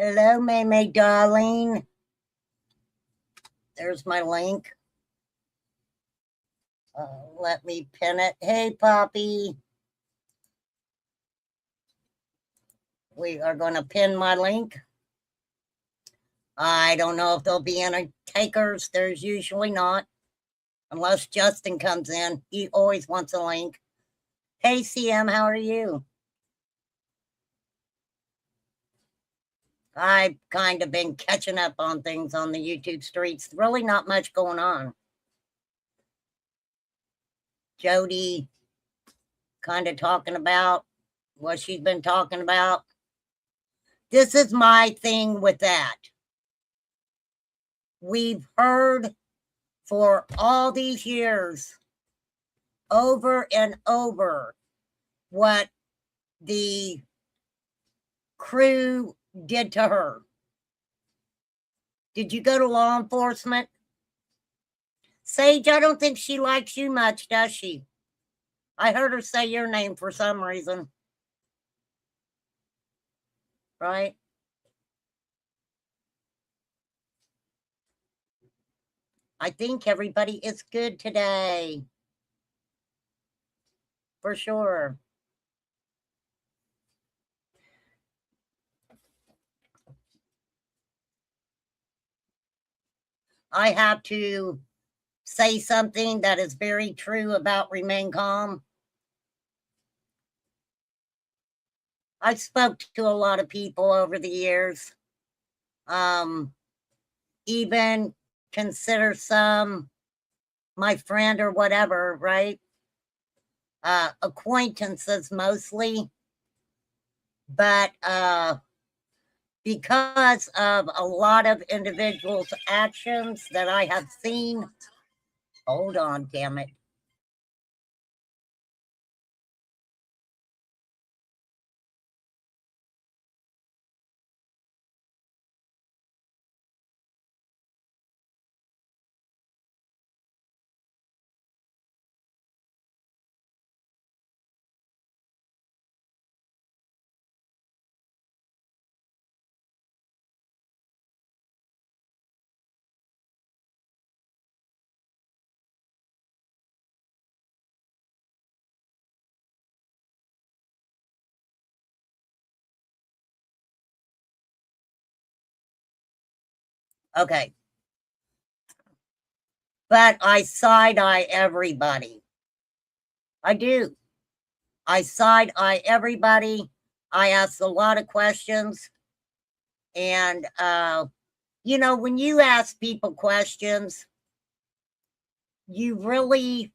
Hello, May darling. There's my link. Let me pin it. Hey, Poppy. We are going to pin my link. I don't know if there'll be any takers. There's usually not. Unless Justin comes in. He always wants a link. Hey, CM, how are you? I've kind of been catching up on things on the YouTube streets. Really not much going on. Jodie kind of talking about what she's been talking about. This is my thing with that. We've heard for all these years, over and over, what the crew did to her. Did you go to law enforcement? Sage, I don't think she likes you much, does she? I heard her say your name for some reason. Right? I think everybody is good today. For sure. I have to say something that is very true about Remain Calm. I've spoke to a lot of people over the years. Even consider some my friend or whatever, right? Acquaintances mostly. But because of a lot of individuals' actions that I have seen. Hold on, damn it. Okay. But I side-eye everybody. I do. I side-eye everybody. I ask a lot of questions. And, you know, when you ask people questions, you really,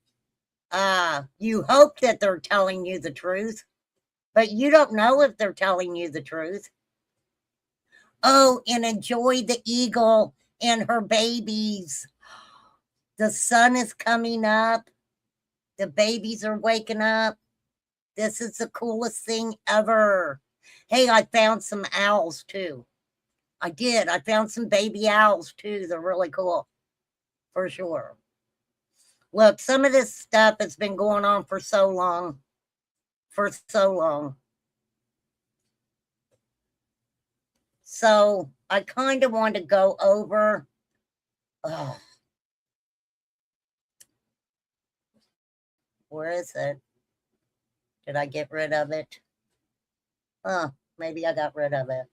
you hope that they're telling you the truth, but you don't know if they're telling you the truth. Oh, and enjoy the eagle and her babies. The sun is coming up. The babies are waking up. This is the coolest thing ever. Hey, I found some owls too. I did. I found some baby owls too. They're really cool. For sure. Look, some of this stuff has been going on for so long. For so long. So I kind of want to go over. Where is it? Did I get rid of it? Maybe I got rid of it.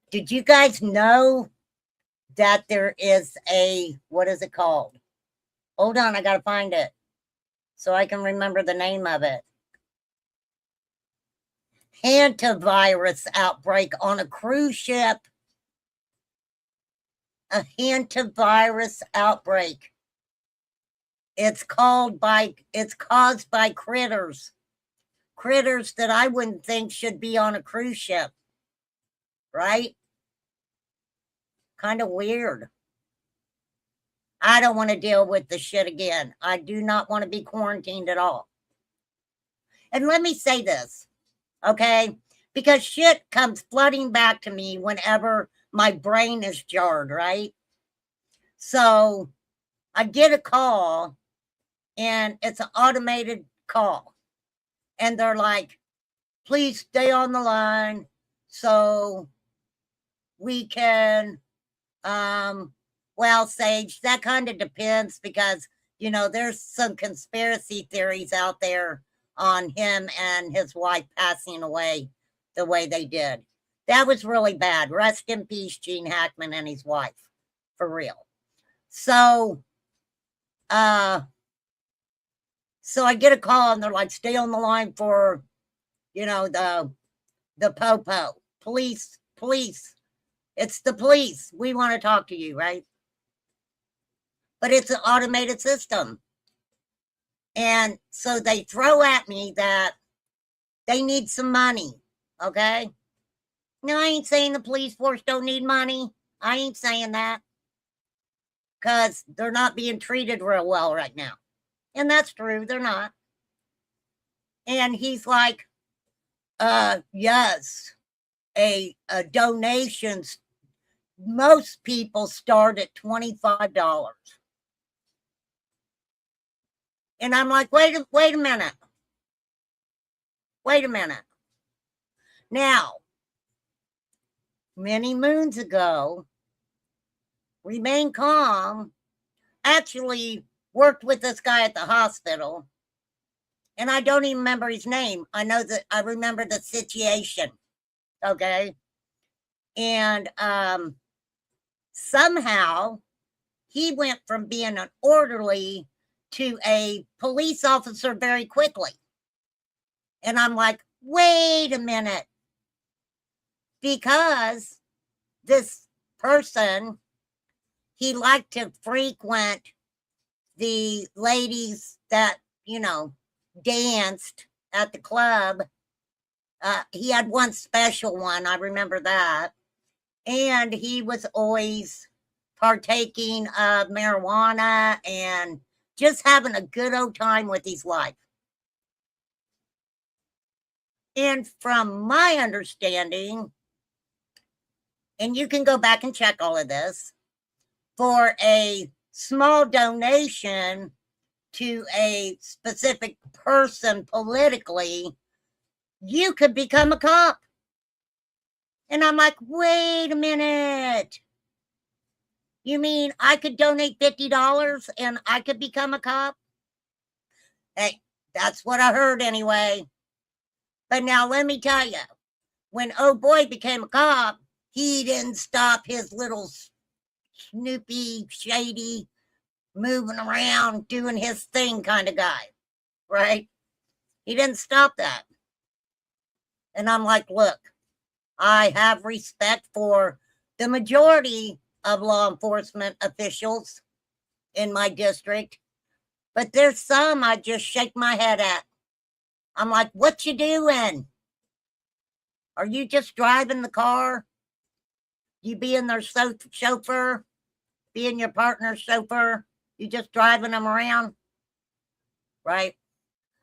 Did you guys know that there is a, what is it called? Hold on, I got to find it so I can remember the name of it. Hantavirus outbreak on a cruise ship. A hantavirus outbreak. It's caused by critters. Critters that I wouldn't think should be on a cruise ship. Right? Kind of weird. I don't want to deal with the shit again. I do not want to be quarantined at all. And let me say this, okay? Because shit comes flooding back to me whenever my brain is jarred, right? So I get a call and it's an automated call. And they're like, please stay on the line so we can, well, Sage, that kind of depends because, there's some conspiracy theories out there on him and his wife passing away the way they did. That was really bad. Rest in peace, Gene Hackman and his wife, for real. So I get a call and they're like, stay on the line for, the popo. Police. It's the police. We want to talk to you, right? But it's an automated system. And so they throw at me that they need some money, okay? No, I ain't saying the police force don't need money. I ain't saying that. Because they're not being treated real well right now. And that's true, they're not. And he's like, yes, a donations, most people start at $25. And I'm like, wait a minute. Wait a minute. Now, many moons ago, Remain Calm actually worked with this guy at the hospital. And I don't even remember his name. I know that I remember the situation. Okay. And somehow he went from being an orderly to a police officer very quickly. And I'm like, wait a minute. Because this person, he liked to frequent the ladies that, danced at the club. He had one special one, I remember that. And he was always partaking of marijuana and just having a good old time with his life. And from my understanding, and you can go back and check all of this, for a small donation to a specific person politically, you could become a cop. And I'm like, wait a minute. You mean I could donate $50 and I could become a cop? Hey, that's what I heard anyway. But now let me tell you, when oh boy became a cop, he didn't stop his little snoopy, shady, moving around, doing his thing kind of guy, right? He didn't stop that. And I'm like, look, I have respect for the majority of law enforcement officials in my district, but there's some I just shake my head at. I'm like, what you doing? Are you just driving the car? You being their chauffeur? Being your partner's chauffeur? You just driving them around? Right?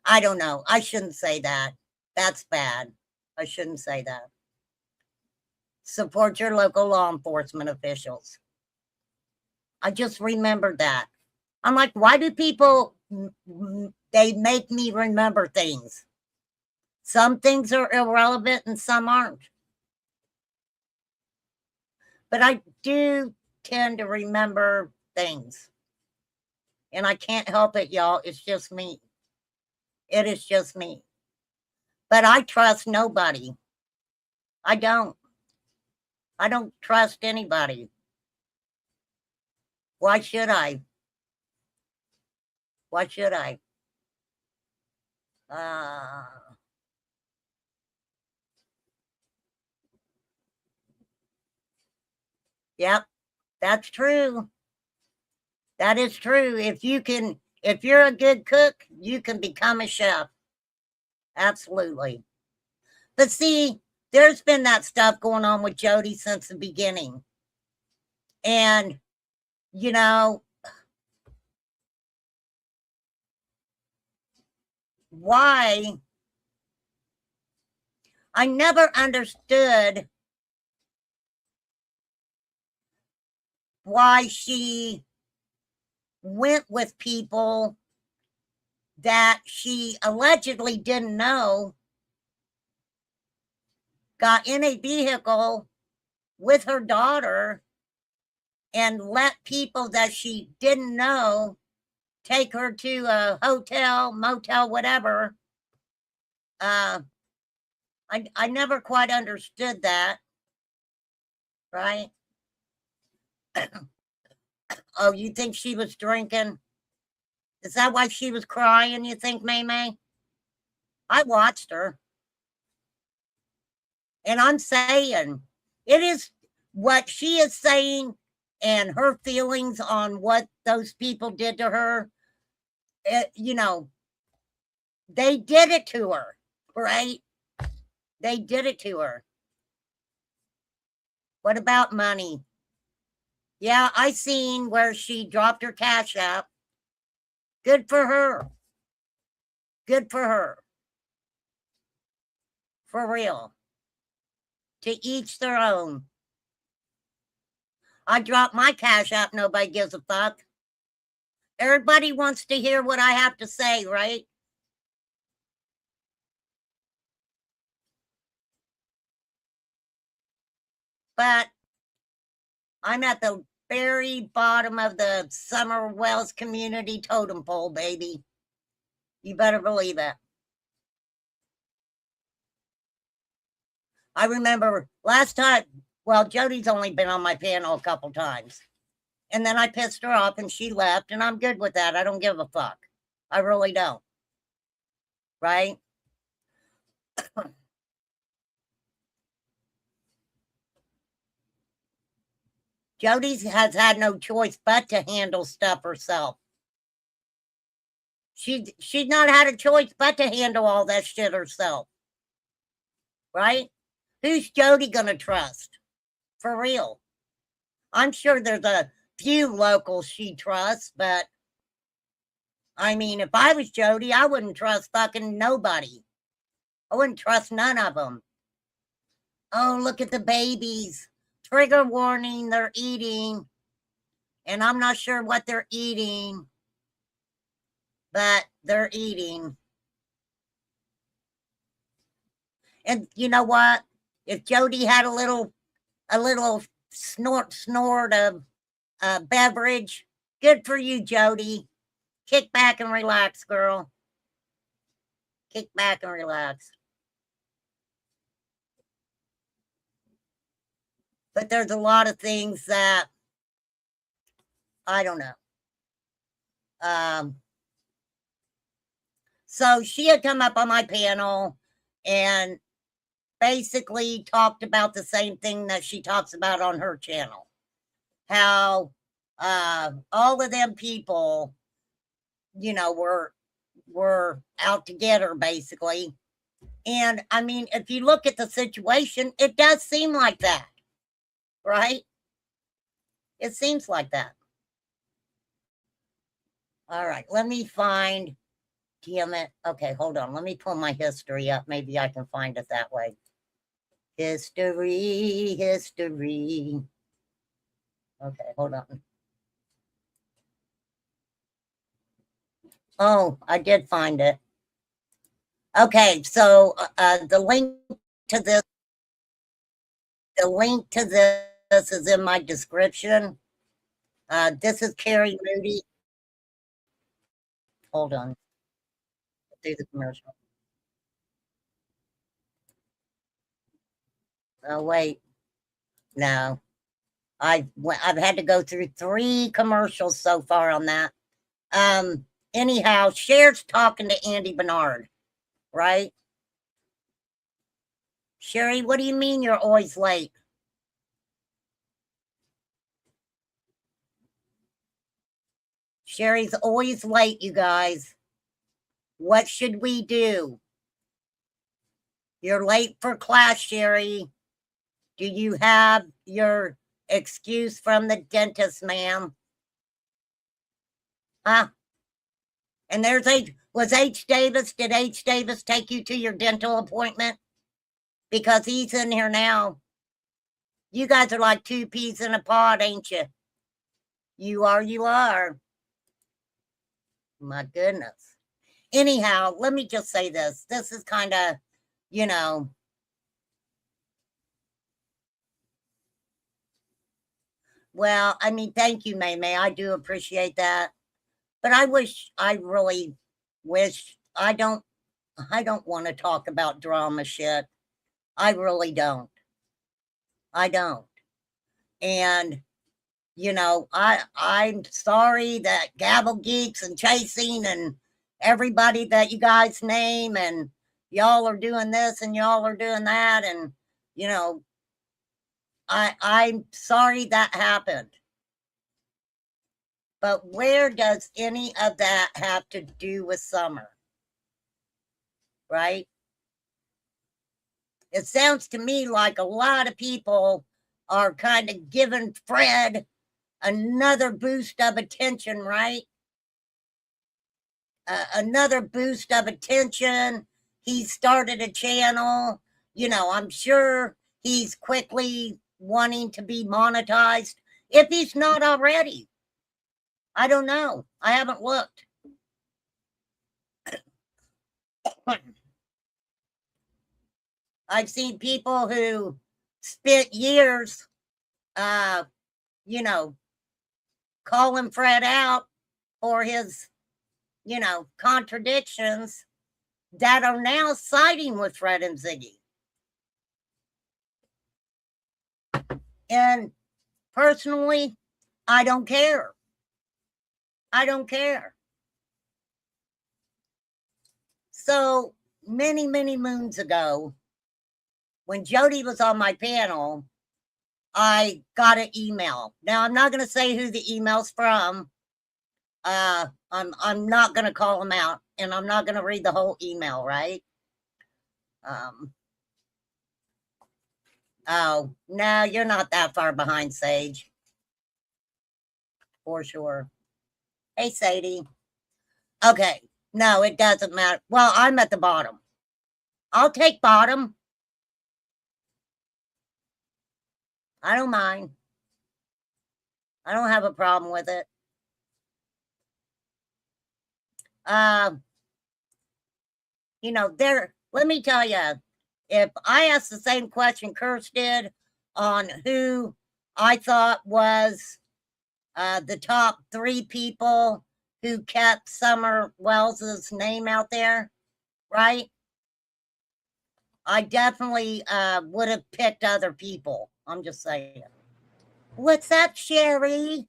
I don't know. I shouldn't say that. That's bad. I shouldn't say that. Support your local law enforcement officials. I just remembered that. I'm like, why do people, they make me remember things? Some things are irrelevant and some aren't. But I do tend to remember things. And I can't help it, y'all. It's just me. It is just me. But I trust nobody. I don't. I don't trust anybody. Why should I? Why should I? Yep, that's true. That is true. If you're a good cook, you can become a chef. Absolutely. But see, there's been that stuff going on with Jodie since the beginning. And, why I never understood why she went with people that she allegedly didn't know got in a vehicle with her daughter and let people that she didn't know take her to a hotel, motel, whatever. I never quite understood that, right? Oh, you think she was drinking? Is that why she was crying, you think, May May? I watched her. And I'm saying it is what she is saying and her feelings on what those people did to her. You know, they did it to her, right? They did it to her. What about money? Yeah, I seen where she dropped her cash app. Good for her. Good for her. For real. To each their own. I dropped my cash app. Nobody gives a fuck. Everybody wants to hear what I have to say, right? But I'm at the very bottom of the Summer Wells community totem pole, baby. You better believe it. I remember last time, well, Jodie's only been on my panel a couple times. And then I pissed her off and she left, and I'm good with that. I don't give a fuck. I really don't. Right? Jodie has had no choice but to handle stuff herself. She's not had a choice but to handle all that shit herself. Right? Who's Jodie gonna trust? For real. I'm sure there's a few locals she trusts, but I mean, if I was Jodie, I wouldn't trust fucking nobody. I wouldn't trust none of them. Oh, look at the babies. Trigger warning, they're eating. And I'm not sure what they're eating, but they're eating. And you know what? If Jodie had a little snort of beverage, good for you, Jodie. Kick back and relax, girl. Kick back and relax. But there's a lot of things that I don't know. So she had come up on my panel and basically talked about the same thing that she talks about on her channel. How all of them people, you know, were out to get her, basically. And I mean, if you look at the situation, it does seem like that, right? It seems like that. All right, let me find, damn it. Okay, hold on. Let me pull my history up. Maybe I can find it that way. History. Okay, hold on. Oh, I did find it. Okay, so the link to this is in my description. This is Carrie Moody. Hold on. Do the commercial. Oh wait, no. I've had to go through 3 commercials so far on that. Anyhow, Cher's talking to Andy Bernard, right? Sherry, what do you mean you're always late? Sherry's always late, you guys. What should we do? You're late for class, Sherry. Do you have your excuse from the dentist, ma'am? Huh? And there's was H. Davis. Did H. Davis take you to your dental appointment? Because he's in here now. You guys are like 2 peas in a pod, ain't you? You are. My goodness. Anyhow, let me just say this. This is kind of, you know, Well, I mean, thank you, May. I do appreciate that. But I really wish, I don't want to talk about drama shit. I really don't. I don't. And, I'm sorry that Gavel Geeks and Chasing and everybody that you guys name, and y'all are doing this and y'all are doing that. And, I'm sorry that happened. But where does any of that have to do with summer? Right? It sounds to me like a lot of people are kind of giving Fred another boost of attention, right? Another boost of attention. He started a channel. I'm sure he's quickly wanting to be monetized, if he's not already. I don't know. I haven't looked. I've seen people who spent years, calling Fred out for his, contradictions, that are now siding with Fred and Ziggy. And personally, I don't care. I don't care. So many, many moons ago, when Jodie was on my panel, I got an email. Now, I'm not going to say who the email's from. I'm not going to call them out, and I'm not going to read the whole email, right? Oh, no, you're not that far behind, Sage. For sure. Hey, Sadie. Okay. No, it doesn't matter. Well, I'm at the bottom. I'll take bottom. I don't mind. I don't have a problem with it. Let me tell you, if I asked the same question Kurtz did on who I thought was the top 3 people who kept Summer Wells's name out there, right? I definitely would have picked other people. I'm just saying. What's up, Sherry?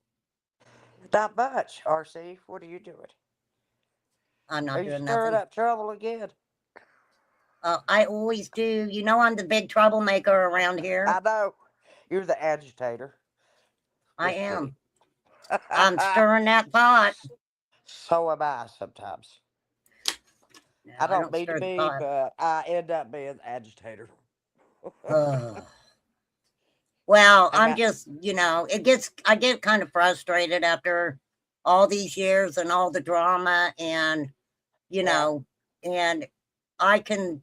Not much, RC. What are you doing? I'm not Are you doing stirring nothing. up trouble again? I always do. I'm the big troublemaker around here. I know. You're the agitator. I Just kidding. am. I'm stirring that pot. So am I sometimes. No, I I don't don't mean to stir the be, pot. but I end up being the agitator. Well, And I'm just, I get kind of frustrated after all these years and all the drama, and, yeah. and I can,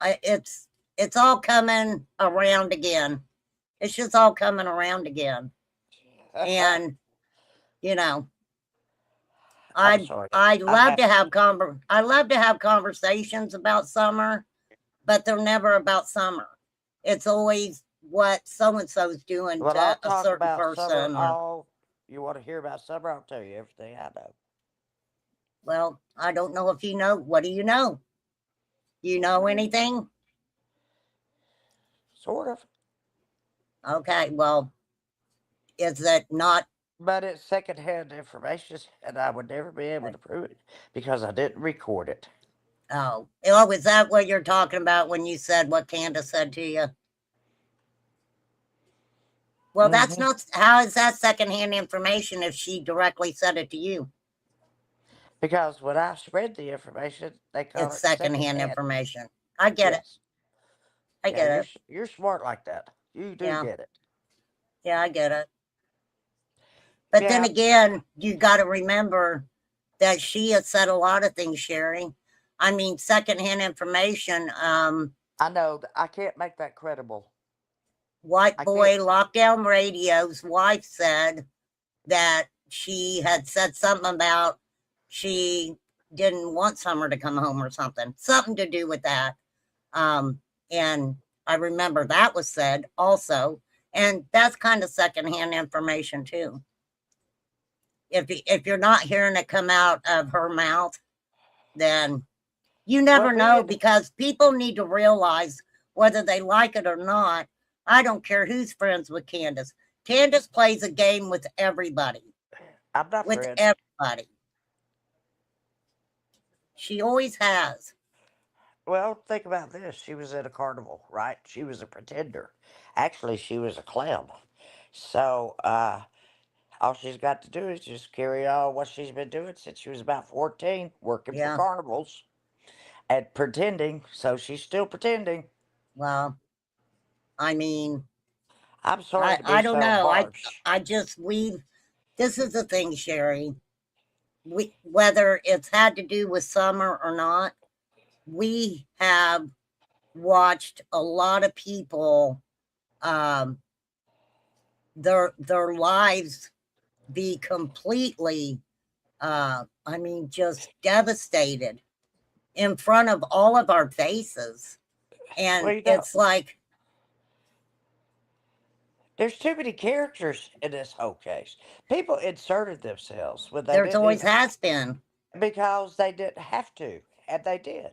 it's all coming around again. It's just all coming around again. And, I'm sorry. I I love have to have conversations about summer, but they're never about summer. It's always what so and so's doing Well, I'll to a talk certain about summer person. Or, all you want to hear about summer. I'll tell you everything I know. well, I don't know if you know. What do you know? You know anything? Sort of. Okay, well, is it not? But it's secondhand information, and I would never be able to prove it because I didn't record it. Oh, is that what you're talking about when you said what Candace said to you? Well, that's not, how is that secondhand information if she directly said it to you? Because when I read the information, they call It's it secondhand secondhand. information. I get it. Yes. I Yeah, get it. you're smart like that. You do Yeah. get it. Yeah, I get it. But then Yeah, again, you got to remember that she has said a lot of things, Sherry. I mean, secondhand information. I know. I can't make that credible. White I can't. Boy Lockdown Radio's wife said that she had said something about she didn't want Summer to come home or something to do with that. And I remember that was said also. And that's kind of secondhand information too. If you're not hearing it come out of her mouth, then you never know, because people need to realize, whether they like it or not, I don't care who's friends with Candace. Candace plays a game with everybody. I'm not With friends. everybody. She always has. Well, think about this. She was at a carnival, right? She was a pretender. Actually, she was a clown. So, all she's got to do is just carry on what she's been doing since she was about 14, working for Yeah. carnivals and pretending. So she's still pretending. Well, I mean, I'm sorry to be I don't so know. harsh. This is the thing, Sherry. Whether it's had to do with summer or not, we have watched a lot of people, their lives be completely, just devastated in front of all of our faces. And Well, it's like, there's too many characters in this whole case. People inserted themselves when they there's didn't always even, has been. because they didn't have to, and they did.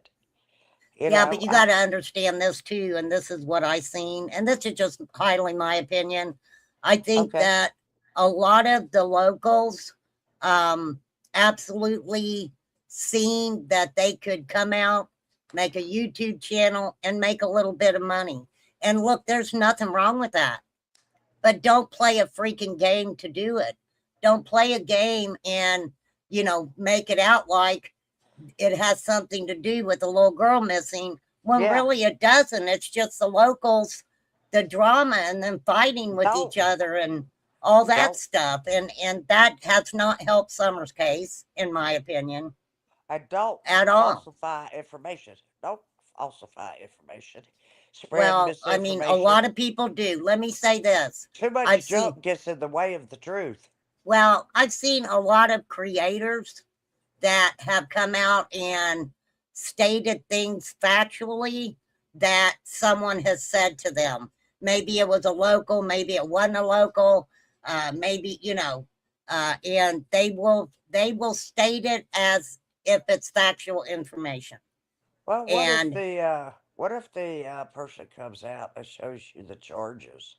Yeah, but you got to understand this too, and this is what I seen, and this is just highly my opinion. I think Okay. that a lot of the locals absolutely seen that they could come out, make a YouTube channel, and make a little bit of money. And look, there's nothing wrong with that. But don't play a freaking game to do it. Don't play a game and, make it out like it has something to do with the little girl missing, when Yeah. really it doesn't. It's just the locals, the drama, and them fighting with each other and all that stuff. And that has not helped Summer's case, in my opinion. And don't At all. falsify information. Don't falsify information. Spread Well, I mean, a lot misinformation. of people do. Let me say this. Too much junk gets in the way of the truth. Well, I've seen a lot of creators that have come out and stated things factually that someone has said to them. Maybe it was a local, maybe it wasn't a local, maybe, and they will state it as if it's factual information. Well, And what if the person comes out and shows you the charges,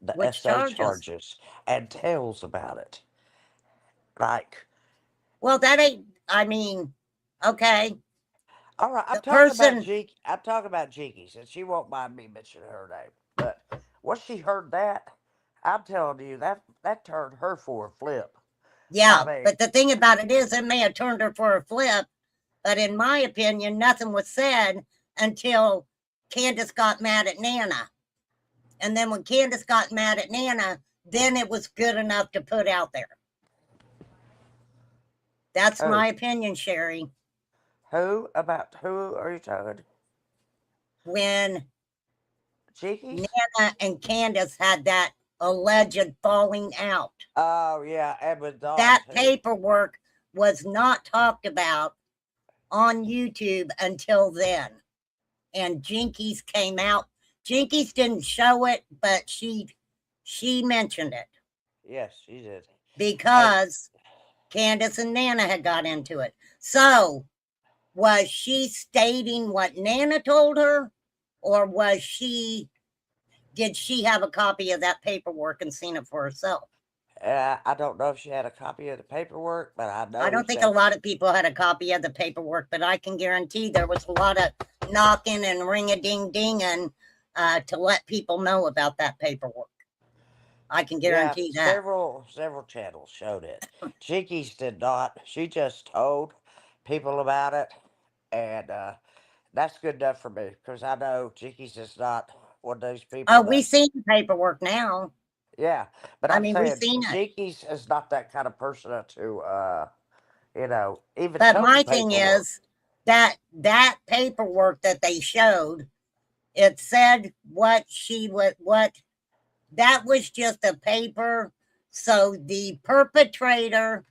the which SA charges? and tells about it? Like, Well, that ain't, okay. all right, The person, I'm talking about Jinkies, and she won't mind me mentioning her name. But once she heard that, I'm telling you that turned her for a flip. yeah, but the thing about it is, it may have turned her for a flip, but in my opinion, nothing was said until Candace got mad at Nana. And then when Candace got mad at Nana, then it was good enough to put out there. That's my opinion, Sherry. Who are you talking? When Jinkies? Nana and Candace had that alleged falling out. Oh, yeah, and with Dawn, that paperwork was not talked about on YouTube until then. And Jinkies came out. Jinkies didn't show it, but she mentioned it. Yes, she did. Because Candace and Nana had got into it. So, was she stating what Nana told her? Or did she have a copy of that paperwork and seen it for herself? I don't know if she had a copy of the paperwork, but I know. I don't think a lot of people had a copy of the paperwork, but I can guarantee there was a lot of knocking and ring-a-ding-dinging to let people know about that paperwork. I can guarantee that. Several channels showed it. Jinkies did not. She just told people about it, and that's good enough for me, because I know Jinkies is not one of those people. Oh, we've seen the paperwork now. Yeah, but I'm saying we've seen it. Jinkies is not that kind of person to, even. But my thing is that paperwork that they showed, it said what that was just a paper, so the perpetrator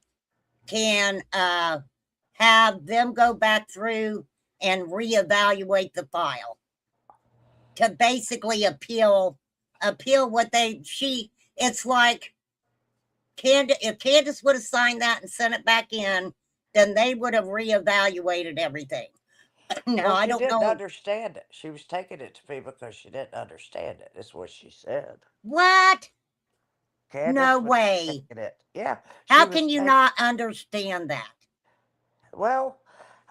can have them go back through and reevaluate the file to basically appeal appeal what it's like if Candace would have signed that and sent it back in, then they would have reevaluated everything. Now, Well, I she don't didn't know. understand it. She was taking it to me because she didn't understand it, is what she said. What? No Candace was way. taking it. Yeah, How she can was you taking. not understand that? Well,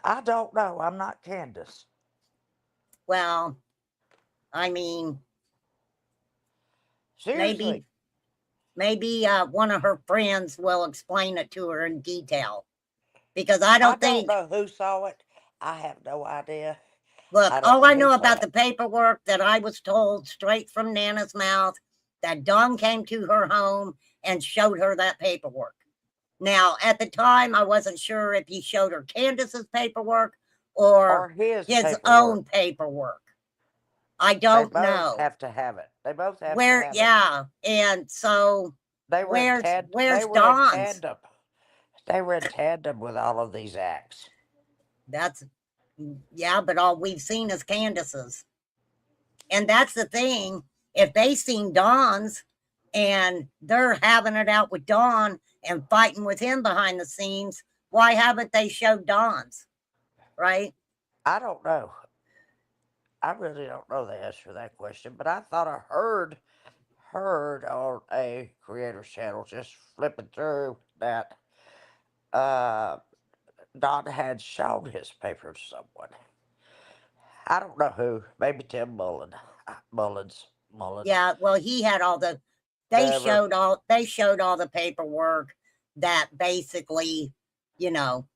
I don't know. I'm not Candace. Well, I mean, Seriously. maybe one of her friends will explain it to her in detail, because I I don't don't think. know who saw it. I have no idea. Look, I don't all know I who know saw about it. the paperwork that I was told straight from Nana's mouth, that Don came to her home and showed her that paperwork. Now, at the time, I wasn't sure if he showed her Candace's paperwork or Or his his paperwork. own paperwork. I They don't both know. have to have it. They both have to Where, have it. yeah. And so They were in where's they were in Don's? tandem. They were in tandem with all of these acts. That's, yeah, but all we've seen is Candace's. And that's the thing. If they seen Don's and they're having it out with Don and fighting with him behind the scenes, why haven't they showed Don's? Right? I don't know. I really don't know the answer to that question, but I thought I heard on a creator's channel just flipping through that uh Don had shown his paper to someone. I don't know who. Maybe Tim Mullins. Yeah, well, he had all Whatever. they showed all the paperwork that basically,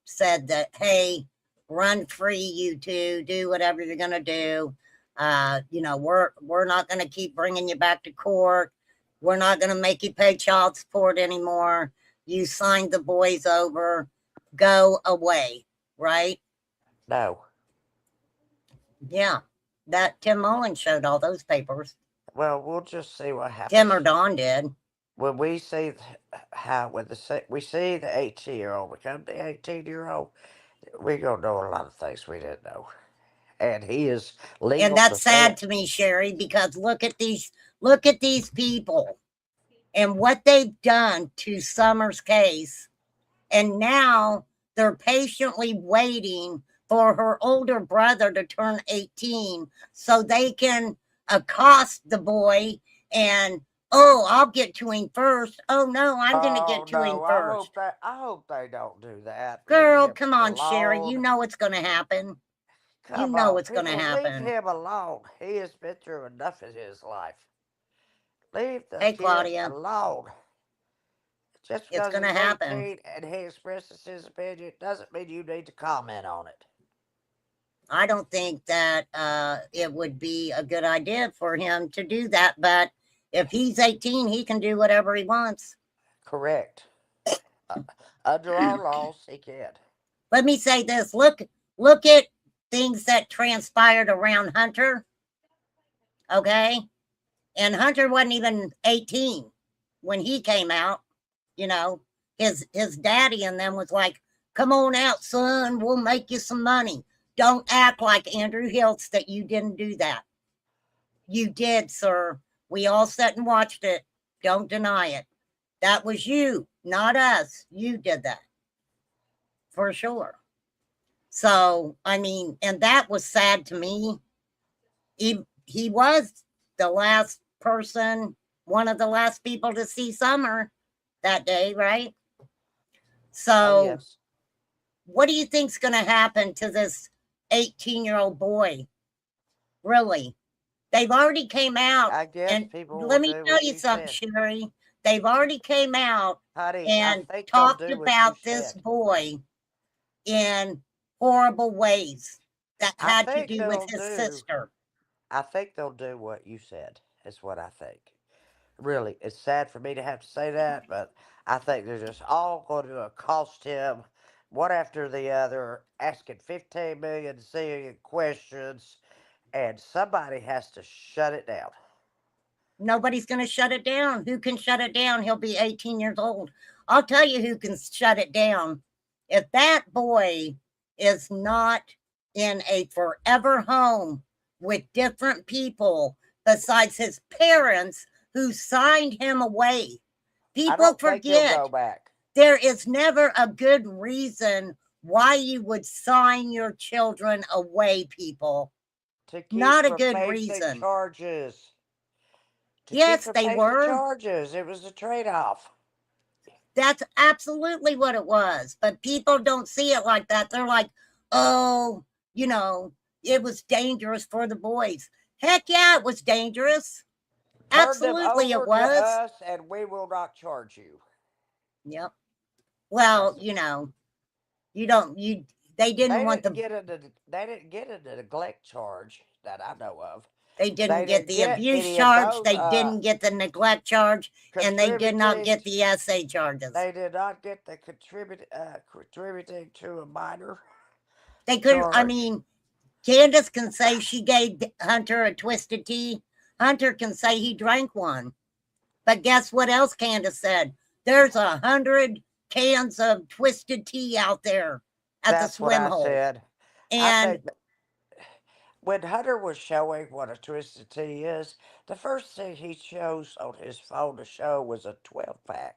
said that, hey, run free, you two, do whatever you're gonna do. We're not gonna keep bringing you back to court. We're not gonna make you pay child support anymore. You signed the boys over. Go away, right? No. Yeah. That Tim Mullins showed all those papers. Well, we'll just see what Tim or happens Don did. when we see how we see the 18-year-old become the 18-year-old. We're gonna know a lot of things we didn't know, and he is And legal to that's say sad it. to me, Sherry, because look at these people and what they've done to Summer's case. And now they're patiently waiting for her older brother to turn 18 so they can accost the boy and, oh, I'll get to him first. Oh no, I'm gonna get Oh to him no! first. I hope they don't do that. Leave Girl, him come on, Sherry. You alone. know it's gonna happen. You Come know on, it's gonna people, leave happen. him alone. He has been through enough in his life. Leave the Hey, kid Claudia, alone. Just it's because gonna he's happen. 18 and he expresses his opinion doesn't mean you need to comment on it. I don't think that it would be a good idea for him to do that. But if he's 18, he can do whatever he wants. Correct. Uh, Under our laws, he can. Let me say this. Look at things that transpired around Hunter. Okay. And Hunter wasn't even 18 when he came out. You know, his daddy and them was like, come on out, son, we'll make you some money. Don't act like Andrew Hiltz that you didn't do that. You did, sir. We all sat and watched it. Don't deny it. That was you, not us. You did that for sure. So, I mean, and that was sad to me. He was the last person, one of the last people to see Summer that day, right? Oh, So, yes. what do you think's going to happen to this 18-year-old boy? Really? They've already came out, I guess and people will let me do tell what you you something, said. Sherry. They've already came out Honey, I and think they'll talked do what you about this said. boy in horrible ways that I had to think do with they'll his do. sister. I think they'll do what you said, is what I think. Really, it's sad for me to have to say that, but I think they're just all going to accost him one after the other, asking 15 million zillion questions, and somebody has to shut it down. Nobody's going to shut it down. Who can shut it down? He'll be 18 years old. I'll tell you who can shut it down. If that boy is not in a forever home with different people besides his parents who signed him away. I People don't think he'll forget go back. there is never a good reason why you would sign your children away, people. To keep Not a from good facing reason. charges. To keep Yes, from they facing were. charges. It was a trade-off. That's absolutely what it was. But people don't see it like that. They're like, oh, you know, it was dangerous for the boys. Heck yeah, it was dangerous. Turn them Absolutely, it over to was. us, and we will not charge you. Yep. Well, That's, you know, you don't, they didn't want the, they didn't get a neglect charge that I know of. they They didn't get didn't the get abuse any of charge, those they didn't get the neglect charge, and they did not contributing. get the SA charges. They did not get the contributing to a minor They couldn't, I charge. mean, Candace can say she gave Hunter a twisted tea. Hunter can say he drank one. But guess what else Candace said? There's 100 cans of twisted tea out there at the That's what swim I hole. said. I And think when Hunter was showing what a twisted tea is, the first thing he chose on his phone to show was a 12-pack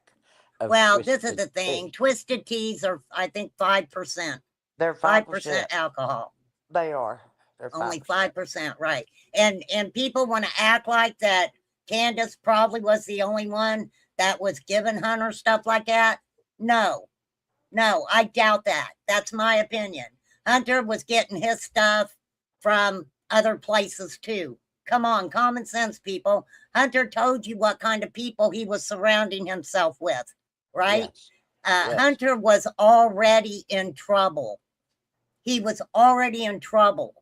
of well, this is twisted the thing. tea. Twisted teas are, I think, 5%. They're 5% 5%. alcohol. They are. They're 5%. Only 5%, right. And people want to act like that Candace probably was the only one that was giving Hunter stuff like that. No, I doubt that. That's my opinion. Hunter was getting his stuff from other places too. Come on, common sense, people. Hunter told you what kind of people he was surrounding himself with, right? Yes. Yes. Hunter was already in trouble. He was already in trouble.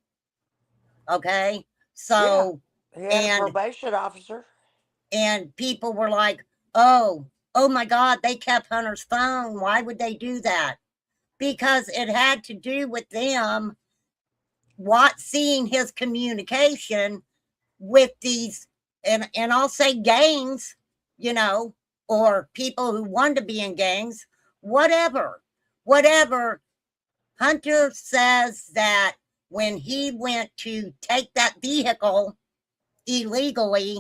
Okay. So, He had a and probation officer. people were like, oh my God, they kept Hunter's phone. Why would they do that? Because it had to do with them seeing his communication with these, and I'll say gangs, you know, or people who want to be in gangs, whatever. Hunter says that when he went to take that vehicle illegally,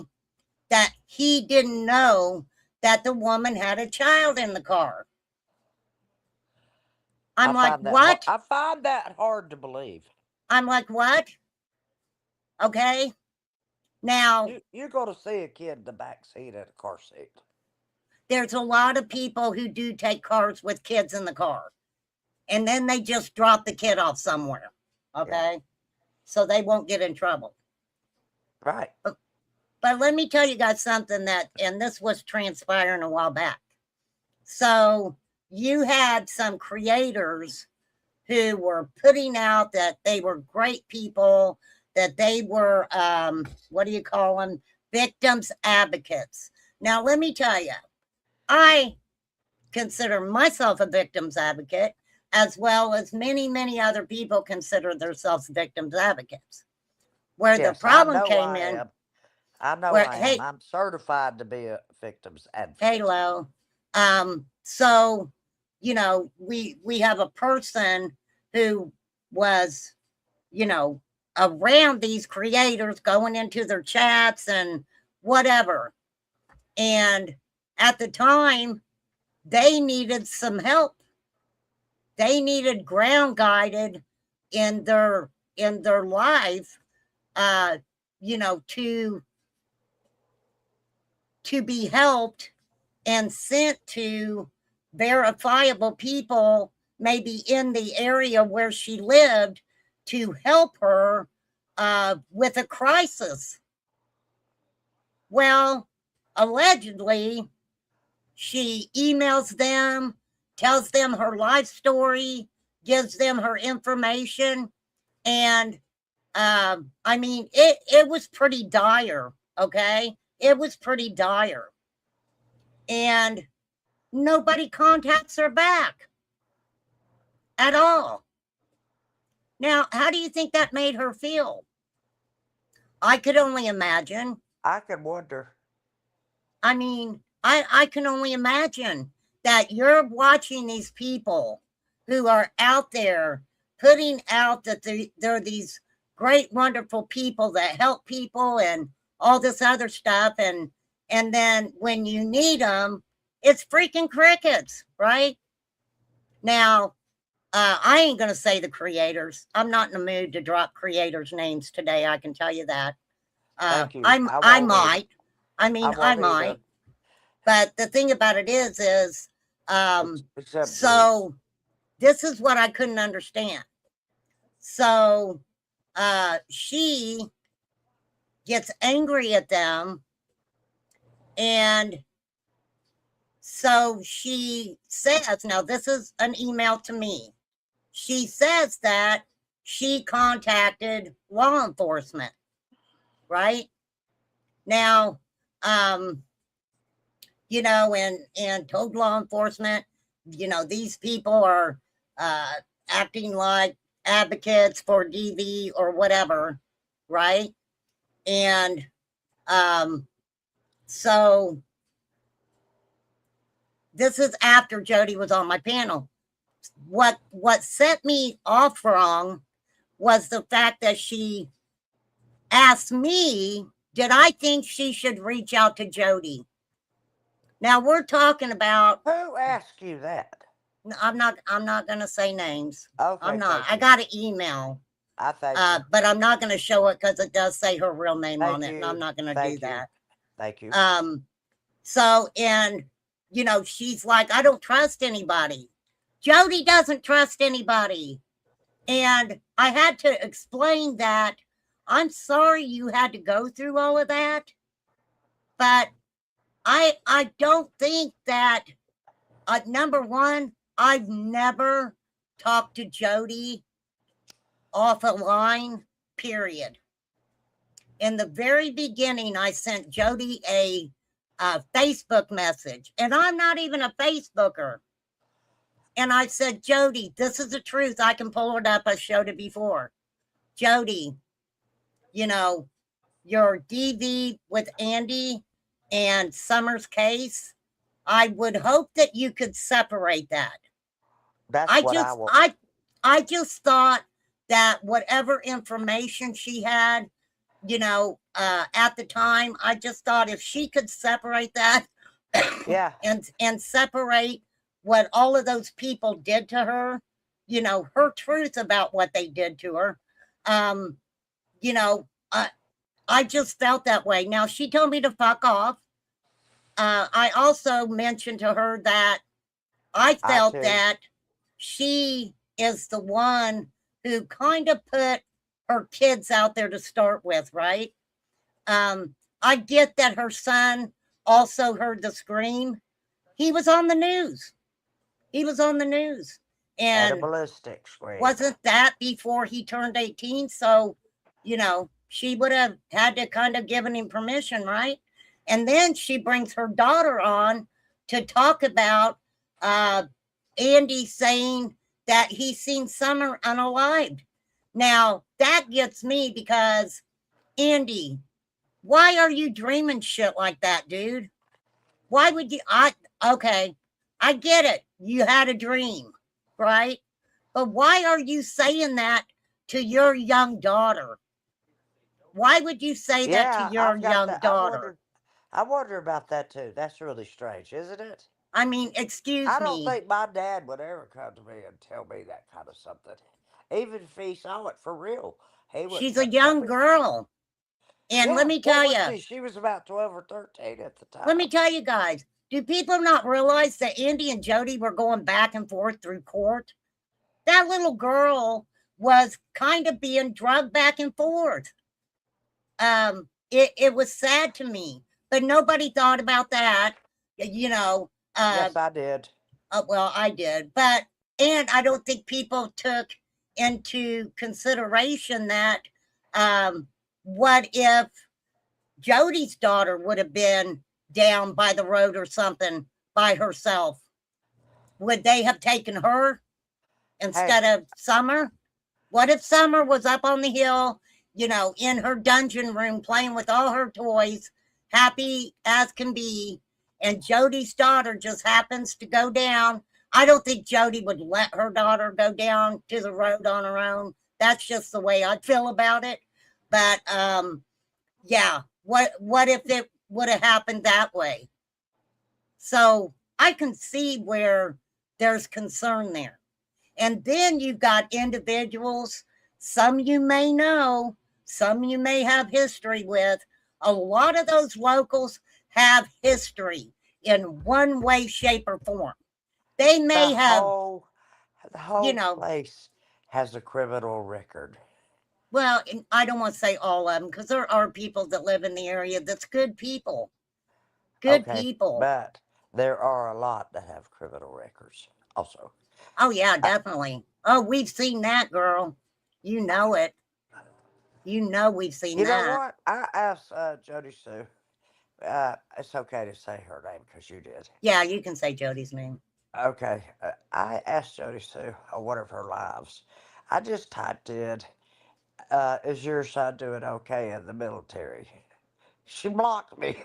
that he didn't know that the woman had a child in the car. I'm like, what? I find that hard to believe. I'm like, what? Okay. Now, You're going to see a kid in the back seat in a car seat. there's a lot of people who do take cars with kids in the car, and then they just drop the kid off somewhere. Okay. Yeah. So they won't get in trouble. Right. But let me tell you guys something and this was transpiring a while back. So you had some creators who were putting out that they were great people, that they were, what do you call them? Victims advocates. Now, let me tell you, I consider myself a victims advocate, as well as many, many other people consider themselves victims advocates. Where the problem came in. I know I am. I'm certified to be a victim's advocate. Halo. So, you know, we have a person who was, you know, around these creators, going into their chats and whatever. And at the time, they needed some help. They needed ground guided in their life, you know, to be helped and sent to verifiable people, maybe in the area where she lived, to help her with a crisis. Well, allegedly, she emails them, tells them her life story, gives them her information. And I mean, it was pretty dire, okay? It was pretty dire. And nobody contacts her back at all. Now, how do you think that made her feel? I could only imagine. I can wonder. I mean, I can only imagine that you're watching these people who are out there putting out that they're these great, wonderful people that help people and all this other stuff. And then when you need them, it's freaking crickets, right? Now, I ain't going to say the creators. I'm not in the mood to drop creators' names today. I can tell you that. Thank you. I won't might. either. I mean, I won't might. either. But the thing about it is, Except so this is what I couldn't understand. So she gets angry at them, and so she says, now this is an email to me. She says that she contacted law enforcement, right? Now, you know, and told law enforcement, you know, these people are acting like advocates for DV or whatever, right? And so this is after Jodie was on my panel. What set me off wrong was the fact that she asked me, did I think she should reach out to Jodie? Now we're talking about, who asked you that? I'm not going to say names. Okay, I'm not. thank I you. got an email, I thank you. but I'm not going to show it because it does say her real name Thank on it, and I'm you. not going to do Thank you. that. Thank you. So, and you know, she's like, I don't trust anybody. Jodie doesn't trust anybody. And I had to explain that I'm sorry you had to go through all of that, but I don't think that, number one, I've never talked to Jodie off a line, period. In the very beginning, I sent Jodie a Facebook message, and I'm not even a Facebooker. And I said, Jodie, this is the truth. I can pull it up. I showed it before. Jodie, you know, your DV with Andy and Summer's case, I would hope that you could separate that. That's what I want. I just thought that whatever information she had, you know, at the time, I just thought if she could separate that, Yeah, and separate what all of those people did to her, you know, her truth about what they did to her, you know, I just felt that way. Now, she told me to fuck off. I also mentioned to her that I felt too. that she is the one who kind of put her kids out there to start with, right? I get that her son also heard the scream. He was on the news. He was on the news. At a And ballistic screen. wasn't that before he turned 18? So, you know, she would have had to kind of given him permission, right? And then she brings her daughter on to talk about Andy saying that he's seen Summer unalived. Now, that gets me because, Andy, why are you dreaming shit like that, dude? Why would you? Okay, I get it. You had a dream, right? But why are you saying that to your young daughter? Why would you say that to your young daughter? I wonder about that too. That's really strange, isn't it? I mean, excuse I don't me. think my dad would ever come to me and tell me that kind of something. Even if he saw it for real, he wouldn't. She's a young girl. And Yeah, let me tell what was you, she was about 12 or 13 at the time. let me tell you guys, do people not realize that Andy and Jodie were going back and forth through court? That little girl was kind of being drugged back and forth. It was sad to me, but nobody thought about that, you know. Yes, I did. Well, I did, but, and I don't think people took into consideration that, what if Jodie's daughter would have been down by the road or something by herself? Would they have taken her instead of Summer? What if Summer was up on the hill, you know, in her dungeon room playing with all her toys, happy as can be, and Jodie's daughter just happens to go down? I don't think Jodie would let her daughter go down to the road on her own. That's just the way I feel about it. But yeah, What if it would have happened that way? So I can see where there's concern there. And then you've got individuals, some you may know, some you may have history with. A lot of those locals have history in one way, shape, or form. They The may have, whole the you whole know, place has a criminal record. well, I don't want to say all of them because there are people that live in the area that's good people. Good Okay, people. but there are a lot that have criminal records also. Oh, yeah, I, definitely. Oh, we've seen that, girl. You know it. You know we've seen you know that. what? I asked Jody Sue. It's okay to say her name because you did. Yeah, you can say Jody's name. Okay, I asked Jody Sue on one of her lives. I just typed in, "Is your son doing okay in the military?" She blocked me.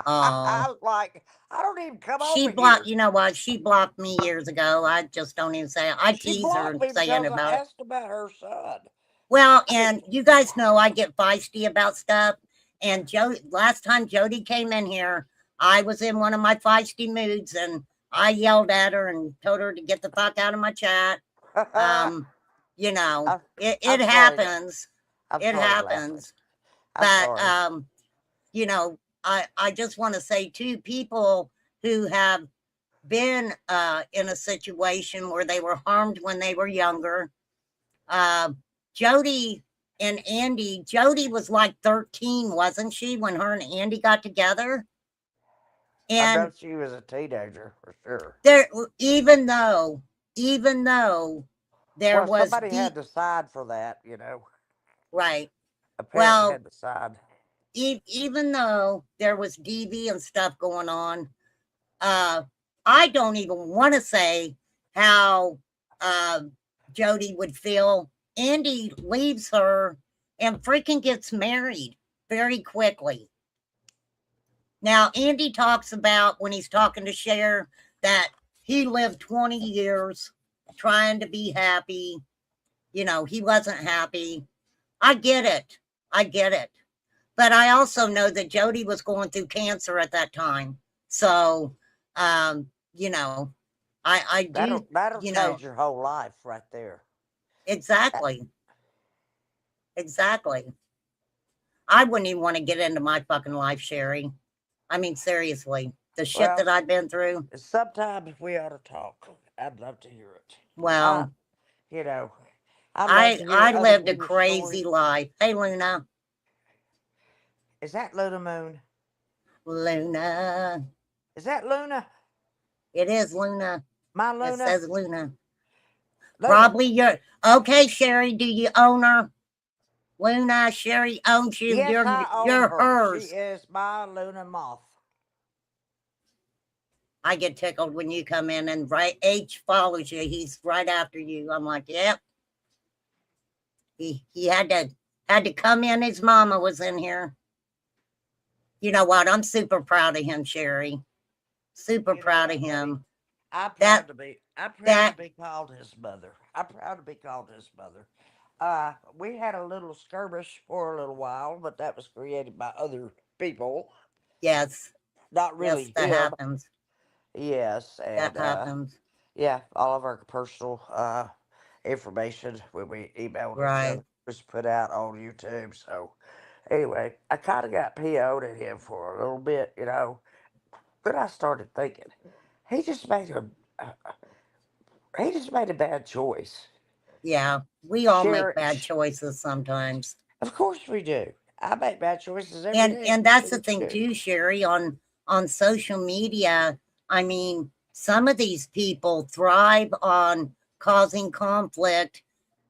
I Oh, was like, I don't even come she over blocked, here. you know what? She blocked me years ago. I just don't even say it. I She tease her blocked and me saying because I about it. asked about her son. Well, I mean, and you guys know I get feisty about stuff. And last time Jody came in here, I was in one of my feisty moods and I yelled at her and told her to get the fuck out of my chat. Um, you know, I, it I'm sorry. happens. I'm It sorry, laughing. happens. I'm But sorry. you know, I just want to say to people who have been in a situation where they were harmed when they were younger. Uh, Jody and Andy, Jody was like 13, wasn't she, when her and Andy got together? I know And she was a teenager for sure. there, even though there Well, was somebody had deep, to sign for that, you know. right? A parent Well, had to sign. even though there was DV and stuff going on, uh, I don't even want to say how uh, Jody would feel. Andy leaves her and freaking gets married very quickly. Now, Andy talks about when he's talking to Cher that he lived 20 years trying to be happy. You know, he wasn't happy. I get it. I get it. But I also know that Jody was going through cancer at that time. So, you know, I do, That'll you know, change your whole life right there. Uh, exactly. Exactly. I wouldn't even want to get into my fucking life, Sherry. I mean, seriously, the shit Well, that I've been through. sometimes we ought to talk. I'd love to hear it. I, Well, you know, I love I to hear I other lived a people's stories. crazy life. Hey, Luna. Is that Luna Moon? Luna. Is that Luna? It is Luna. My It Luna? says Luna. Luna. Probably your okay, Sherry. Do you own her? Luna, Sherry owns you. Yes, I own You're her. She hers. is my Luna moth. I get tickled when you come in and right H follows you. He's right after you. I'm like, yep. He had to come in. His mama was in here. You know what? I'm super proud of him, Sherry. Super You know proud of what, buddy? him. I'm That proud to be. I'm proud to that be called his mother. I'm proud to be called his mother. We had a little skirmish for a little while, but that was created by other people, yes, not yes, really that him. happens. Yes, That and happens. yeah, all of our personal information when we emailed each Right. other was put out on YouTube. So anyway, I kind of got PO'd at him for a little bit, you know. But I started thinking, he just made a he just made a bad choice. Yeah. We all make Share, bad choices sometimes. of course we do. I make bad choices every And day. and that's So the what you thing do? too, Sherry, on social media. I mean, some of these people thrive on causing conflict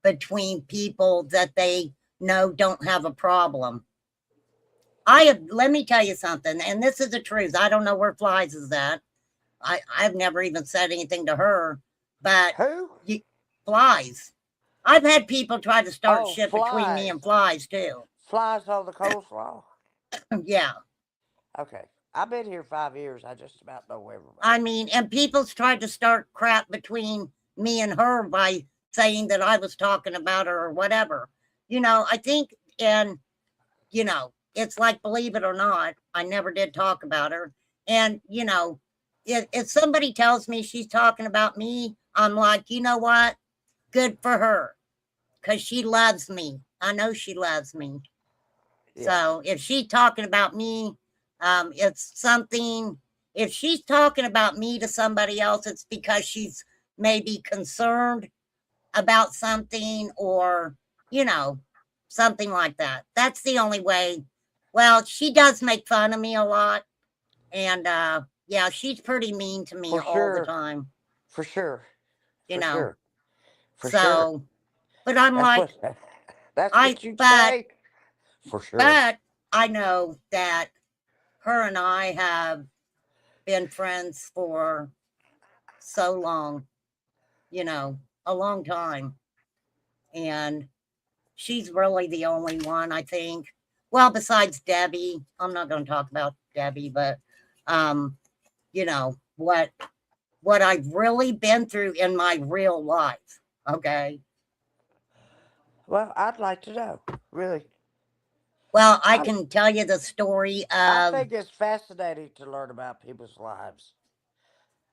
between people that they know don't have a problem. Let me tell you something, and this is the truth. I don't know where Flies is at. I've never even said anything to her, but Who? you, Flies. I've had people try to start Oh, shit between me flies. and Flies too. Flies on the coleslaw. Yeah. Okay, I've been here 5 years. I just about know I everybody. mean, and people's tried to start crap between me and her by saying that I was talking about her or whatever. I think, and, it's like, believe it or not, I never did talk about her. And, you know, if somebody tells me she's talking about me, I'm like, you know what? Good for her, because she loves me. I know she loves me. Yes. So if she's talking about me, it's something. If she's talking about me to somebody else, it's because she's maybe concerned about something, or, you know, something like that. That's the only way. Well, she does make fun of me a lot. And yeah, she's pretty mean to me For all the sure. time, For sure. you For know. sure. For sure. So, but I'm That's like, what that's what you'd say. For sure. but I know that her and I have been friends for so long, you know, a long time. And she's really the only one, I think. Well, besides Debbie, I'm not going to talk about Debbie, but you know, what I've really been through in my real life. Okay. Well, I'd like to know. Really. Well, I I can tell you the story I of, think it's fascinating to learn about people's lives.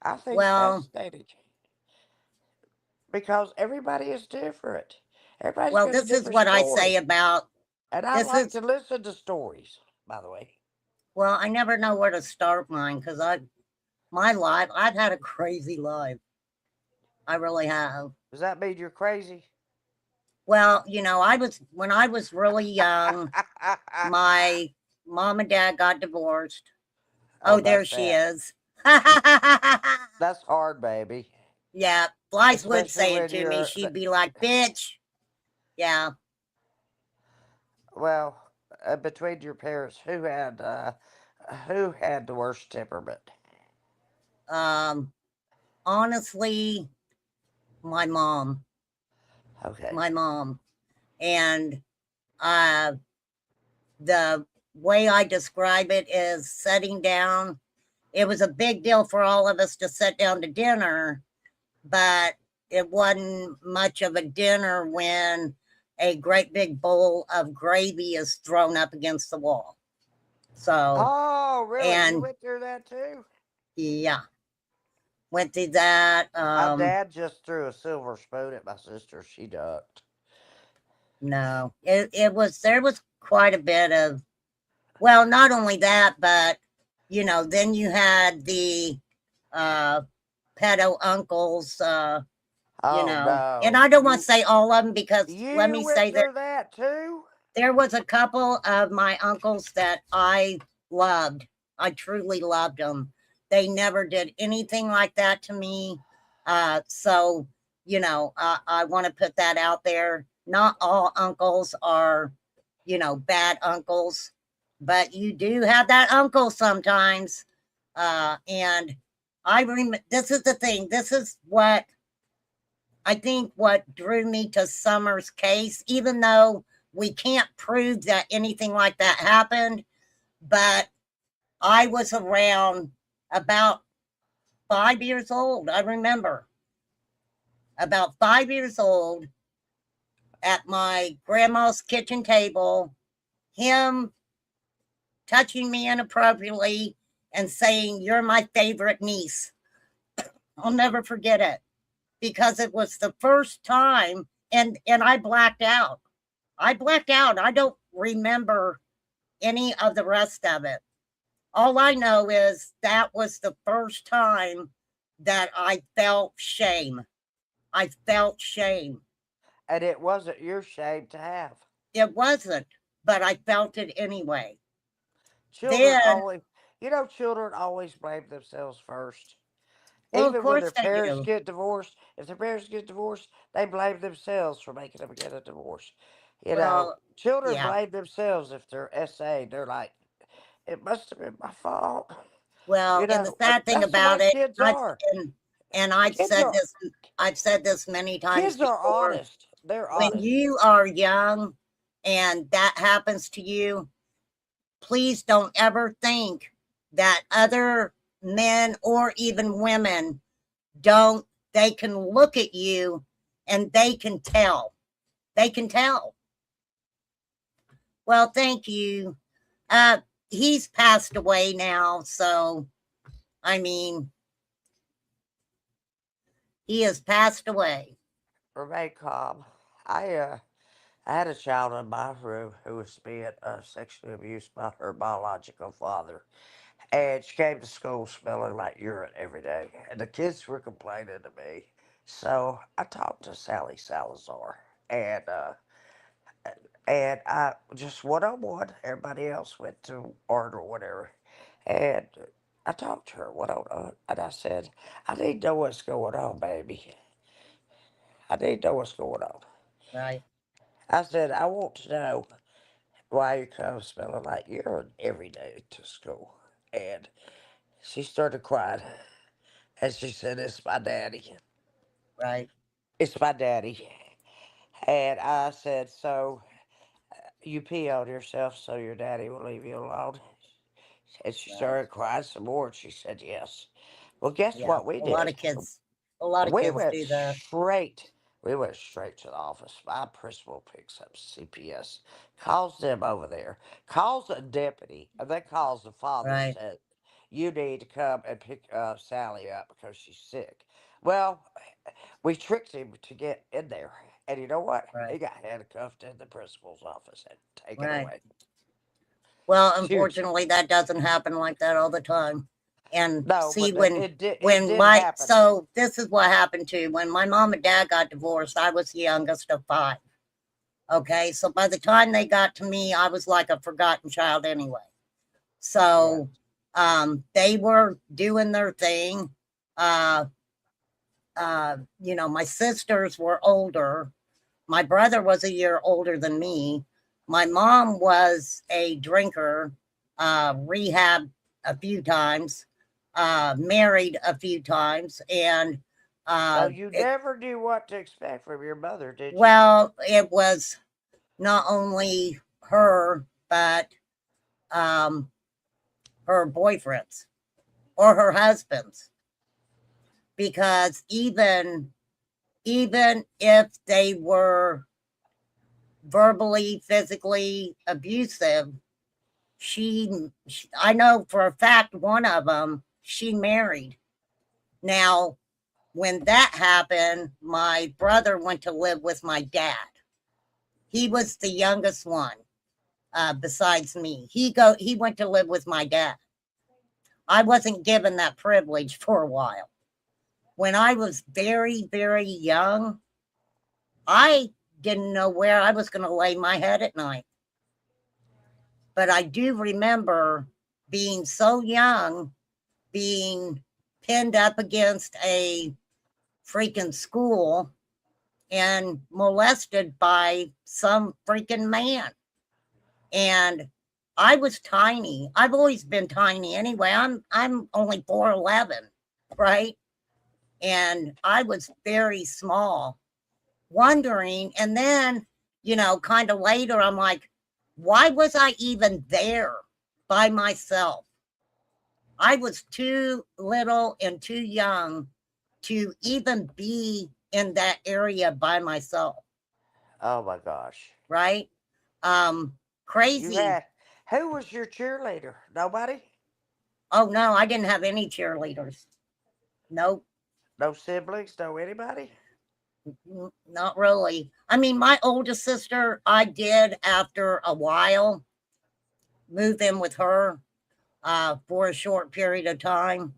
I think it's well, fascinating because everybody is different. Everybody's well, got a this is different what I say story. about And I this like is, to listen to stories, by the way. well, I never know where to start mine, because my life, I've had a crazy life. I really have. Does that mean you're crazy? Well, you know, when I was really young, my mom and dad got divorced. Oh, Oh, that's there she sad. is. That's hard, baby. Yeah, Blythe would Especially say it when to me. you're, She'd be like, bitch. Yeah. well, between your parents, who had the worst temperament? Um, honestly, my mom. Okay. My mom. And uh the way I describe it is sitting down. It was a big deal for all of us to sit down to dinner, but it wasn't much of a dinner when a great big bowl of gravy is thrown up against the wall. So, Oh, really? You and went through that too? yeah, went through that. My dad just threw a silver spoon at my sister. She ducked. No, it was, there was quite a bit of, well, not only that, but, you know, then you had the uh, pedo uncles, you Oh know, and no. I don't want to say all of them, because let You me went say that through that too? there was a couple of my uncles that I loved. I truly loved them. They never did anything like that to me. So, you know, I want to put that out there. Not all uncles are, you know, bad uncles, but you do have that uncle sometimes. And I remember, this is the thing. This is what I think what drew me to Summer's case, even though we can't prove that anything like that happened, but I was around about 5 years old. I remember about 5 years old at my grandma's kitchen table, him touching me inappropriately and saying, "You're my favorite niece." I'll never forget it, because it was the first time, and I blacked out. I blacked out. I don't remember any of the rest of it. All I know is that was the first time that I felt shame. I felt shame. And it wasn't your shame to have. It wasn't, but I felt it anyway. Children Then, always, children always blame themselves first. well, of Even when course their they parents do. get divorced, if their parents get divorced, they blame themselves for making them get a divorce. Well, Children yeah. blame themselves if they're SA. They're like, it must have been my fault. Well, and the sad thing That's the way about it, kids I've are. and, and I've Kids said are this, many times kids are before. honest. They're When honest. you are young and that happens to you, please don't ever think that other men or even women don't, they can look at you and they can tell. They can tell. Well, thank you. Uh, he's passed away now, so I mean, he has passed away. Remain calm. I had a child in my room who was being sexually abused by her biological father. And she came to school smelling like urine every day. And the kids were complaining to me. So I talked to Sally Salazar. And I just one on one. Everybody else went to art or whatever. And I talked to her one on one. And I said, I need to know what's going on, baby. I need to know what's going on. Right, I said, I want to know why you come smelling like urine every day to school. And she started crying. And she said, It's my daddy. right, It's my daddy. And I said, So you pee on yourself so your daddy will leave you alone? And she right. started crying some more. And she said, Yes. Well, guess Yeah, what we a lot did? of kids, a lot of We kids went do that. straight. We went straight to the office. My principal picks up CPS, calls them over there, calls a deputy, and then calls the father and Right, said, "You need to come and pick Sally up because she's sick." Well, we tricked him to get in there, and you know what? right, He got handcuffed in the principal's office and taken right. away. Well, Seriously. unfortunately, that doesn't happen like that all the time. And No, see, but when it when did my happen. so this is what happened too. When my mom and dad got divorced, I was the youngest of five. Okay, so by the time they got to me, I was like a forgotten child anyway. Yeah. So they were doing their thing. Uh, my sisters were older. My brother was a year older than me. My mom was a drinker, rehab a few times, married a few times, and So uh, you it, never knew what to expect from your mother, did you? well, it was not only her, but um, her boyfriends or her husbands, because even if they were verbally, physically abusive, I know for a fact one of them she married. Now, when that happened, my brother went to live with my dad. He was the youngest one, besides me. He went to live with my dad. I wasn't given that privilege for a while. When I was very, very young, I didn't know where I was going to lay my head at night. But I do remember being so young, being pinned up against a freaking school and molested by some freaking man. And I was tiny. I've always been tiny anyway. I'm only 4'11", right? And I was very small, wondering. And then, kind of later, I'm like, why was I even there by myself? I was too little and too young to even be in that area by myself, Oh my gosh. right? Um, You crazy. had who was your cheerleader? Nobody? Oh no, I didn't have any cheerleaders. Nope, No siblings? No anybody? not really. I mean, my oldest sister, I did after a while move in with her for a short period of time.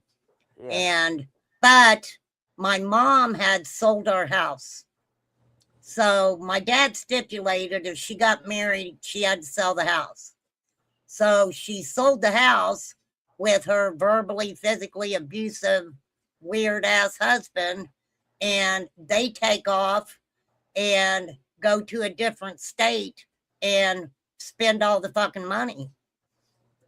Yes. And, but my mom had sold our house. So my dad stipulated if she got married, she had to sell the house. So she sold the house with her verbally, physically abusive, weird ass husband, and they take off and go to a different state and spend all the fucking money.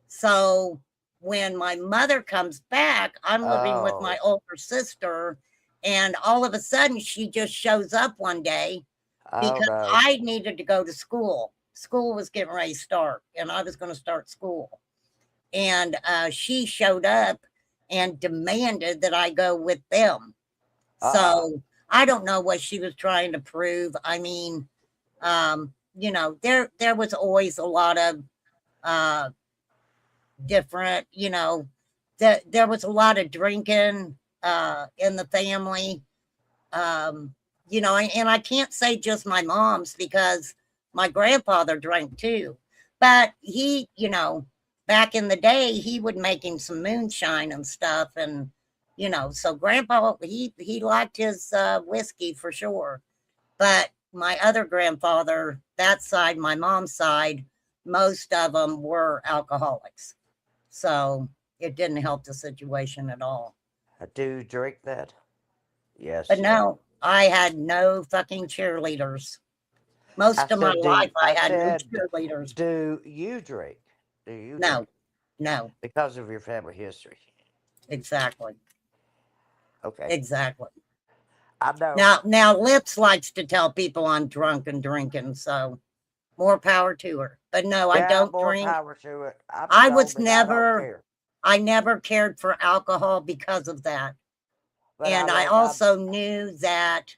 So when my mother comes back, I'm living with my Oh. older sister, and all of a sudden she just shows up one day Oh because no. I needed to go to school. School was getting ready to start, and I was going to start school. And she showed up and demanded that I go with them. Uh-uh. So I don't know what she was trying to prove. I mean, there was always a lot of different, there was a lot of drinking in the family. Um, and I can't say just my mom's because my grandfather drank too. But he, back in the day, he would make him some moonshine and stuff. And, so grandpa, he liked his whiskey for sure. But my other grandfather, that side, my mom's side, most of them were alcoholics. So it didn't help the situation at all. I do drink that. But Yes. no, I had no fucking cheerleaders. I Most of my said, life, I I had no said, cheerleaders. do you drink? Do you No, drink? no, Because of your family history. exactly, Okay. exactly. I know. Now, Lips likes to tell people I'm drunk and drinking, so more power to her. But no, I Yeah, don't more drink. power to it. I'm I was sober. I don't never, care. I never cared for alcohol because of that. But I And I love my. also knew that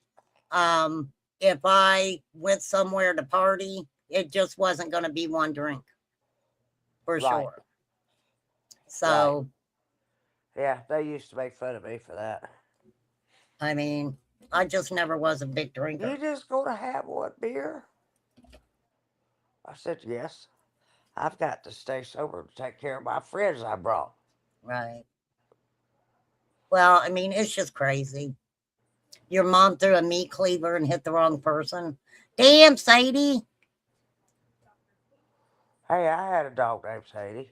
um, if I went somewhere to party, it just wasn't going to be one drink for Right. sure. Right. So, Yeah, they used to make fun of me for that. I mean, I just never was a big You drinker. just gonna have one beer? I said, yes. I've got to stay sober to take care of my friends I brought. Right. Well, I mean, it's just crazy. Your mom threw a meat cleaver and hit the wrong person. Damn, Sadie. Hey, I had a dog named Sadie.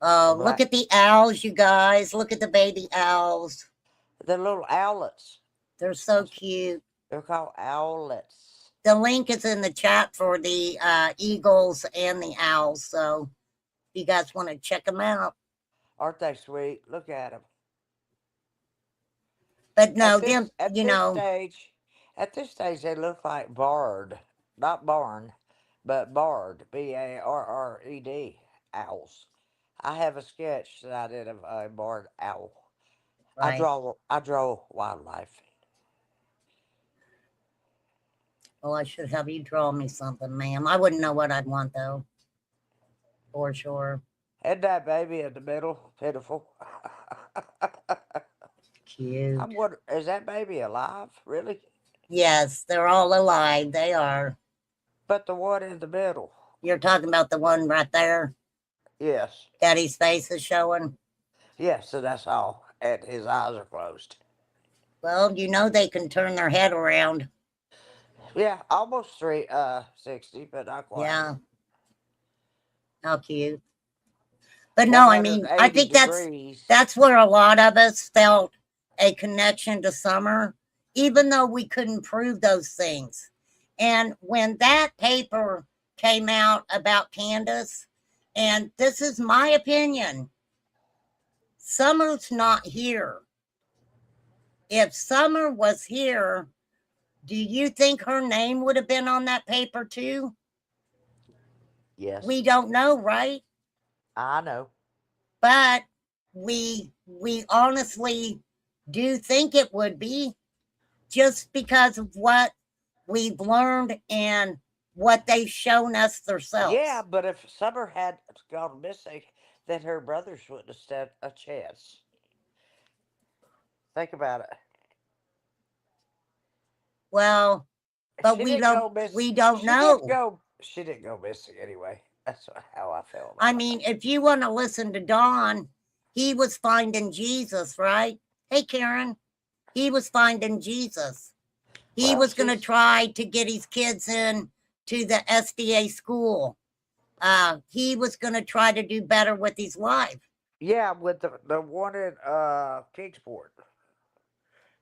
A Oh, look black, at the owls, you guys. Look at the baby owls. the little owlets. They're so cute. They're called owlets. The link is in the chat for the eagles and the owls. So if you guys want to check them out. Aren't they sweet? Look at them. But no, At them, this at this stage, at this stage, they look like barred, not barn, but barred. Barred owls. I have a sketch that I did of a barred owl. right. I draw wildlife. Well, I should have you draw me something, ma'am. I wouldn't know what I'd want, though, for sure. And that baby in the middle, pitiful. Cute. Is that baby alive? Really? Yes, they're all alive. They are. But the one in the middle. You're talking about the one right there? Yes. Daddy's face is showing? Yes, so that's all. And his eyes are closed. Well, they can turn their head around. Yeah, almost 60, but not quite. Yeah. How cute. But no, I mean, I 180 think degrees. that's where a lot of us felt a connection to Summer, even though we couldn't prove those things. And when that paper came out about Candace, and this is my opinion, Summer's not here. If Summer was here, do you think her name would have been on that paper too? Yes. We don't know, right? I know. But we honestly do think it would be, just because of what we've learned and what they've shown us themselves. Yeah, but if Summer had gone missing, then her brothers wouldn't have stood a chance. Think about it. Well, but She we didn't don't go missing. we don't know. She didn't go missing anyway. That's how I felt. I mean, if you want to listen to Don, he was finding Jesus, right? Hey, Karen, he was finding Jesus. He was going to try to get his kids in to the SDA school. He was going to try to do better with his life. Yeah, with the one in Kingsport.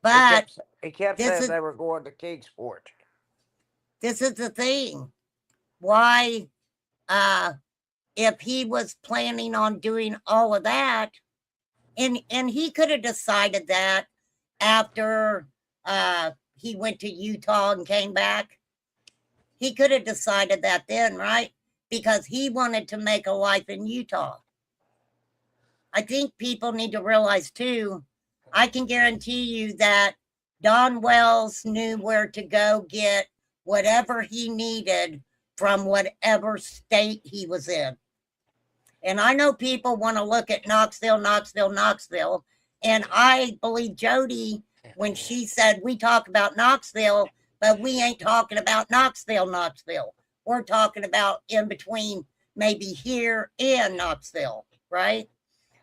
But he kept saying they were going to Kingsport. This is the thing. Why, if he was planning on doing all of that, and he could have decided that after he went to Utah and came back. He could have decided that then, right? Because he wanted to make a life in Utah. I think people need to realize too, I can guarantee you that Don Wells knew where to go get whatever he needed from whatever state he was in. And I know people want to look at Knoxville, Knoxville, Knoxville. And I believe Jodie when she said, we talk about Knoxville, but we ain't talking about Knoxville, Knoxville. We're talking about in between maybe here and Knoxville, right?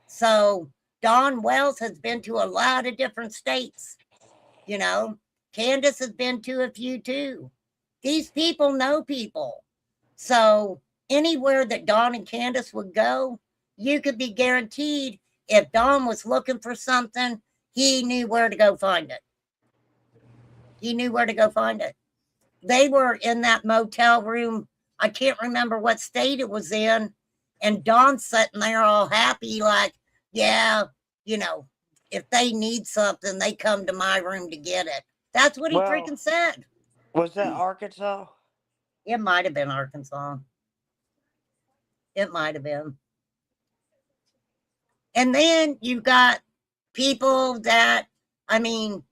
So Don Wells has been to a lot of different states, you know. Candace has been to a few too. These people know people. So anywhere that Don and Candace would go, you could be guaranteed if Don was looking for something, he knew where to go find it. He knew where to go find it. They were in that motel room. I can't remember what state it was in. And Don's sitting there all happy, like, yeah, you know, if they need something, they come to my room to get it. That's what he Well, freaking said. was that Arkansas? It might have been Arkansas. It might have been. And then you've got people that, I mean,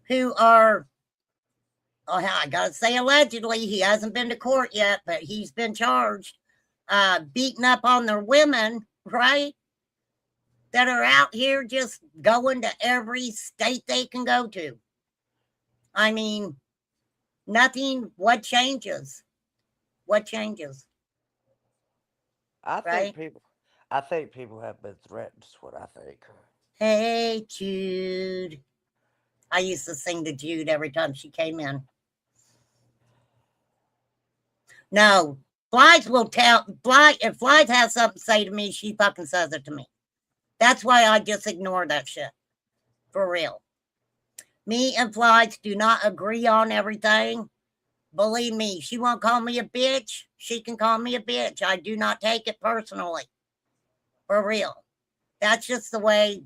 who are, oh, I gotta say allegedly, he hasn't been to court yet, but he's been charged, beating up on their women, right? That are out here just going to every state they can go to. I mean, nothing, what changes? What changes? I Right? think people have been threatened, is what I think. Hey, Jude. I used to sing to Jude every time she came in. No, Blythe will tell Blythe if Blythe has something to say to me, she fucking says it to me. That's why I just ignore that shit. For real. Me and Blythe do not agree on everything. Believe me, she won't call me a bitch. She can call me a bitch. I do not take it personally. For real. That's just the way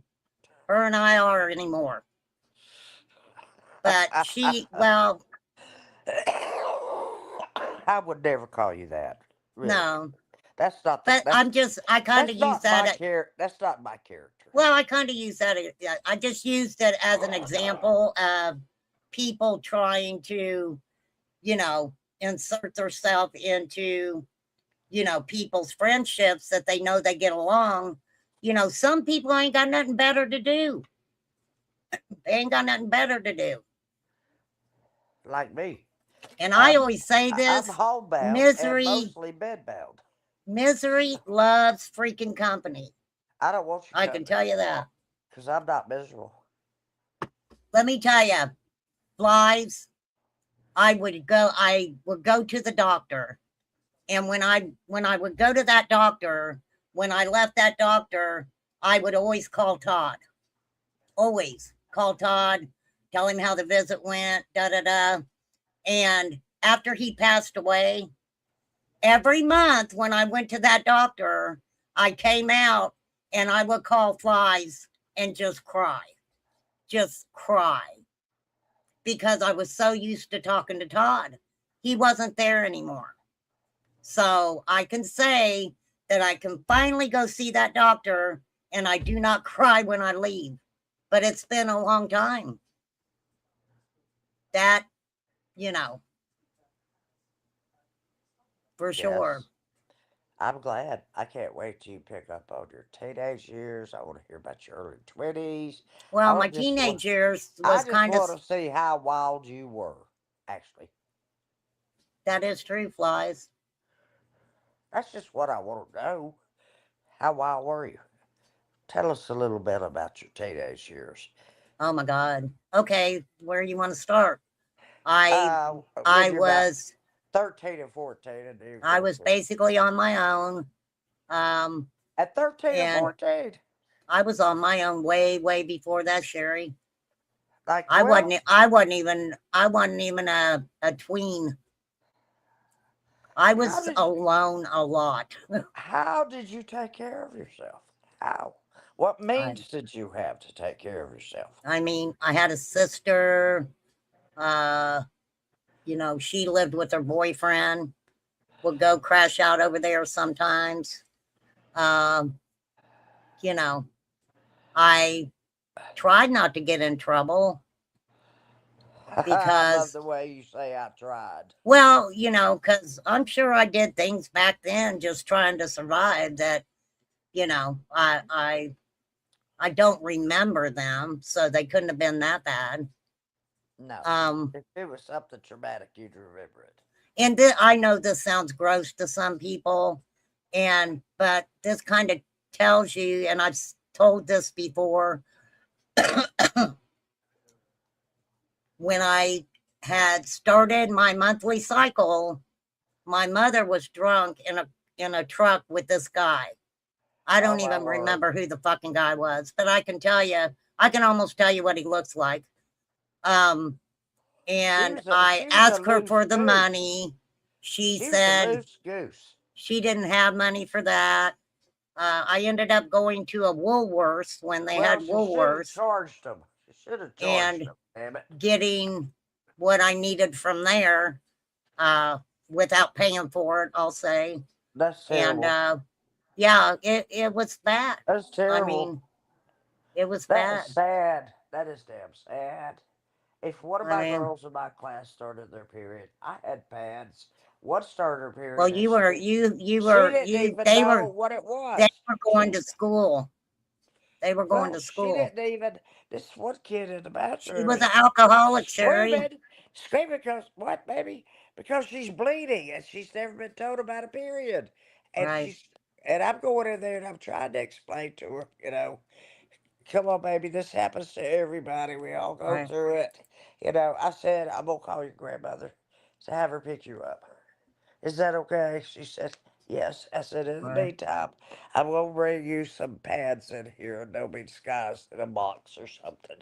her and I are anymore. But she, well, I would never call you that. Really. no. That's not. But I kind of use that. That's not my character. Well, I kind of use that. I just used it as an example of people trying to, you know, insert themselves into, you know, people's friendships that they know they get along. You know, some people ain't got nothing better to do. They ain't got nothing better to do. Like me. And I always say this: I'm homebound misery, and mostly bedbound. misery loves freaking company. I don't want you. I can tell you that. Because I'm not miserable. Let me tell you, Blythes, I would go to the doctor. And when I would go to that doctor, when I left that doctor, I would always call Todd. Always call Todd, tell him how the visit went, da da da. And after he passed away, every month when I went to that doctor, I came out and I would call Flies and just cry. Just cry. Because I was so used to talking to Todd. He wasn't there anymore. So I can say that I can finally go see that doctor and I do not cry when I leave. But it's been a long time. That, you know, for sure. Yes. I'm glad. I can't wait till you pick up on your teenage years. I want to hear about your early 20s. Well, my teenage years was kind of. I just want to see how wild you were, actually. That is true, Flies. That's just what I want to know. How wild were you? Tell us a little bit about your teenage years. Oh my God. Okay, where do you want to start? I was 13 and 14. I was basically on my own. At 13 and 14? I was on my own way before that, Sherry. Like 12? I wasn't even a tween. I was alone a lot. How did you take care of yourself? How? What means did you have to take care of yourself? I mean, I had a sister. You know, she lived with her boyfriend. Would go crash out over there sometimes. You know, I tried not to get in trouble. Because I love the way you say I tried. Well, you know, because I'm sure I did things back then just trying to survive that you know, I don't remember them, so they couldn't have been that bad. No, Um, if it was something traumatic, you'd remember it. and I know this sounds gross to some people, but this kind of tells you, and I've told this before, when I had started my monthly cycle, my mother was drunk in a truck with this guy. I Oh don't my even word! remember who the fucking guy was, but I can tell you, I can almost tell you what he looks like. Um, and I She was a asked her loose for the goose. money. She She was a said loose goose. she didn't have money for that. I ended up going to a Woolworths when they Well, had she should have Woolworths charged them. She should have charged and them. Damn it! getting what I needed from there uh, without paying for it, I'll say. That's And terrible. yeah, it was bad. That's I terrible. mean, it was That is bad. sad. That is damn sad. If one of I my mean, girls in my class started their period, I had pads. One started her well, period and you were she didn't even they know what it they was. were going to school. They were going Well, to she school. didn't even. This one kid in the She bathroom was is an alcoholic, Sherry. screaming, screaming because what, baby? Because she's bleeding and she's never been told about a period, and Right, I'm going in there and I'm trying to explain to her, come on, baby, this happens to everybody. We all go right, through it. I said I'm gonna call your grandmother to have her pick you up. Is that okay? She said, yes. I said, in the right. meantime, I'm going to bring you some pads in here and they'll be disguised in a box or something,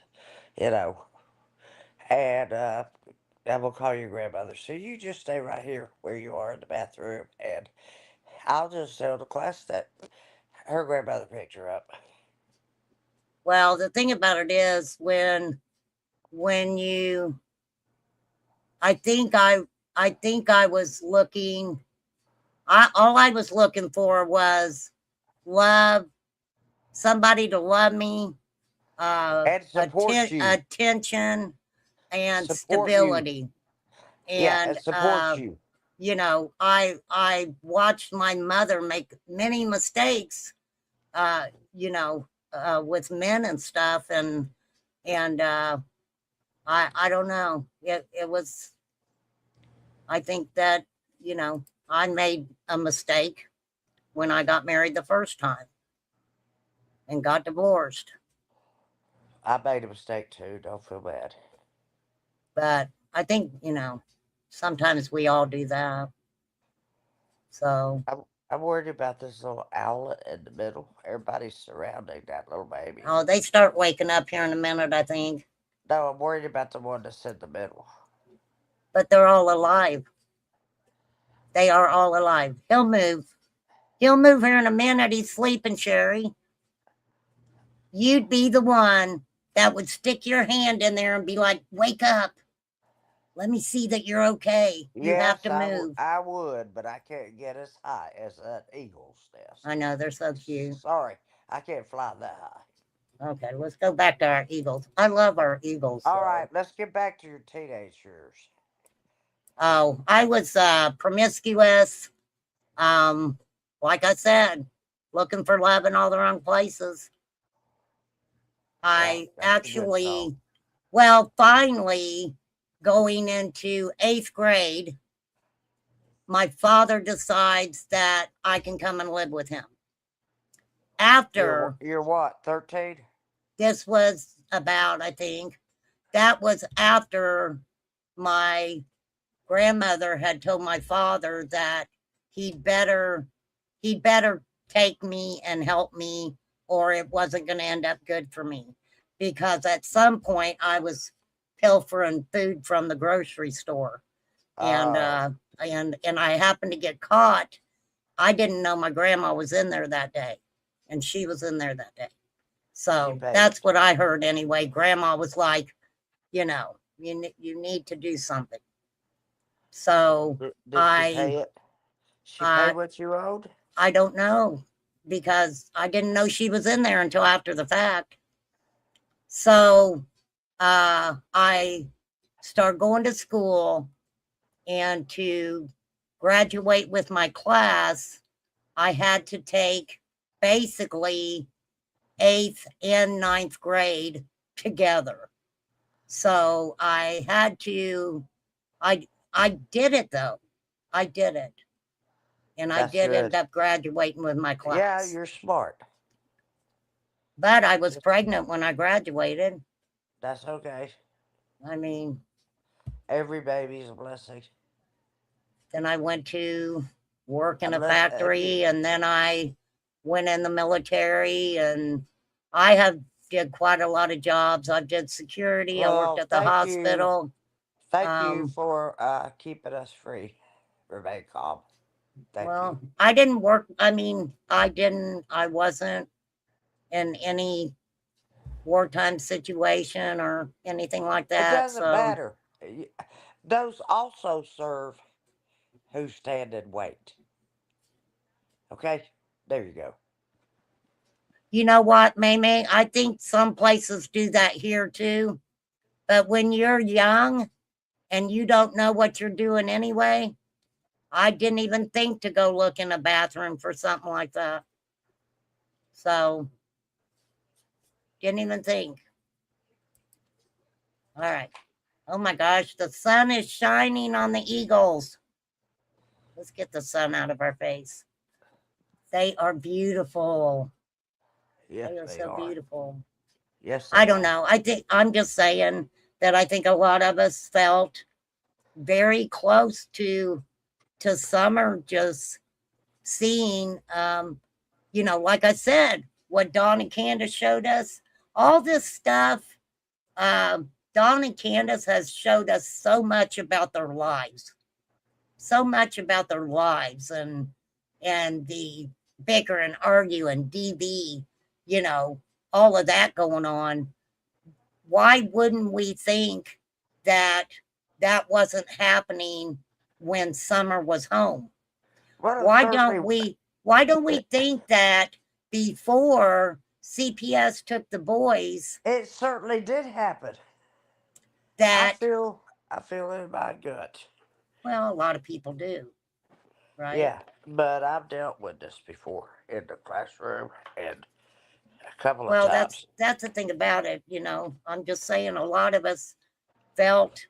you know. And I'm going to call your grandmother. So you just stay right here where you are in the bathroom and I'll just tell the class that her grandmother picked her up. Well, the thing about it is when you I think I was looking all I was looking for was love, somebody to love me, And support you. attention and Support you. stability. Yeah, and And support you. you know, I watched my mother make many mistakes, uh, you know, with men and stuff, and I don't know. It was. I think that you know I made a mistake when I got married the first time and got divorced, I made a mistake too. Don't feel bad. but I think you know sometimes we all do that. So I'm worried about this little owlet in the middle. Everybody's surrounding that little baby. oh, they start waking up here in a minute, I think, No, I'm worried about the one that's in the middle. but they're all alive. They are all alive. He'll move. He'll move here in a minute. He's sleeping, Sherry. You'd be the one that would stick your hand in there and be like, wake up. Let me see that you're okay. You have Yes, to move. I would, but I can't get as high as that eagle's nest. I know, they're so cute. Sorry, I can't fly that high. Okay, let's go back to our eagles. I love our eagles, All right, though. let's get back to your teenage years. Oh, I was promiscuous. Um, like I said, looking for love in all the wrong places. Well, I that's a good song. actually, well, finally, going into 8th grade, my father decides that I can come and live with him. After You're what, 13? this was about, I think, that was after my grandmother had told my father that he'd better he'd better take me and help me or it wasn't going to end up good for me because at some point I was pilfering food from the grocery store and Oh, I happened to get caught. I didn't know my grandma was in there that day and she was in there that day. she So paid that's it. what I heard anyway. Grandma was like, you know, you need to do something. So Did she I pay it? She paid uh what you owed? I don't know because I didn't know she was in there until after the fact. So I started going to school and to graduate with my class, I had to take basically 8th and 9th grade together. So I had to, I did it though. I did it. And I That's did end good. up graduating with my Yeah, class. you're smart. But I was pregnant when I graduated. That's okay. I mean, Every baby's a blessing. then I went to work in a Unless factory, and then I went in the military, and I have did quite a lot of jobs. I did security. I worked well, at the hospital. thank you Um, for keeping us free. Remain calm. Thank you. well, I didn't work. I mean, I wasn't in any wartime situation or anything like It that. doesn't So, matter. Those also serve who stand and wait. Okay, there you go. you know what, Maymay? I think some places do that here too. But when you're young and you don't know what you're doing anyway, I didn't even think to go look in a bathroom for something like that. So, didn't even think. All right. Oh my gosh, the sun is shining on the eagles. Let's get the sun out of our face. They are beautiful. Yes, They are they so are. beautiful. Yes, I they don't are. know. I'm just saying that I think a lot of us felt very close to summer, just seeing like I said, what Dawn and Candace showed us, all this stuff. Dawn and Candace has showed us so much about their lives, so much about their lives, and the bicker and argue and DV, you know, all of that going on. Why wouldn't we think that that wasn't happening when Summer was home? Well, it Why certainly, don't we why don't we think that before CPS took the boys it certainly did happen. I that feel, I feel it in my gut. well, a lot of people do, right? Yeah, but I've dealt with this before in the classroom and a couple of Well, that's times. that's the thing about it, I'm just saying a lot of us felt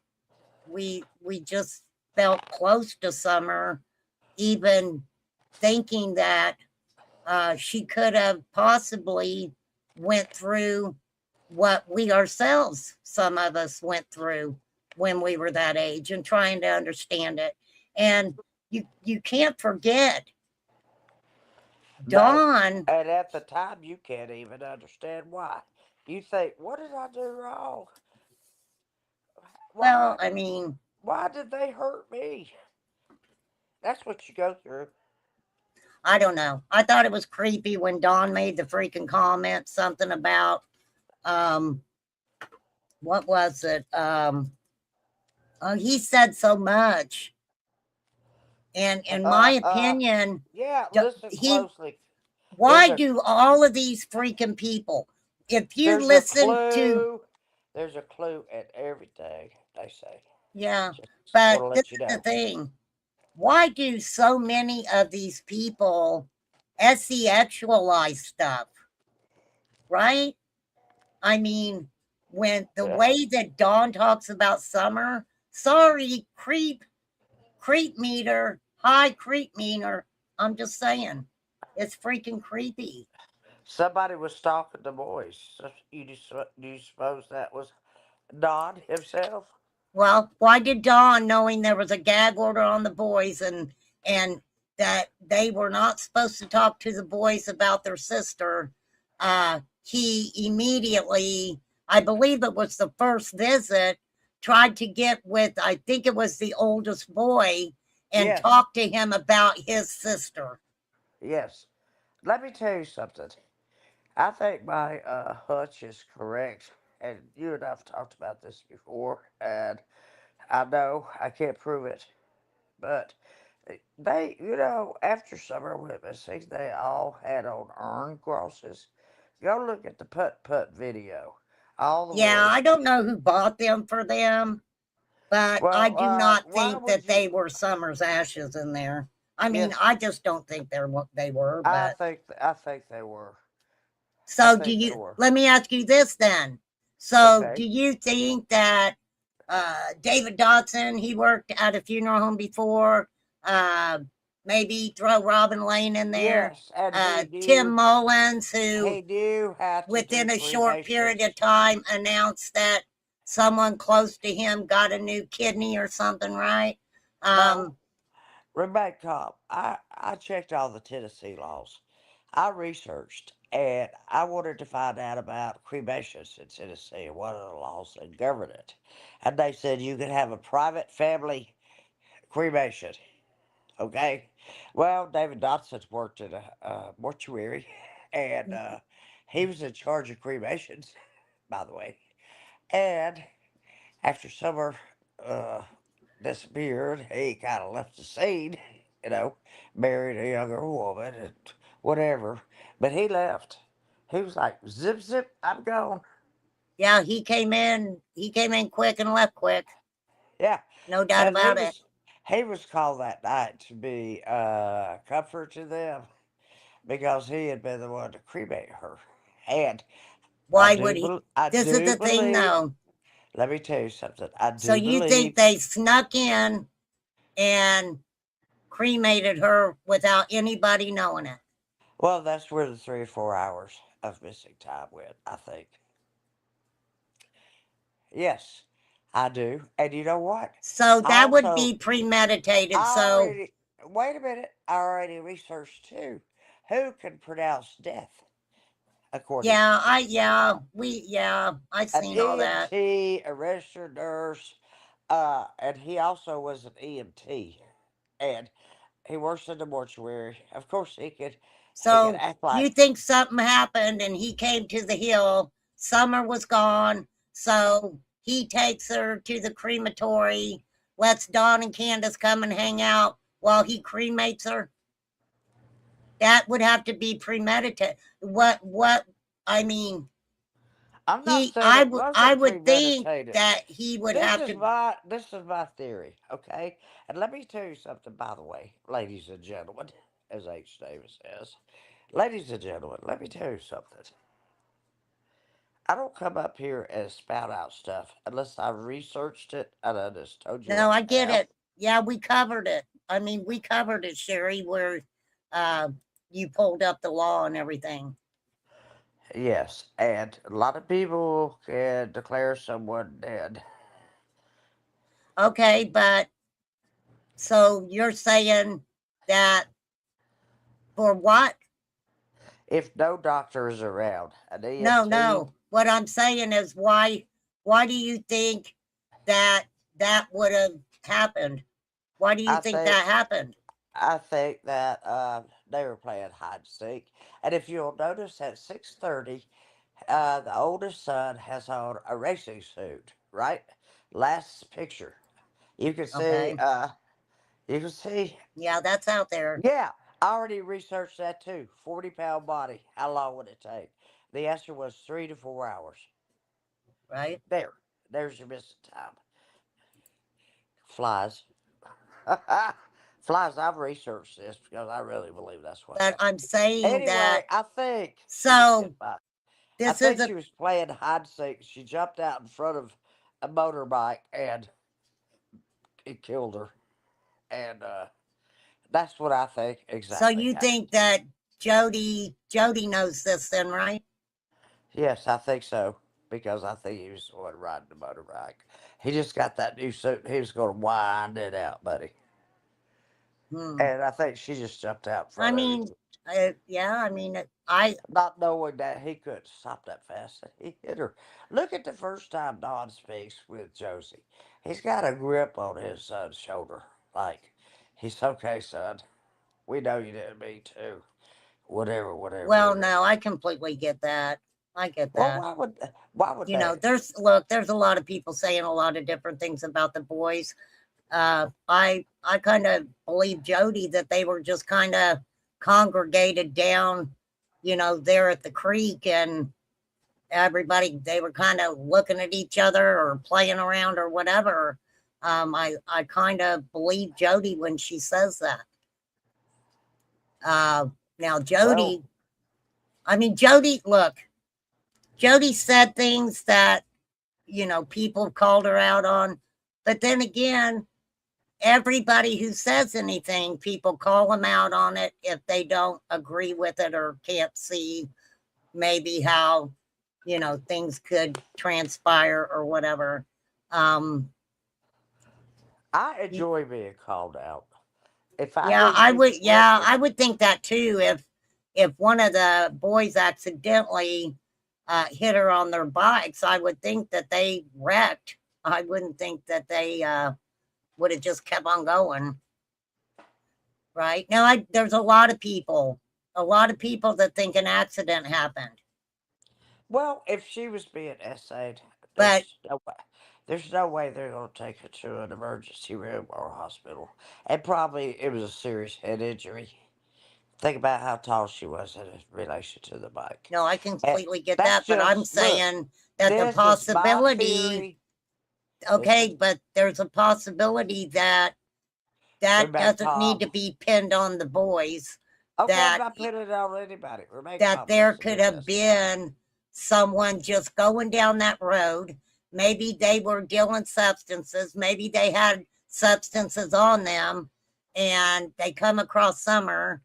we just felt close to Summer, even thinking that she could have possibly went through what we ourselves, some of us went through when we were that age and trying to understand it. And you can't forget No, Dawn. and at the time, you can't even understand why. You think, what did I do wrong? Well, Why? I mean, Why did they hurt me? That's what you go through. I don't know. I thought it was creepy when Dawn made the freaking comment, something about um what was it? Oh, he said so much. And in my Uh, uh, opinion, yeah. Listen he closely. There's why a do all of these freaking people, if you there's a listen to, clue. There's a clue in everything they say. yeah, Just want but to this let you is the know. thing. Why do so many of these people sexualize stuff, right? I mean, when the Yeah. way that Dawn talks about Summer, sorry, creep meter, high creep meter. I'm just saying, it's freaking creepy. Somebody was stalking the boys. So do you suppose that was Don himself? Well, why did Dawn, knowing there was a gag order on the boys and that they were not supposed to talk to the boys about their sister, he immediately, I believe it was the first visit, tried to get with, I think it was the oldest boy, and Yes. talk to him about his sister. Yes. Let me tell you something. I think my hunch is correct, and you and I've talked about this before, and I know I can't prove it, but they, after summer witnessing, they all had on orange crosses. Go look at the putt putt video. All the Yeah, boys. I don't know who bought them for them, but I Well, do not why think would that you? they were Summer's ashes in there. I mean, Yes, I just don't think they're what they were, I but think they were. I so do think they you, were. let me ask you this then. So Okay. do you think that David Dodson, he worked at a funeral home before, uh, maybe throw Robin Lane in there, Yes, and Tim Mullins, he who knew how to do within a short period cremations. of time announced that someone close to him got a new kidney or something, right? No, Um, Rebecca, I checked all the Tennessee laws. I researched and I wanted to find out about cremations in Tennessee and what are the laws that govern it. And they said you could have a private family cremation. Okay. Well, David Dodson worked at a mortuary and he was in charge of cremations, by the way. And after Summer uh, disappeared, he kind of left the scene, you know, married a younger woman and whatever. But he left. He was like, zip, zip, I'm gone. yeah, he came in quick and left quick. Yeah. No doubt And about it. he was called that night to be comfort to them because he had been the one to cremate her. And Why would he? I This is do the thing believe, though. let me tell you something. I So do you think believe, they snuck in and cremated her without anybody knowing it? well, that's where the 3 or 4 hours of missing time went, I think. Yes, I do. And you know what? So that would Also, be premeditated. I So already, wait a minute, I already researched too. Who can pronounce death, according to yeah, I an seen all that. EMT, a registered nurse, and he also was an EMT, and he works in the mortuary. Of course, he could So act you like, think something happened and he came to the hill. Summer was gone. So he takes her to the crematory, lets Dawn and Candace come and hang out while he cremates her. That would have to be premeditated. What I mean, I'm not saying it I wasn't would think premeditated. that he would have to. This is my theory, okay? And let me tell you something, by the way, ladies and gentlemen, as H. Davis says. Ladies and gentlemen, let me tell you something. I don't come up here and spout out stuff unless I've researched it and I just told you No, what I I get have. it. Yeah, we covered it. I mean, we covered it, Sherry, where uh you pulled up the law and everything. Yes, and a lot of people can declare someone dead. Okay, but so you're saying that for what? If no doctor is around, an No, EMT, no. What I'm saying is why do you think that that would have happened? Why do you I think think that happened? I think that they were playing hide and seek. And if you'll notice at 6:30, the oldest son has on a racing suit. Right, last picture, you can see. Okay. You can see. Yeah, that's out there, Yeah, I already researched that too. 40-pound body. How long would it take? The answer was 3 to 4 hours. right? There, there's your missing time. Flies. Flies, I've researched this because I really believe that's what But happened. I'm saying that Anyway, I think, let me skip so by. I this is think a she was playing hide and seek. She jumped out in front of a motorbike and it killed her. And that's what I think so exactly you happened. think that Jody knows this then, right? Yes, I think so. Because I think he was the one riding the motorbike. He just got that new suit. He was going to wind it out, buddy. Hmm. And I think she just jumped out in I front of him. mean, yeah, I mean, I Not knowing that he couldn't stop that fast. He hit her. Look at the first time Don speaks with Josie. He's got a grip on his son's shoulder. Like, he's okay, son. We know you didn't mean to. Whatever, whatever, well, whatever. no, I completely get that. I get Well, that. why would You know, they? there's a lot of people saying a lot of different things about the boys. I kind of believe Jody that they were just kind of congregated down, there at the creek, and everybody they were kind of looking at each other or playing around or whatever. I kind of believe Jody when she says that. Now, Well, Jodie, look, Jodie said things that, people called her out on. But then again, everybody who says anything, people call them out on it if they don't agree with it or can't see maybe how, things could transpire or whatever. Um, I enjoy being called out. If I yeah, knew people yeah, listened, I would think that too. If one of the boys accidentally hit her on their bikes, I would think that they wrecked. I wouldn't think that they would have just kept on going. Right now, there's a lot of people, that think an accident happened, well, if she was being essayed, but there's no way. There's no way they're going to take her to an emergency room or a hospital. And probably it was a serious head injury. Think about how tall she was in relation to the bike. no, I And completely get that's that. But I'm just, look, saying that the this is my possibility, theory. okay, Listen, but there's a possibility that remain doesn't need calm. to be pinned on the boys. Okay, I'm That not putting it on anybody. Remain that calm. there Listen could to have this. been someone just going down that road. Maybe they were dealing substances. Maybe they had substances on them, and they come across Summer,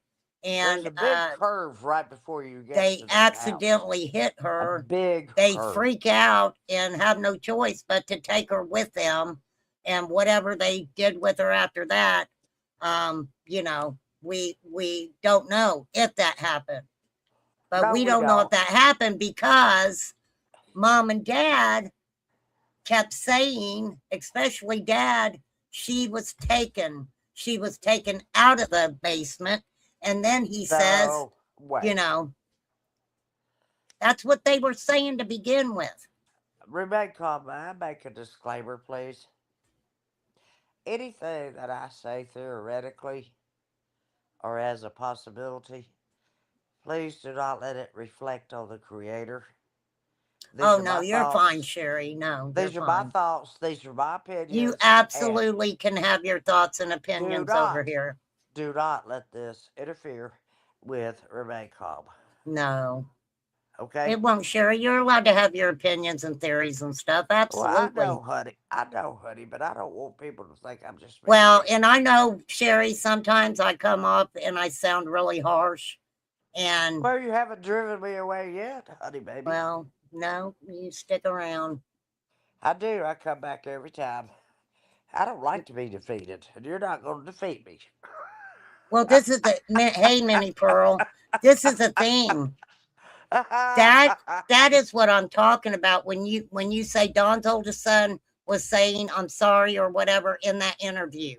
There's and a big curve right before you get they to their house. accidentally hit A her. big They curve. freak out and have no choice but to take her with them. And whatever they did with her after that, we don't know if that happened. But No, we we don't know if don't. that happened because mom and dad kept saying, especially dad, she was taken. She was taken out of the basement. And then he says, No you way. know, that's what they were saying to begin with. Remain calm. May I make a disclaimer, please? Anything that I say theoretically or as a possibility, please do not let it reflect on the Creator. These Oh, are no, my you're fine, thoughts. Sherry. No, you're These are my fine. thoughts. These are my You opinions. And absolutely can have your thoughts and do opinions over not, here. do not let this interfere with Remain Calm. No, Okay? it won't, Sherry. You're allowed to have your opinions and theories and stuff. Well, I Absolutely. know, honey. I know, honey, but I don't want people to think I'm just being Well, mean. and I know, Sherry, sometimes I come up and I sound really harsh. And, Well, you haven't driven me away yet, honey, baby. well, no, you stick around. I do. I come back every time. I don't like to be defeated, and you're not going to defeat me. Well, this is hey, Minnie Pearl, this is the thing. That that is what I'm talking about when you say Don's oldest son was saying I'm sorry or whatever in that interview.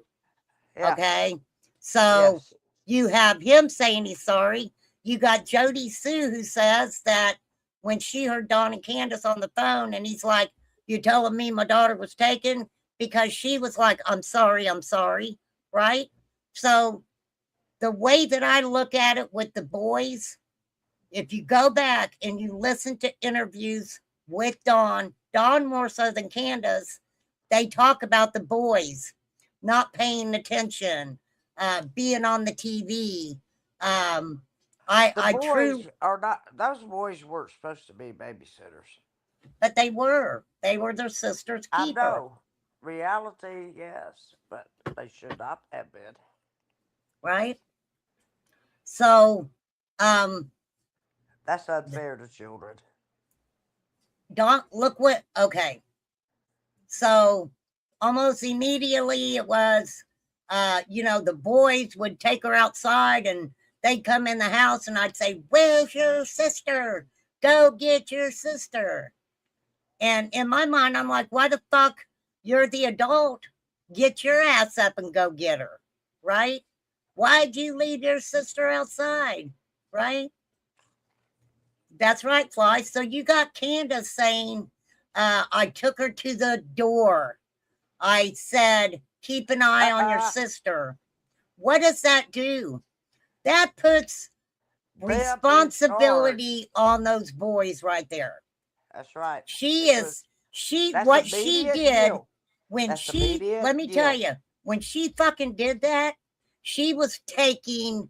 Yeah. Okay. So Yes. you have him saying he's sorry. You got Jodie Sue who says that when she heard Don and Candace on the phone, and he's like, "You telling me my daughter was taken?" Because she was like, I'm sorry, right? So the way that I look at it with the boys, if you go back and you listen to interviews with Don more so than Candace, they talk about the boys not paying attention, being on the TV. Um, The I true, boys are not, those boys weren't supposed to be babysitters. but they were their sister's I keeper, know. Reality, yes, but they should not have been. right? So, um, That's unfair to children. Don, look what, okay. So almost immediately it was, the boys would take her outside and they'd come in the house and I'd say, "Where's your sister? Go get your sister." And in my mind, I'm like, why the fuck? You're the adult. Get your ass up and go get her. Right? Why'd you leave your sister outside? Right? That's right, Fly. So you got Candace saying, I took her to the door. I said, keep an eye on your sister. What does that do? That puts Them in charge. responsibility on those boys right there. That's right. She It was, is, she, that's what she immediate did guilt. That's let immediate me tell guilt. you, when she fucking did that, she was taking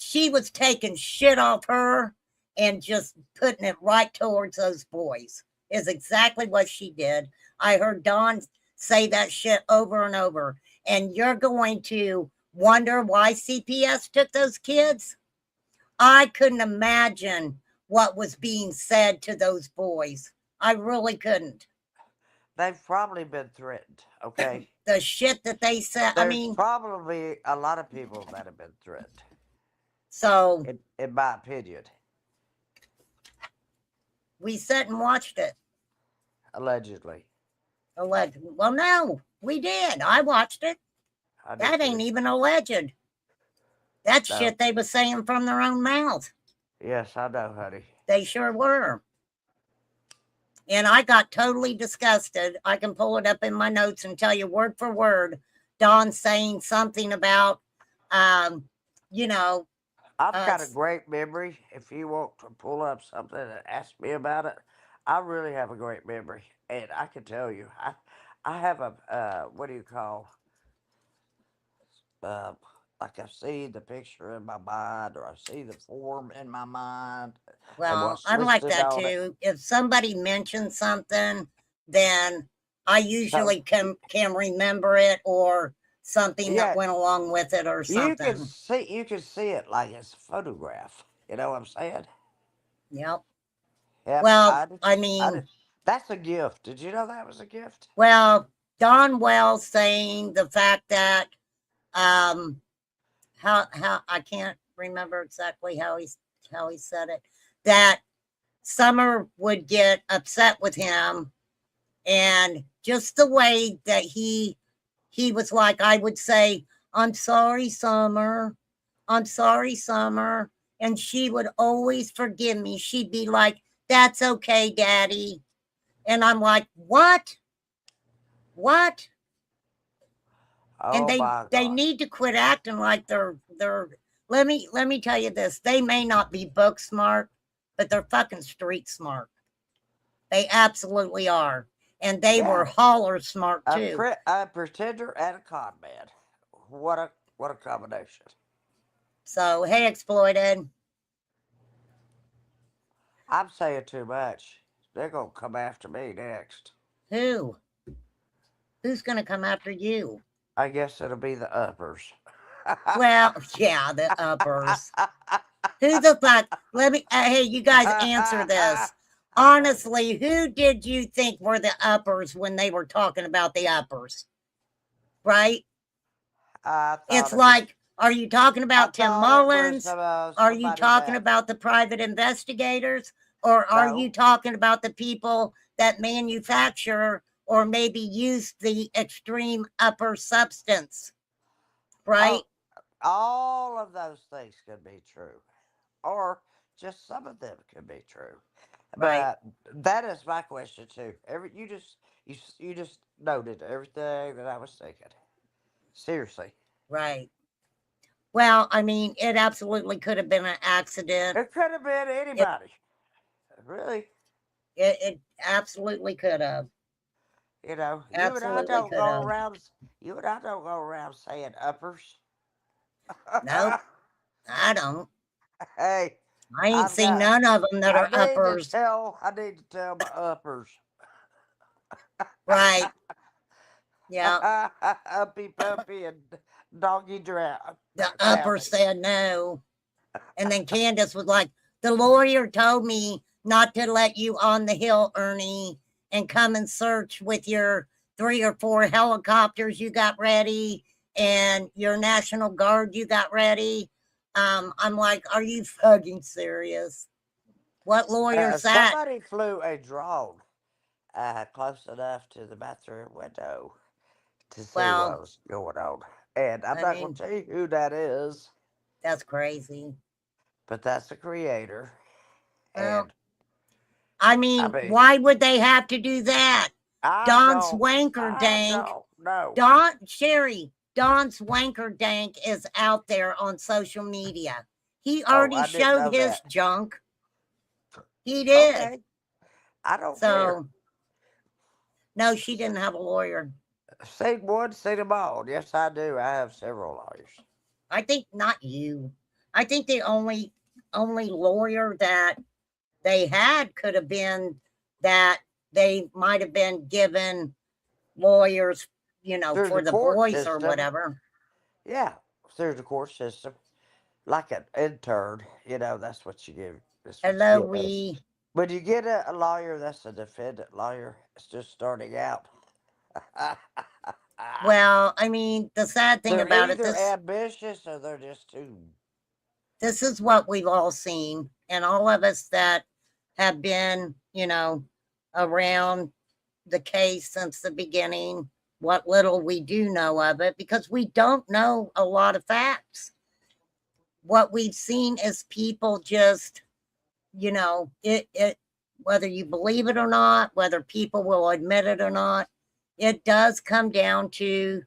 she was taking shit off her and just putting it right towards those boys. Is exactly what she did. I heard Dawn say that shit over and over. And you're going to wonder why CPS took those kids? I couldn't imagine what was being said to those boys. I really couldn't. They've probably been threatened, okay? The shit that they said. I There's mean, probably a lot of people that have been threatened, so in my opinion, we sat and watched it. allegedly. Alleged. Well, no, we did. I watched it. I did That ain't too. even alleged. That's No. shit they were saying from their own mouth. Yes, I know, honey. They sure were. And I got totally disgusted. I can pull it up in my notes and tell you word for word. Dawn saying something about, you know, I've got a great memory. If you want to pull up something and ask me about it, I really have a great memory, and I can tell you, I have a what do you call? Uh, like I see the picture in my mind, or I see the form in my mind, and well, what's I'm like listed that on it. too. If somebody mentions something, then I So usually can remember it or something that yeah, went along with it or something. you can see it like it's a photograph. You know what I'm saying? Yep. Yep, Well, I I mean, did. That's a gift. Did you know that was a gift? well, Don Wells saying the fact that um how I can't remember exactly how he said it, that Summer would get upset with him, and just the way that he was like, I would say, I'm sorry, Summer. I'm sorry, Summer. And she would always forgive me. She'd be like, that's okay, Daddy. And I'm like, what? What? And Oh my they God. need to quit acting like they're let me tell you this. They may not be book smart, but they're fucking street smart. They absolutely are. And they were Yeah, holler smart too. a pretender and a con man. What a combination. So hey, exploited. I'm saying too much. They're gonna come after me next. Who? Who's gonna come after you? I guess it'll be the uppers. Well, yeah, the uppers. Who the fuck? Let me hey, you guys answer this. I'm playing. Honestly, who did you think were the uppers when they were talking about the uppers? Right? I It's thought it was. like, are you talking I about Tim thought it was Mullins? Are you somebody talking that. about the private investigators? Or are you No. talking about the people that manufacture or maybe use the extreme upper substance? Right? Oh, all of those things could be true, or just some of them could be true. Right. But that is my question too. You just noted everything that I was thinking. Seriously, Right. Well, I mean, it absolutely could have been an accident. it could have been It anybody. Really, it absolutely could have. you and I Absolutely don't could go have. around. You and I don't go around saying uppers. Nope, I don't. Hey, I ain't I've seen got. none of them that are uppers. I need to tell my uppers. Right. Yeah. Uppy puppy and doggy The upper Dowdy. said no. And then Candace was like, the lawyer told me not to let you on the hill, Ernie, and come and search with your 3 or 4 helicopters you got ready and your National Guard you got ready. I'm like, are you fucking serious? What lawyer's that? Somebody flew a drone close enough to the bathroom window to see Well, what was going on. And I'm I not going mean, to tell you who that is, that's crazy. but that's the creator. Well, And I I mean, mean, why would they have to do that? Don Swanker I Dank, don't know. Don Swanker Dank is out there on social media. He Oh, already I didn't showed know his that. junk. He did. Okay, I don't care. So, no, she didn't have a lawyer. Seen one, seen them all. Yes, I do. I have several lawyers. I think not you. I think the only lawyer that they had could have been that they might have been given lawyers, Through the for the court boys or system. whatever. Yeah, through the court system. Like an intern, that's what you give. That's what Hello, you get. we. When you get a lawyer that's a defendant lawyer, it's just starting out. Well, I mean, the sad thing They're about it, either this ambitious or they're just too. this is what we've all seen, and all of us that have been, around the case since the beginning, what little we do know of it, because we don't know a lot of facts. What we've seen is people just, it whether you believe it or not, whether people will admit it or not, it does come down to,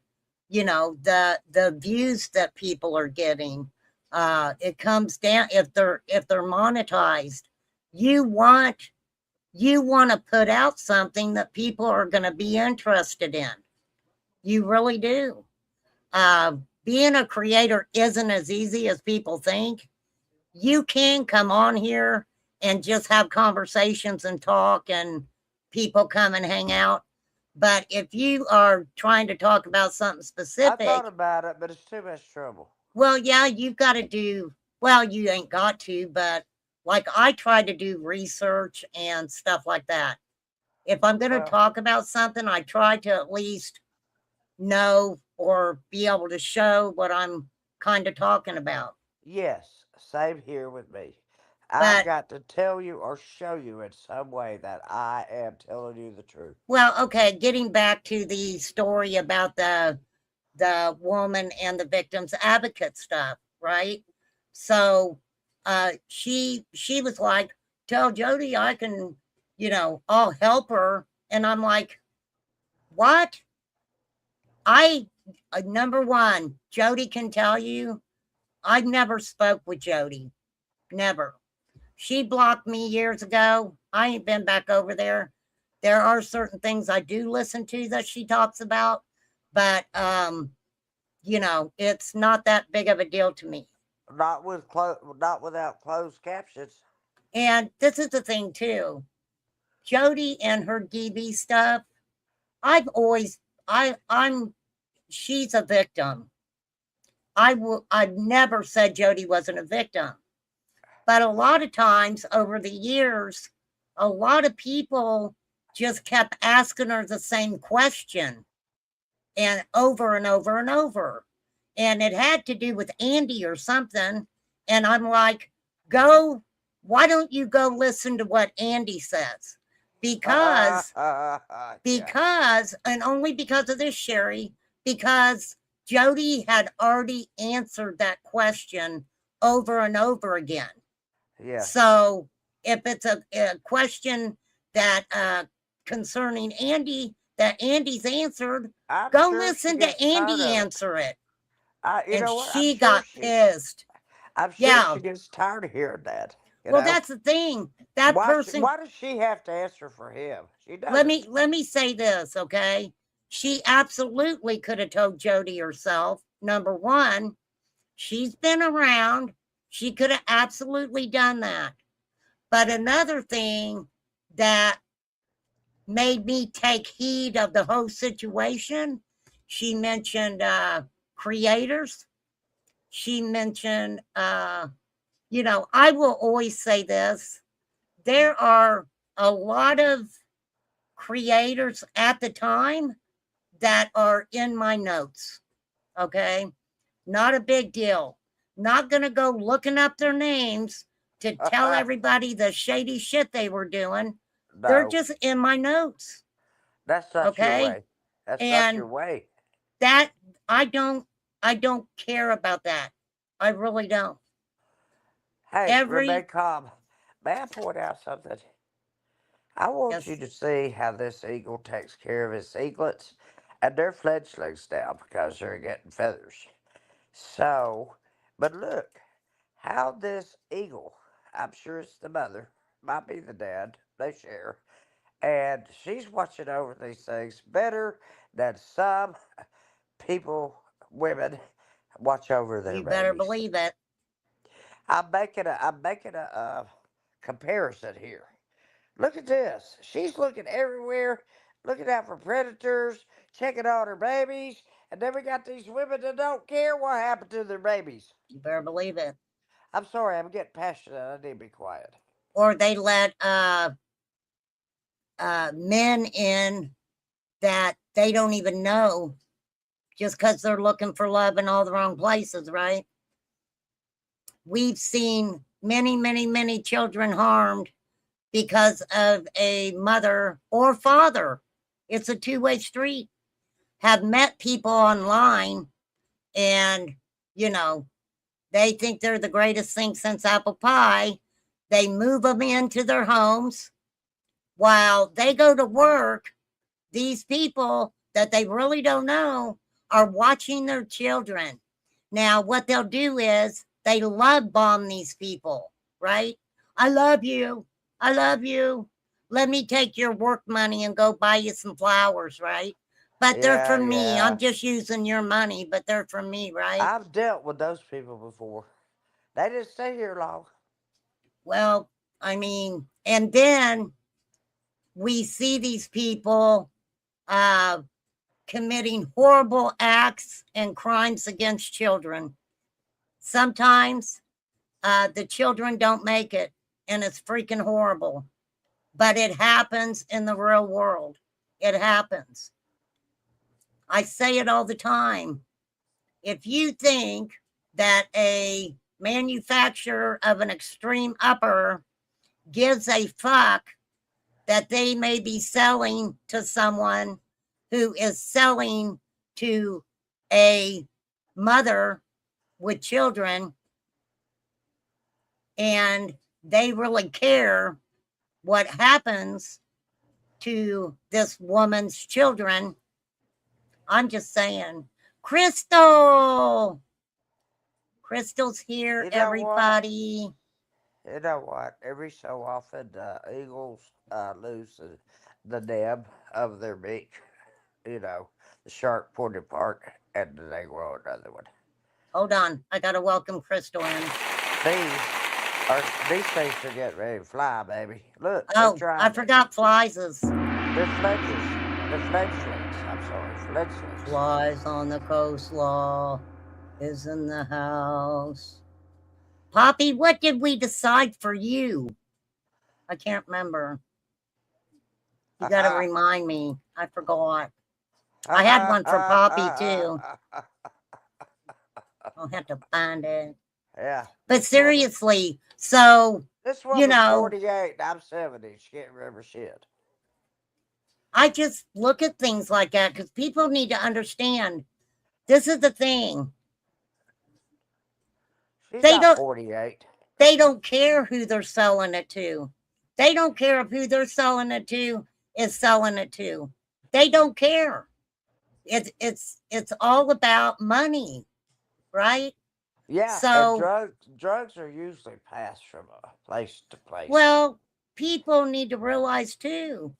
the views that people are getting. It comes down, if they're monetized, you want to put out something that people are going to be interested in. You really do. uh, Being a creator isn't as easy as people think. You can come on here and just have conversations and talk, and people come and hang out. But if you are trying to talk about something I thought specific, about it, but it's too much trouble. well, yeah, you've got to do, well, you ain't got to, but like I try to do research and stuff like that. If I'm going to Well, talk about something, I try to at least know or be able to show what I'm kind of talking about. yes, same here with me. I've But got to tell you or show you in some way that I am telling you the truth. well, okay, getting back to the story about the woman and the victim's advocate stuff, right? So she was like, tell Jody I can, I'll help her. And I'm like, what? I Number one, Jody can tell you I never spoke with Jody. Never. She blocked me years ago. I ain't been back over there. There are certain things I do listen to that she talks about, but it's not that big of a deal to me. Not without closed captions. And this is the thing too. Jody and her DB stuff, I've always I'm she's a victim. I've never said Jody wasn't a victim. But a lot of times over the years, a lot of people just kept asking her the same question and over and over and over. And it had to do with Andy or something. And I'm like, why don't you go listen to what Andy says? Because, Yeah. and only because of this, Sherry, because Jody had already answered that question over and over again. Yes. So if it's a question that concerning Andy that Andy's answered, I'm go sure she listen to gets tired Andy of it. answer it. You And know what? I'm she sure got she. pissed. I'm sure Yeah. she gets tired of hearing that. You Well, know. that's the thing. That person, Why does she have to answer for him? She let me doesn't. let me say this, okay? She absolutely could have told Jody herself. Number one, she's been around. She could have absolutely done that. But another thing that made me take heed of the whole situation. She mentioned creators. She mentioned, I will always say this: there are a lot of creators at the time that are in my notes. Okay. Not a big deal. Not going to go looking up their names to tell everybody the shady shit they were doing. They're No, just in my notes. that's not your Okay. way. That's not your And way. that I don't care about that. I really don't. Hey, Every Rebecca, may I point out something? I want you Yes, to see how this eagle takes care of his eaglets and their fledglings now because they're getting feathers. So, but look how this eagle, I'm sure it's the mother, might be the dad, they share, and she's watching over these things better than some people, women, watch over their you better babies. believe it. I'm making a comparison here. Look at this. She's looking everywhere, looking out for predators, checking on her babies, and then we got these women that don't care what happened to their babies. You better believe it. I'm sorry, I'm getting passionate. I need to be quiet. Or they let men in that they don't even know just because they're looking for love in all the wrong places, right? We've seen many, many, many children harmed because of a mother or father. It's a two-way street. Have met people online and, you know, they think they're the greatest thing since apple pie. They move them into their homes while they go to work. These people that they really don't know are watching their children. Now, what they'll do is they love bomb these people, right? I love you. I love you. Let me take your work money and go buy you some flowers, right? But they're Yeah, from me. yeah. I'm just using your money, but they're from me, right? I've dealt with those people before. They didn't stay here long. Well, I mean, and then we see these people uh, committing horrible acts and crimes against children. Sometimes the children don't make it, and it's freaking horrible. But it happens in the real world. It happens. I say it all the time. If you think that a manufacturer of an extreme upper gives a fuck that they may be selling to someone who is selling to a mother with children, and they really care what happens to this woman's children. I'm just saying, Crystal's here, You know what? everybody. You know what? Every so often, eagles lose the neb of their beak. You know, the sharp pointed part, and then they grow another one. Hold on, I gotta welcome Crystal in. These these things are getting ready to fly, baby. Look, they're Oh, I trying to. forgot flies is They're fledges. They're fledglings. I'm sorry, fledglings. flies on the coastlaw is in the house. Poppy, what did we decide for you? I can't remember. You got to remind me. I forgot. I had one for Poppy too. I'll have to find it. Yeah. But seriously, so, This you woman's know, 48 and I'm 70. She can't remember shit. I just look at things like that because people need to understand this is the thing. She's They not don't 48. they don't care who they're selling it to. They don't care if who they're selling it to is selling it to. They don't care. It's all about money, right? Yeah, and So, drugs are usually passed from place to place. well, people need to realize too,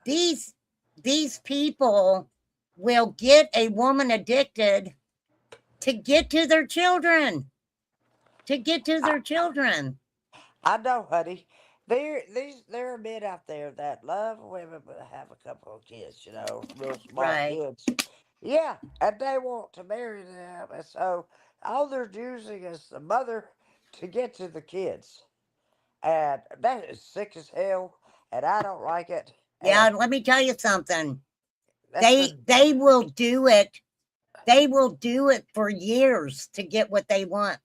these these people will get a woman addicted to get to their children, to get to I, their children. I know, honey. There are men out there that love women but have a couple of kids, you know, real smart Right. kids. Yeah, and they want to marry them, and so all they're using is the mother to get to the kids, and that is sick as hell, and I don't like it. Yeah, And let me tell you something. that's They will do it. They will do it for years to get what they want.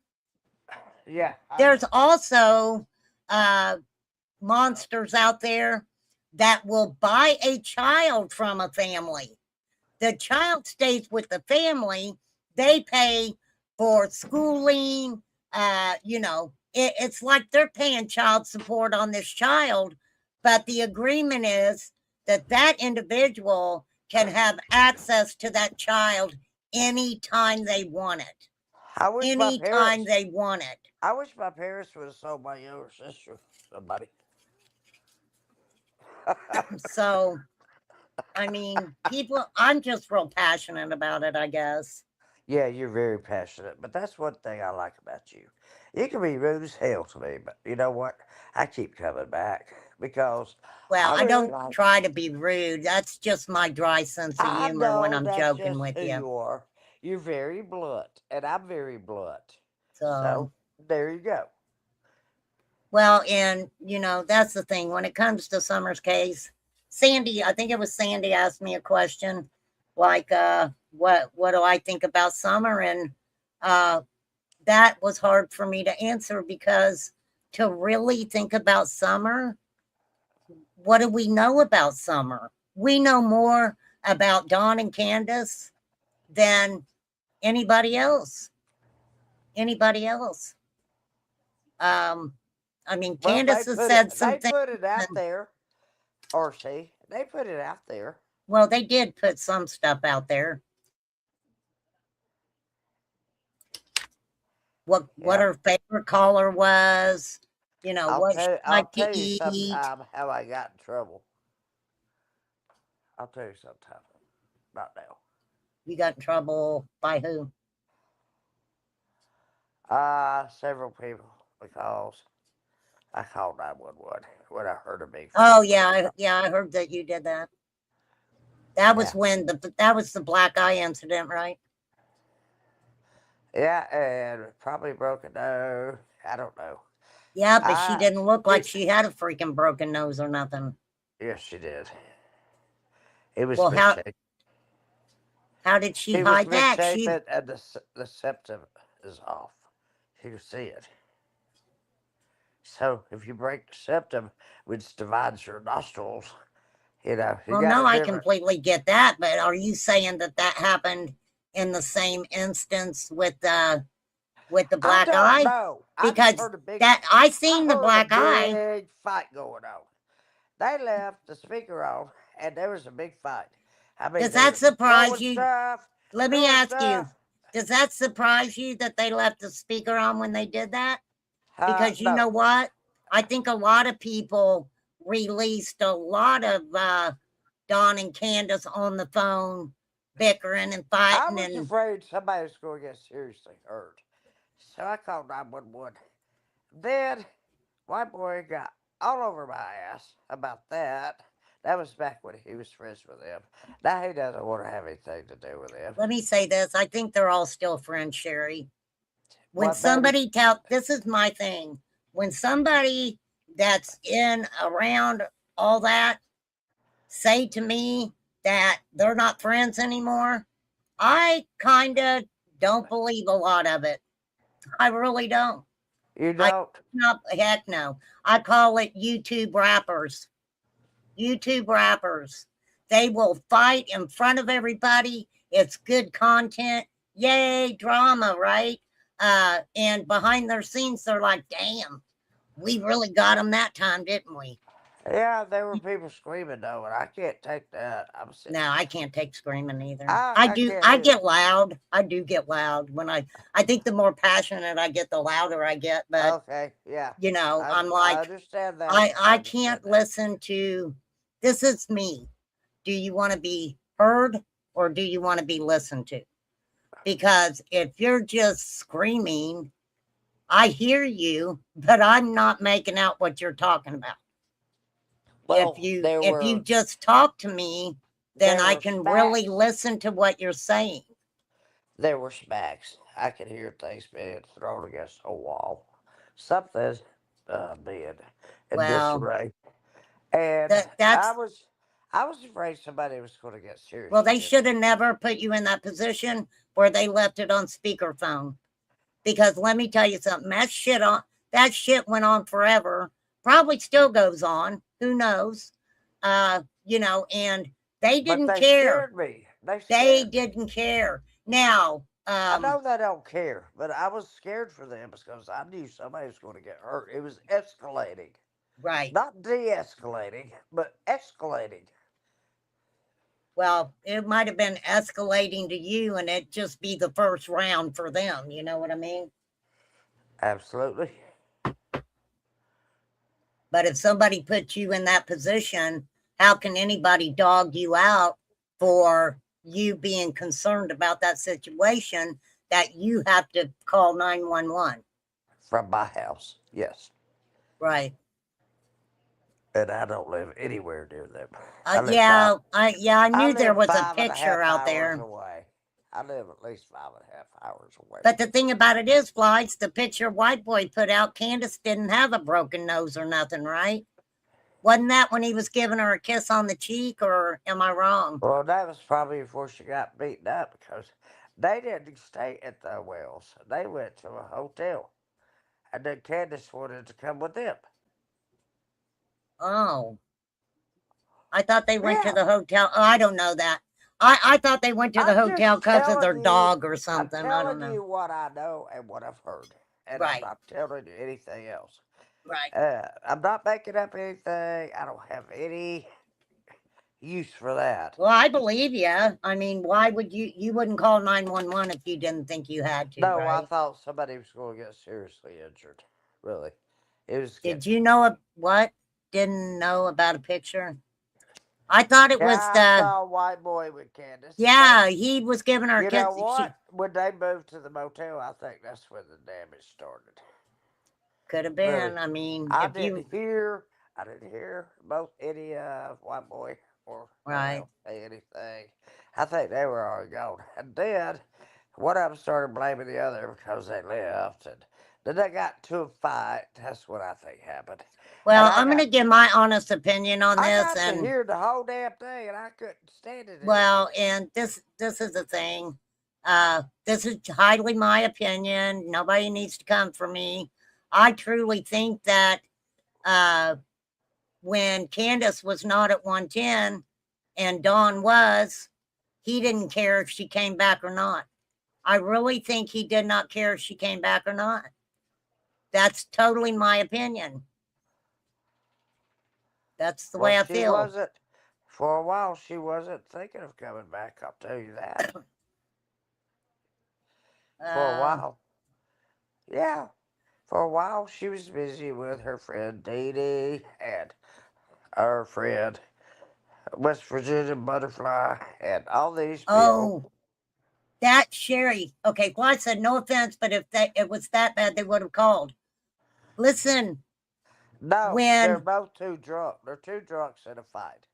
yeah, There's also monsters out there that will buy a child from a family. The child stays with the family. They pay for schooling. It's like they're paying child support on this child, but the agreement is that that individual can have access to that child anytime they want it. I wish my Anytime parents. they want it. I wish my parents would have sold my younger sister to somebody. So, I mean, people, I'm just real passionate about it, I guess. Yeah, you're very passionate, but that's one thing I like about you. You can be rude as hell to me, but you know what? I keep coming back because Well, I I really don't like. try to be rude. That's just my dry sense of I humor when know I'm that's joking just with who you. you are. You're very blunt, and I'm very blunt. So, So there you go. well, and that's the thing. When it comes to Summer's case, Sandy, I think it was Sandy asked me a question like, what do I think about Summer? And uh that was hard for me to answer because to really think about Summer, what do we know about Summer? We know more about Dawn and Candace than anybody else. Anybody else. Um, I mean, Well, Candace has said some they things. put it out And, there, or see, they put it out there. well, they did put some stuff out there. What Yeah, her favorite color was, what she I'll liked to tell you eat. sometime how I got in trouble. I'll tell you sometime. Not now. You got in trouble by who? Several people because I called 911 when I heard a big Oh fight yeah, break out. I heard that you did that. That was Yeah, when that was the black eye incident, right? yeah, and probably broken nose. I don't know. Yeah, but she I didn't look like she she had a freaking broken nose or nothing. Yes, she did. It was Well, how misshapen. how did she It was hide that? She misshapen, and the septum is off. You can see it. So if you break the septum, which divides your nostrils, you Well, got no, a I different. completely get that, but are you saying that that happened in the same instance with the I black don't eye? know. I just Because heard a big. that I I seen the heard a black eye. big fight going on. They left the speaker on, and there was a big fight. I mean, Does they that were surprise throwing you? stuff, Let me doing ask you, stuff. does that surprise you that they left the speaker on when they did that? Because you know No, what? I think a lot of people released a lot of Dawn and Candace on the phone bickering and I fighting was and afraid somebody was going to get seriously hurt. So I called 911. Then white boy got all over my ass about that. That was back when he was friends with them. Now he doesn't want to have anything to do with them. let me say this. I think they're all still friends, Sherry. When What, baby? somebody tell this is my thing. When somebody that's in around all that say to me that they're not friends anymore, I kind of don't believe a lot of it. I really don't. You I don't? not heck no. I call it YouTube rappers. YouTube rappers. They will fight in front of everybody. It's good content. Yay, drama, right? And behind their scenes, they're like, damn, we really got them that time, didn't we? Yeah, there were people screaming though, and I can't take that. I'm sitting No, I there. can't take screaming either. I I do. can't I either. get loud. I do get loud when I think the more passionate I get, the louder I get. But Okay, yeah. I'm I like, understand that. I I understand can't that. listen to. This is me. Do you want to be heard or do you want to be listened to? Because if you're just screaming, I hear you, but I'm not making out what you're talking about. Well, If you just talk to me, then there I were can really smacks. listen to what you're saying. There were smacks. I could hear things being thrown against a wall. Something being in Well, disarray. And that that's I was afraid somebody was going to get well, seriously they should injured. have never put you in that position where they left it on speakerphone. Because let me tell you something, that shit went on forever. Probably still goes on. Who knows? And they But didn't they care. scared me. They They scared me. didn't care. Now, I know they don't care, but I was scared for them because I knew somebody was going to get hurt. It was escalating. right. Not de escalating, but escalating. Well, it might have been escalating to you and it just be the first round for them. You know what I mean? Absolutely. But if somebody puts you in that position, how can anybody dog you out for, you being concerned about that situation that you have to call 911. From my house, yes. Right. And I don't live anywhere near them. I live five. I I knew there live was a five and a picture half out hours there. away. I live at least 5.5 hours away But from the thing about it is, Flights, the picture White Boy put out, Candace didn't have a broken nose or nothing, right? Wasn't that when he was giving her a kiss on the cheek, or am I wrong? Well, that was probably before she got beaten up because they didn't stay at the Wells. They went to a hotel. And then Candace wanted to come with them. Oh, I thought they went to Yeah, the hotel. Oh, I don't know that. I thought they went to the I'm hotel just because of their telling you. dog or I'm something. I don't telling know. you what I know and what I've heard. And I'm Right, not telling you anything else. right. I'm not making up anything. I don't have any use for that. Well, I believe you. I mean, why would you wouldn't call 911 if you didn't think you had to, No, I right? thought somebody was going to get seriously injured. Really. It was Did getting. you know what? Didn't know about a picture? I thought it was Yeah, I the saw a white boy with Candace. They, yeah, he was giving her a you know kiss. what? She When they moved to the motel, I think that's when the damage started. could have Really. been. I mean, I if didn't you hear. I didn't hear both any white boy or no one right. else say anything. I think they were already gone. And then one of them started blaming the other because they left, and then they got to a fight. That's what I think happened. And Well, I'm going to give my honest opinion on I this, got to and hear the whole damn thing, and I couldn't stand it well, anymore. and this is the thing. This is highly my opinion. Nobody needs to come for me. I truly think that uh, when Candace was not at 110 and Dawn was, he didn't care if she came back or not. I really think he did not care if she came back or not. That's totally my opinion. That's the Well, way I she feel. wasn't. For a while, she wasn't thinking of coming back. I'll tell you that. For a Uh, while, yeah. For a while, she was busy with her friend Dee Dee and our friend West Virginia Butterfly and all these people. oh, that Sherry. Okay, well, I said no offense, but if that it was that bad, they would have called. Listen, No, they're when both too drunk. They're two drunks in a fight.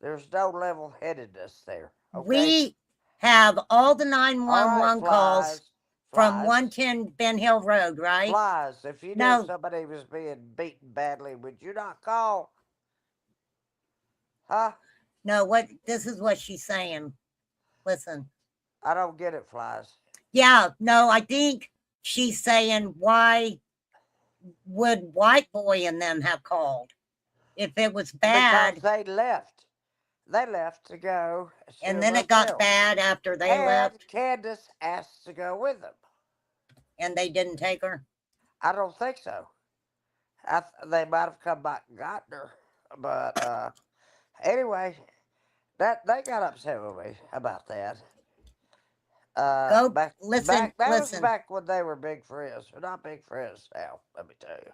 There's no level headedness there, okay? we have all the All right, 911 calls flies. from Flies. 110 Ben Hill Road, right? Flies. If you knew No, somebody was being beaten badly, would you not call? Huh? no, what this is what she's saying. Listen. I don't get it, flies. Yeah, no, I think she's saying why would White Boy and them have called if it was Because bad they left. They left to go to and a then it got motel. bad after they And left Candace asked to go with them. and they didn't take her? I don't think so. They might have come back and gotten her. But anyway, that they got upset with me about that. Go Back that was listen. back when they were big friends. They're not big friends now, let me tell you.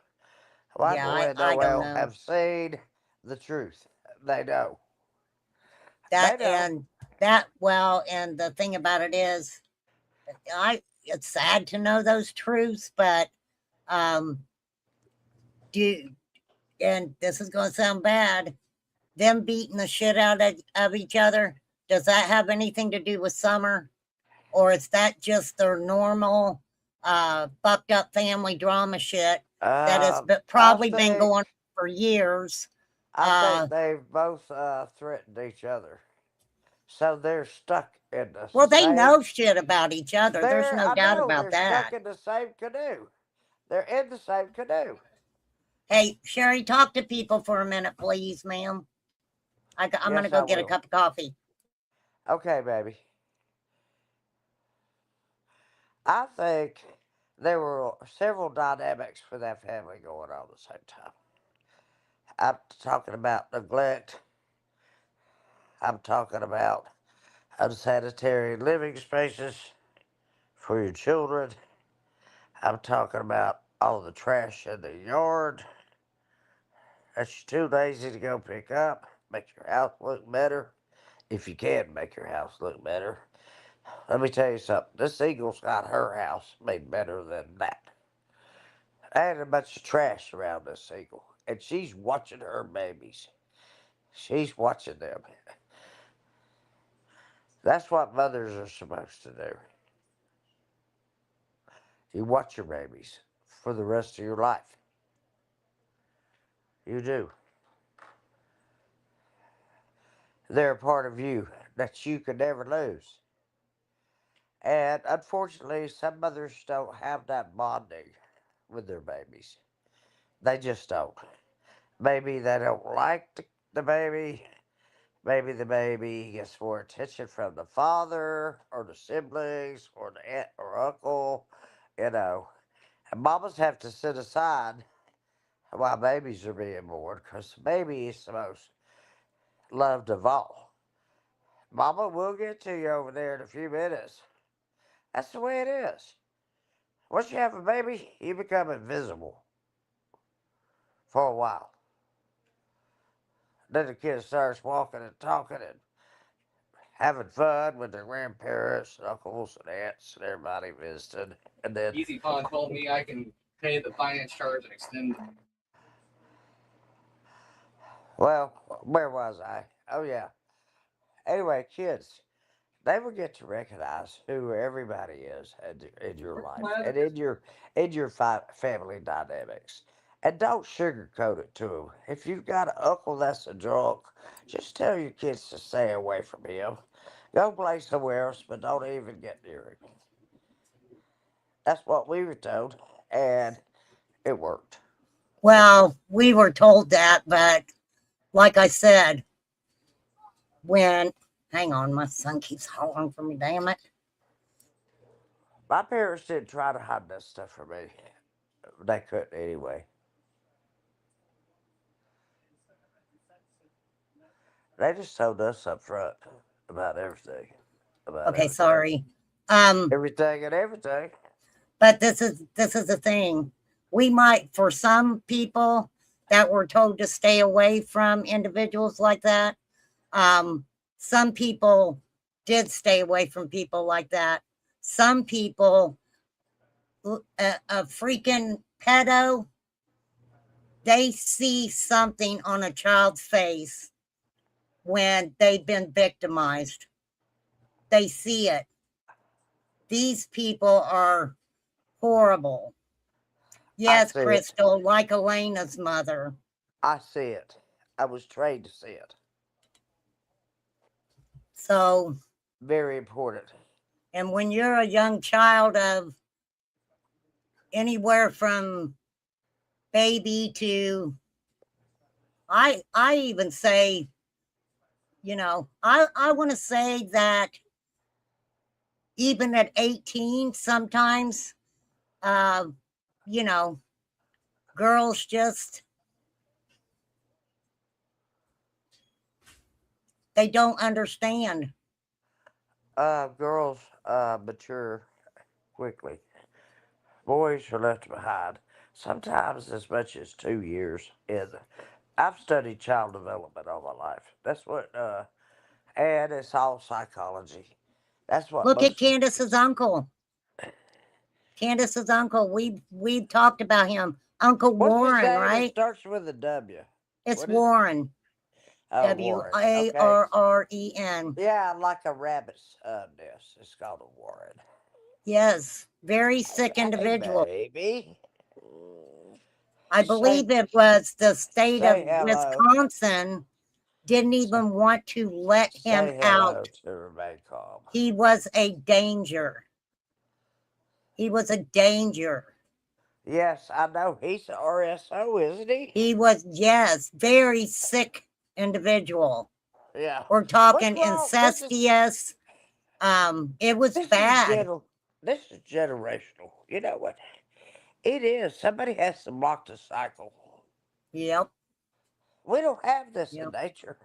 White Yeah, Boy and I don't Noel know. have seen the truth. They know. That They know. and that well, and the thing about it is I it's sad to know those truths, but um do and this is gonna sound bad, them beating the shit out of each other, does that have anything to do with Summer? Or is that just their normal fucked up family drama shit that has I probably been think going on for years? I think Uh, they've both threatened each other, so they're stuck in the well, they same. know shit about each other. There's no I doubt know about they're that. stuck in the same canoe. They're in the same canoe. Hey, Sherry, talk to people for a minute, please, ma'am. I'm going to Yes, go I get a will. cup of coffee. Okay, baby. I think there were several dynamics for that family going on at the same time. I'm talking about neglect. I'm talking about unsanitary living spaces for your children. I'm talking about all the trash in the yard that you're too lazy to go pick up, make your house look better. if you can make your house look better. Let me tell you something. This eagle's got her house made better than that. I had a bunch of trash around this eagle, and she's watching her babies. She's watching them. That's what mothers are supposed to do. You watch your babies for the rest of your life. You do. They're a part of you that you could never lose. And unfortunately, some mothers don't have that bonding with their babies. They just don't. Maybe they don't like the baby. Maybe the baby gets more attention from the father or the siblings or the aunt or uncle, you know. And mamas have to sit aside while babies are being born because the baby is the most loved of all. Mama, we'll get to you over there in a few minutes. That's the way it is. Once you have a baby, you become invisible for a while. Then the kid starts walking and talking and having fun with their grandparents, uncles, and aunts, and everybody visiting. And then, Easy Pond told me I can pay the finance charge and extend. well, where was I? Oh, yeah. Anyway, kids, they will get to recognize who everybody is in your life and in your family dynamics. And don't sugarcoat it to them. If you've got an uncle that's a drunk, just tell your kids to stay away from him. Go play somewhere else, but don't even get near him. That's what we were told, and it worked. Well, we were told that, but like I said, when, hang on, my son keeps hollering for me, damn it. My parents didn't try to hide that stuff from me. They couldn't anyway. They just told us up front about everything. About Okay, everything. sorry. Everything and everything. But this is the thing. We might, for some people that were told to stay away from individuals like that, some people did stay away from people like that. Some people, a freaking pedo, they see something on a child's face when they've been victimized. They see it. These people are horrible. Yes, see it. Crystal, like Elena's mother. I see it. I was trained to see it. So, Very important. and when you're a young child of anywhere from baby to, I even say, I want to say that even at 18, sometimes, uh, you know, girls just, they don't understand. Girls mature quickly. Boys are left behind. Sometimes as much as 2 years. I've studied child development all my life. That's what, and it's all psychology. That's what Look at most of Candace's uncle. Candace's uncle. We've talked about him. Uncle What's his Warren, name? It right? starts with a W. It's What is? Warren. Oh, W Warren. A Okay. R R E N. Yeah, like a rabbit's nest. It's called a Warren. Yes, very sick Hey, individual. baby. I Say, believe it was the state of say hello. Wisconsin didn't even want to let him Say out. hello to remain calm. He was a danger. He was a danger. Yes, I know. He's an RSO, isn't he? He was, yes, very sick individual. Yeah. We're What's talking wrong? incestuous. It was This is bad. this is generational. You know what? It is. Somebody has to block the cycle. Yep. We don't have this in Yep. nature.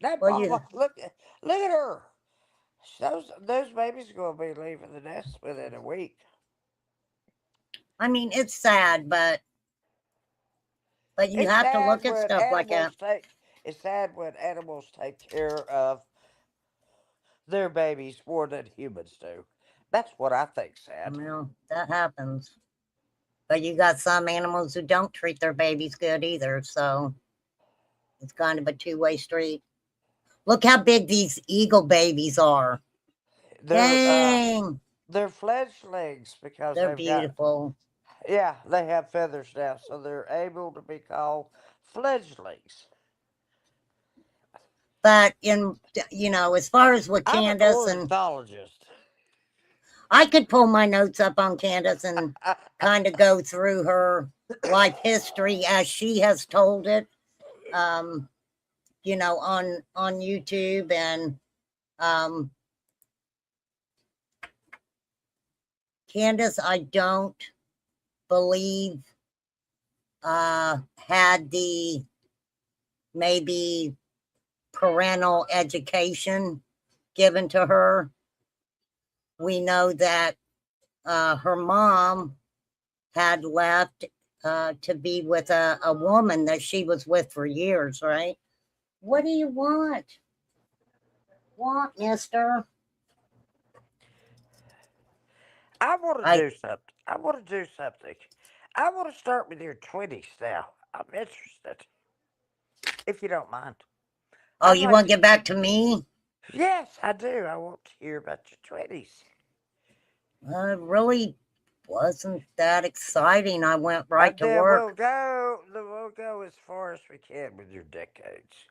That Well, you, mama, look at her. Those babies are gonna be leaving the nest within a week. I mean, it's sad, but you It's have to sad look at when stuff like that. animals take. It's sad when animals take care of their babies more than humans do. That's what I think sad. Well, that happens. But you got some animals who don't treat their babies good either. So it's kind of a two-way street. Look how big these eagle babies are. They're Dang, they're fledglings because they're they've got, beautiful. yeah, they have feathers now, so they're able to be called fledglings. But as far as with I'm an Candace, and ornithologist. I could pull my notes up on Candace and kind of go through her life history as she has told it, um, on YouTube. And um, Candace, I don't believe had the maybe parental education given to her. We know that her mom had left to be with a woman that she was with for years, right? What do you want? What, mister? I want to I do something. I want to do something. I want to start with your 20s now. I'm interested, if you don't mind. Oh, I'd you like want to. to get back to me? Yes, I do. I want to hear about your 20s. It really wasn't that exciting. I went right And to then we'll work. go. We'll go as far as we can with your decades.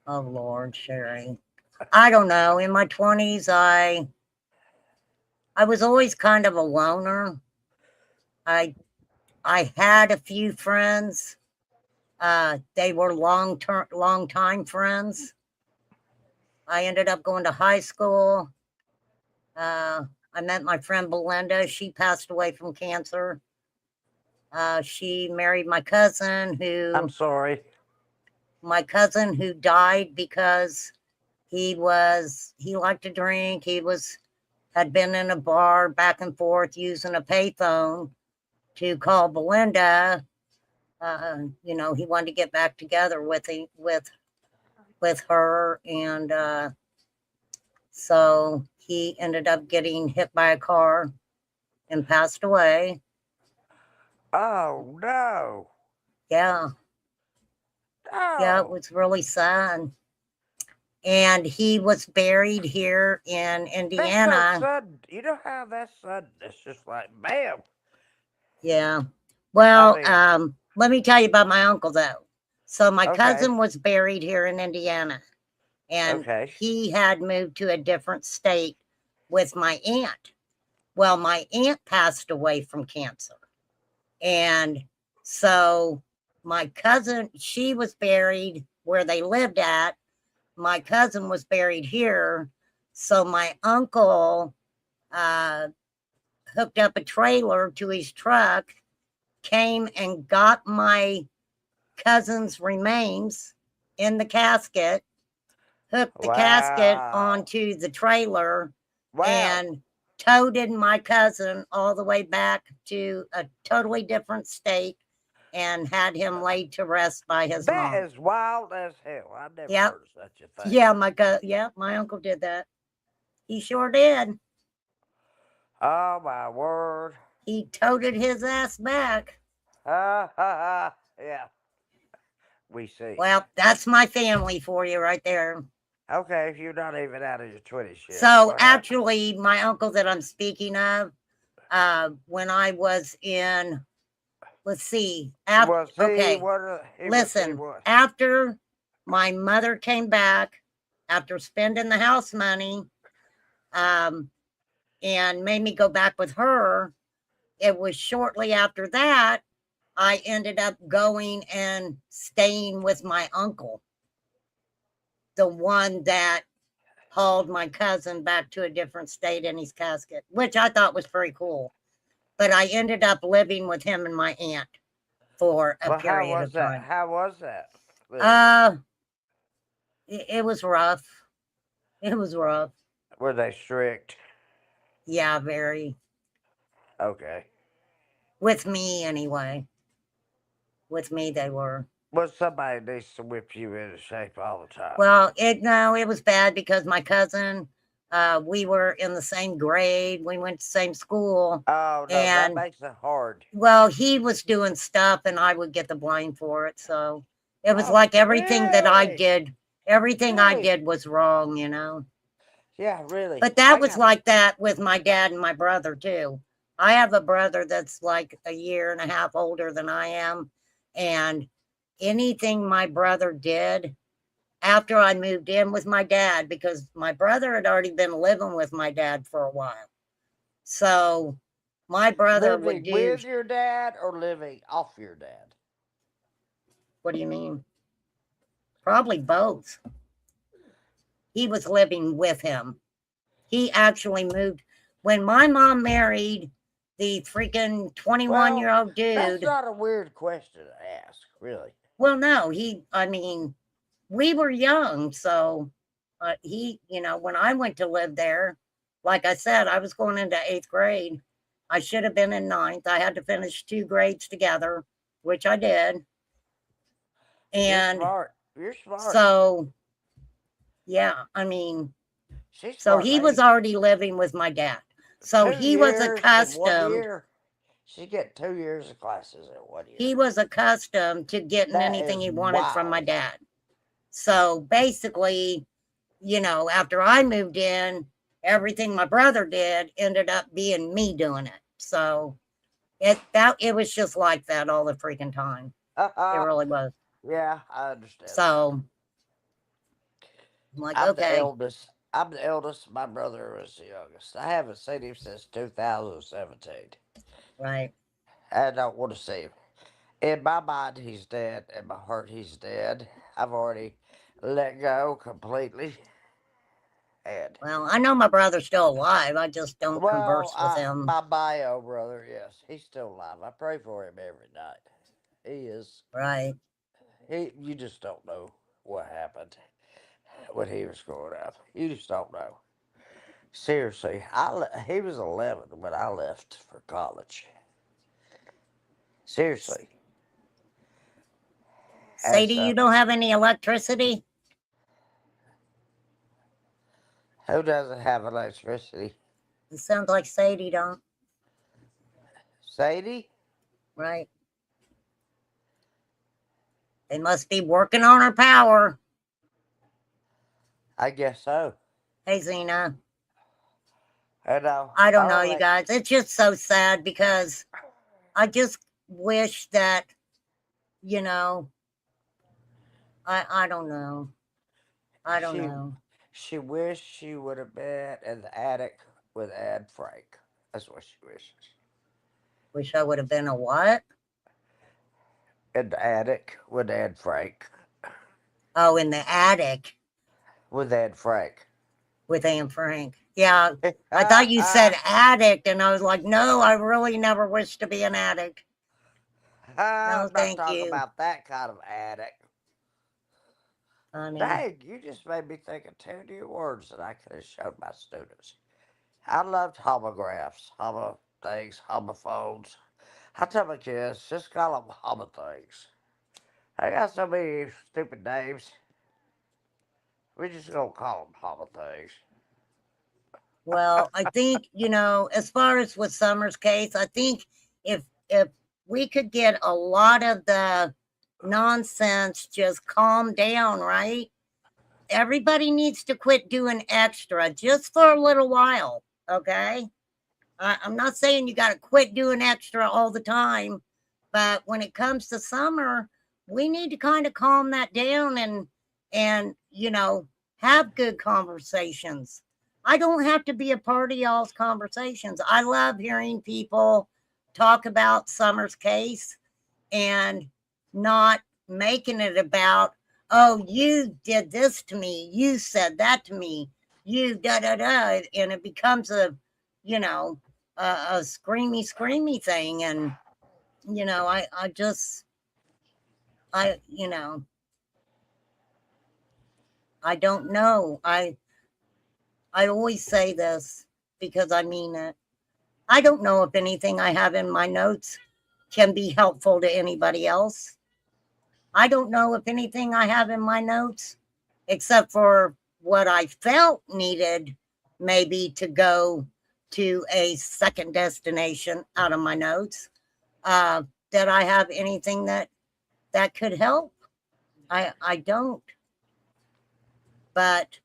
Oh Lord, Sherry. I don't know. In my 20s, I was always kind of a loner. I I had a few friends. They were long time friends. I ended up going to high school. I met my friend Belinda. She passed away from cancer. She married I'm sorry. my cousin who died because he liked to drink. Had been in a bar back and forth using a payphone to call Belinda. He wanted to get back together with her, and so he ended up getting hit by a car and passed away. Oh, no. Yeah, yeah, it No. was really sad. And he was buried here in That's so Indiana. sudden. You know how that's sudden? It's just like, bam. Yeah. I Well, mean, let me tell you about my uncle though. So my okay. cousin was buried here in Indiana, and Okay. he had moved to a different state with my aunt. Well, my aunt passed away from cancer. And so my cousin, she was buried where they lived at. My cousin was buried here. So my uncle uh, hooked up a trailer to his truck, came and got my cousin's remains in the casket, hooked the casket Wow. onto the trailer, Wow. and toted my cousin all the way back to a totally different state and had him laid to rest by his That mom. is wild as hell. I've never Yep. heard of such a thing. Yeah, my uncle did that. He sure did. Oh, my word. He toted his ass back. Ha ha ha. Yeah, we see. Well, that's my family for you right there. Okay, if you're not even out of your 20s yet, So what happened? actually, my uncle that I'm speaking of, when I was in, let's see, after, Was he okay, one of he listen, was? after my mother came back, after spending the house money, um, and made me go back with her, it was shortly after that I ended up going and staying with my uncle, the one that hauled my cousin back to a different state in his casket, which I thought was pretty cool. But I ended up living with him and my aunt for a Well, how period was of that? time. How was that? Living with Uh, it was rough. It was rough. were they strict? Yeah, very. Okay. With me, anyway. With me, they were. Well, somebody needs to whip you into shape all the time. Well, it was bad because my cousin, we were in the same grade. We went to the same school. Oh, no, that And makes it hard. well, he was doing stuff and I would get the blame for it. So it was Oh, like everything that I really? did, everything I Really? did was wrong, you know. Yeah, really. But that I was got like that with my dad and my brother too. I have a brother that's like a year and a half older than I am. And anything my brother did after I moved in with my dad, because my brother had already been living with my dad for a while. So my brother would living do, with your dad or living off your dad? what do you mean? Probably both. He was living with him. He actually moved when my mom married the freaking 21-year-old That's dude. not a weird question to ask, really. Well, no, I mean, we were young. So when I went to live there, like I said, I was going into 8th grade. I should have been in 9th. I had to finish 2 grades together, which I did. You're And smart. You're smart. so, yeah, I mean, She's so smart he was lady. already living with my dad. So 2 he was years in 1 accustomed. year. She get 2 years of classes in 1 year. He was accustomed to getting That anything is he wanted from my wild. dad. So basically, after I moved in, everything my brother did ended up being me doing it. So it was just like that all the freaking time. It really was. Yeah, I understand. So I'm like, I'm the okay, eldest. I'm the eldest. My brother is the youngest. I haven't seen him since 2017. right. I don't want to see him. In my mind, he's dead. In my heart, he's dead. I've already let go completely. And Well, I know my brother's still alive. I just don't converse with him. my bio brother, yes, he's still alive. I pray for him every night. He is. Right. You just don't know what happened when he was growing up. You just don't know. Seriously, he was 11 when I left for college. Seriously. And Sadie, you so, don't have any electricity? who doesn't have electricity? It sounds like Sadie don't. Sadie? Right. They must be working on her power. I guess so. Hey, Zena. I know. I don't know, you guys. It's just so sad because I just wish that, I don't know. I don't know. She wished she would have been in the attic with Anne Frank. That's what she wishes. Wish I would have been a what? In the attic with Anne Frank. Oh, in the attic With Anne Frank. with Anne Frank. Yeah, I thought you said addict, and I was like, no, I really never wish to be an addict. I'm not thank talking you. about that kind of attic. Honey. Dang, you just made me think of 2 new words that I could have showed my students. I loved homographs, homo things, homophones. I tell my kids, just call them homo things. I got so many stupid names. We just gonna call them homo things. Well, I think, as far as with Summer's case, I think if we could get a lot of the nonsense just calm down, right? Everybody needs to quit doing extra just for a little while, okay? I'm not saying you got to quit doing extra all the time, but when it comes to summer, we need to kind of calm that down and have good conversations. I don't have to be a part of y'all's conversations. I love hearing people talk about Summer's case and not making it about, oh, you did this to me, you said that to me, you da da da, and it becomes a screamy thing. And I don't know. I always say this because I mean it. I don't know if anything I have in my notes can be helpful to anybody else. I don't know if anything I have in my notes, except for what I felt needed maybe to go to a second destination out of my notes. That I have anything that could help? I don't. But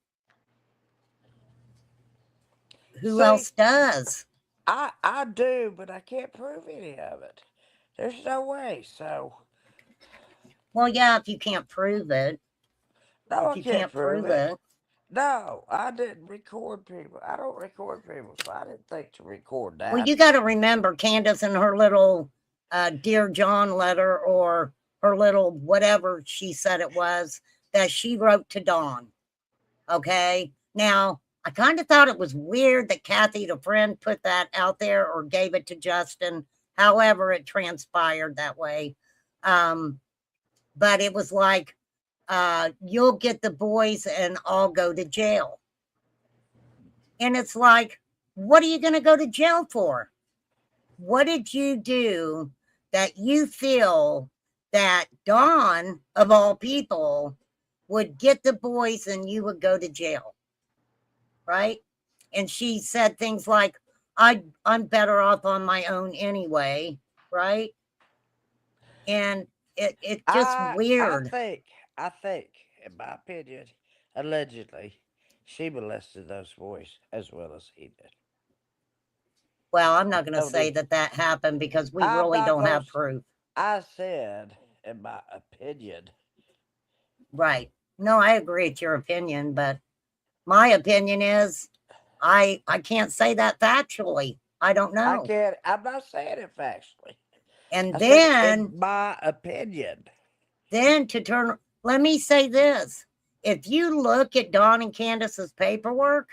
who See, else does? I do, but I can't prove any of it. There's no way. So Well, yeah, if you can't prove it, no, if I you can't can't prove prove it. it, No, I didn't record people. I don't record people, so I didn't think to record well, that. you got to remember Candace and her little Dear John letter, or her little whatever she said it was that she wrote to Dawn. Okay. Now, I kind of thought it was weird that Kathy, the friend, put that out there or gave it to Justin. However, it transpired that way. But it was like, you'll get the boys and I'll go to jail. And it's like, what are you going to go to jail for? What did you do that you feel that Dawn, of all people, would get the boys and you would go to jail? Right? And she said things like, I'm better off on my own anyway, right? And it's just I weird. I think, in my opinion, allegedly, she molested those boys as well as he did. Well, I'm not going to say Jody, that happened because we I'm really not don't gonna. have proof. I said, in my opinion, Right. No, I agree it's your opinion, but my opinion is I can't say that factually. I don't I know. can't. I'm not saying it factually. And I said, in my opinion. then to turn, let me say this. If you look at Dawn and Candace's paperwork,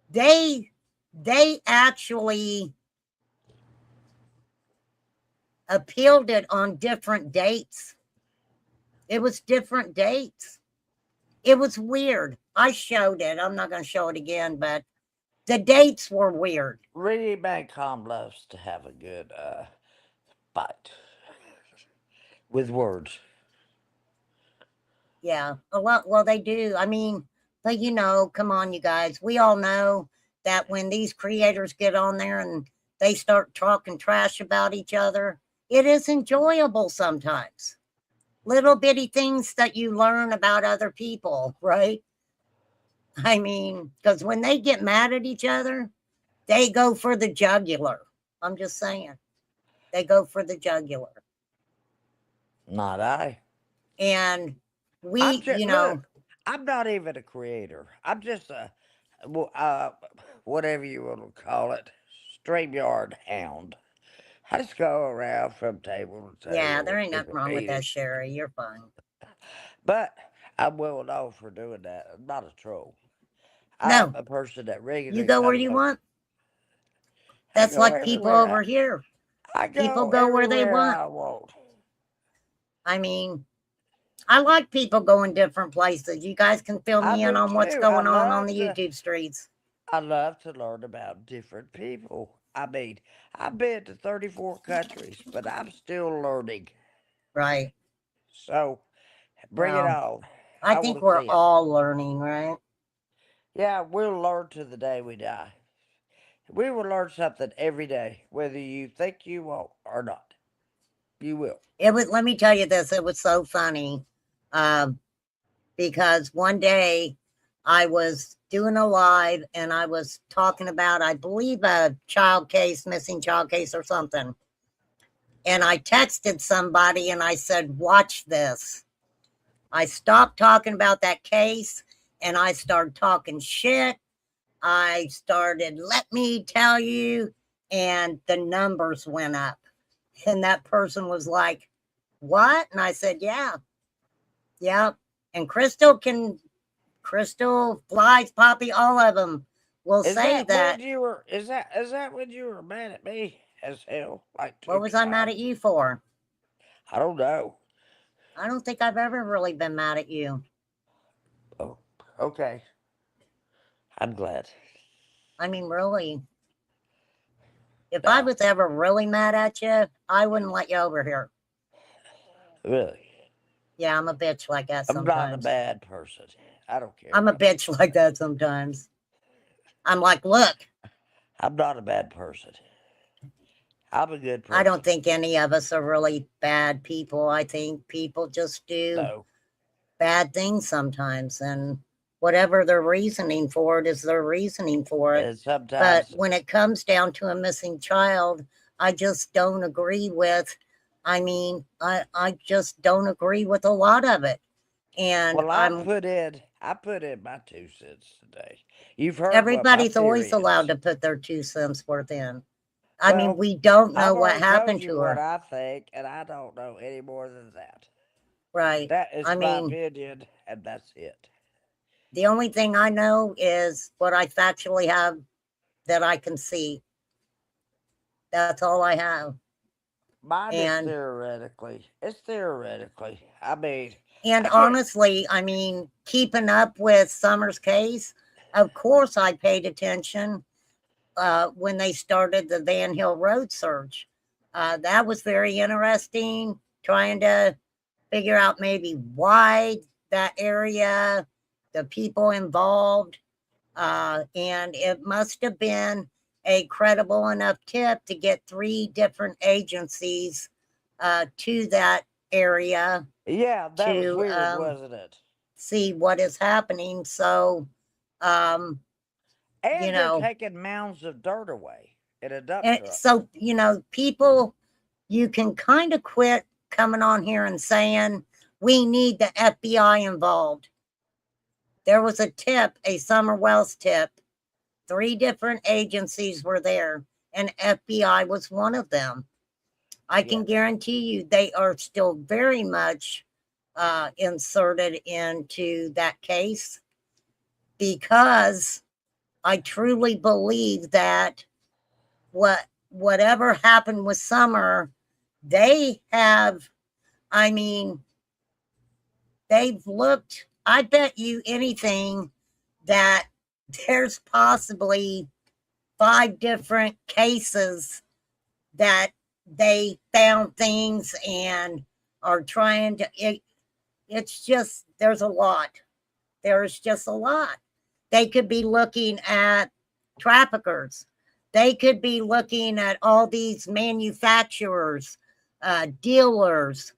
they actually appealed it on different dates. It was different dates. It was weird. I showed it. I'm not going to show it again, but the dates were weird. Really, Bancom loves to have a good fight with words. Yeah, a lot. Well, they do. I mean, but come on, you guys. We all know that when these creators get on there and they start talking trash about each other, it is enjoyable sometimes. Little bitty things that you learn about other people, right? I mean, because when they get mad at each other, they go for the jugular. I'm just saying, they go for the jugular. Not I. And I'm we, just look. I'm not even a creator. I'm just a, whatever you want to call it, StreamYard hound. I just go around from table to yeah, table there with ain't nothing different wrong with that, meetings. Sherry. You're fine. But I'm well known for doing that. I'm not a troll. I'm No, a person that you regularly go where comes you up. want. I That's go like people over everywhere. here. I People go go where they everywhere want. I want. I mean, I like people going different places. You guys can fill I me in do on what's too. I going on love the to. YouTube streets. I love to learn about different people. I mean, I've been to 34 countries, but I'm still learning. Right. So bring it Well, on. I I think want to we're see it. all learning, right? Yeah, we'll learn to the day we die. We will learn something every day, whether you think you won't or not. You will. Let me tell you this, it was so funny. Um, because one day I was doing a live and I was talking about, I believe, a child case, missing child case or something. And I texted somebody and I said, watch this. I stopped talking about that case and I started talking shit. I started, let me tell you, and the numbers went up. And that person was like, what? And I said, yeah, yeah. And Crystal, Flies, Poppy, all of them will Is say that when that. you were? Is that when you were mad at me as hell, like What two was I mad times? at you for? I don't know. I don't think I've ever really been mad at you. Oh, okay. I'm glad. I mean, really. If I Now, was ever really mad at you, I wouldn't let you over here. really. Yeah, I'm a bitch like that I'm not a sometimes. bad person. I don't care I'm a what you bitch like that sometimes. I'm like, look, I'm not a bad person. I'm a good I don't person. think any of us are really bad people. I think people just do No. bad things sometimes, and whatever their reasoning for it is their reasoning for it. And But sometimes, when it comes down to a missing child, I just don't agree with. I just don't agree with a lot of it. And well, I put in my 2 cents today. You've heard what my everybody's always theory allowed is. to put their 2 cents worth in. I mean, Well, we don't know I've what already told happened you to what her, I think, and I don't know any more than that. right? That is I my mean, opinion, and that's it. the only thing I know is what I factually have that I can see. That's all I have. Mine is And theoretically. It's theoretically. I mean, and I can't. honestly, I mean, keeping up with Summer's case, of course I paid attention when they started the Van Hill Road search. That was very interesting, trying to figure out maybe why that area, the people involved, and it must have been a credible enough tip to get 3 different agencies to that area Yeah, that was to weird, wasn't it? see what is happening. So, um, you And they're know, taking mounds of dirt away in a dump and truck. so, people, you can kind of quit coming on here and saying we need the FBI involved. There was a tip, a Summer Wells tip. 3 different agencies were there, and FBI was one of them. I can Yes. guarantee you they are still very much inserted into that case, because I truly believe that whatever happened with Summer, they have, I mean, they've looked, I bet you anything that there's possibly 5 different cases that they found things and are trying to it's just there's a lot. There's just a lot. They could be looking at traffickers. They could be looking at all these manufacturers, dealers,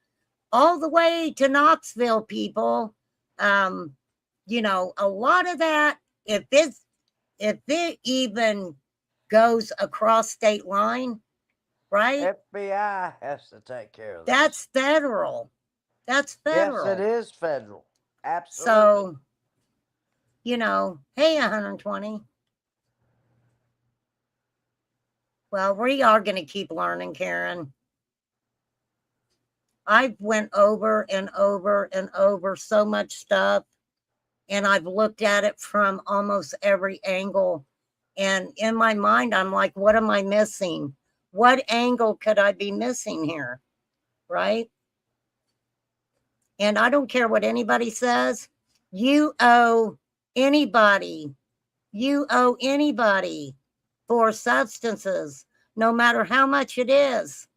all the way to Knoxville people. Um, a lot of that, if it even goes across state line, right? FBI has to take care of this. That's federal. That's Yes, it federal. is federal. Absolutely. So, hey, 120. Well, we are going to keep learning, Karen. I've went over and over and over so much stuff, and I've looked at it from almost every angle. And in my mind, I'm like, what am I missing? What angle could I be missing here? Right? And I don't care what anybody says. You owe anybody, you owe anybody for substances, no matter how much it is.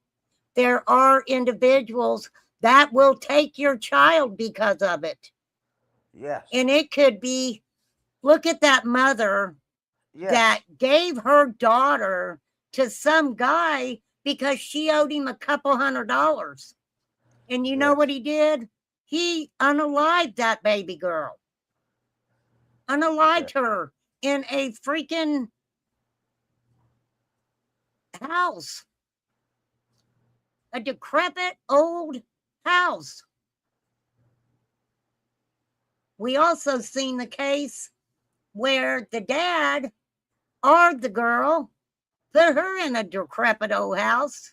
There are individuals that will take your child because of it. Yes. And it could be, look at that mother Yes. that gave her daughter to some guy because she owed him a couple $100. And you know Yes. what he did? He unalived that baby girl, Yeah. unalived her in a freaking house, a decrepit old house. We also seen the case where the dad or the girl put her in a decrepit old house,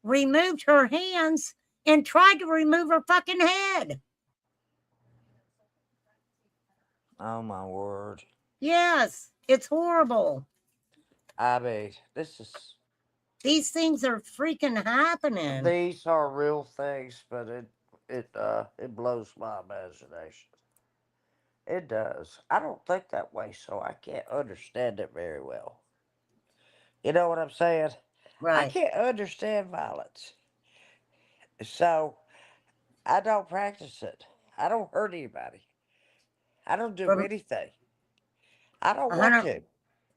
removed her hands, and tried to remove her fucking head. Oh my word. Yes, it's horrible. I mean, These things are freaking happening. these are real things, but it blows my imagination. It does. I don't think that way, so I can't understand it very well. You know what I'm saying? I Right. can't understand violence. So I don't practice it. I don't hurt anybody. I don't do From anything. I don't want 100, to.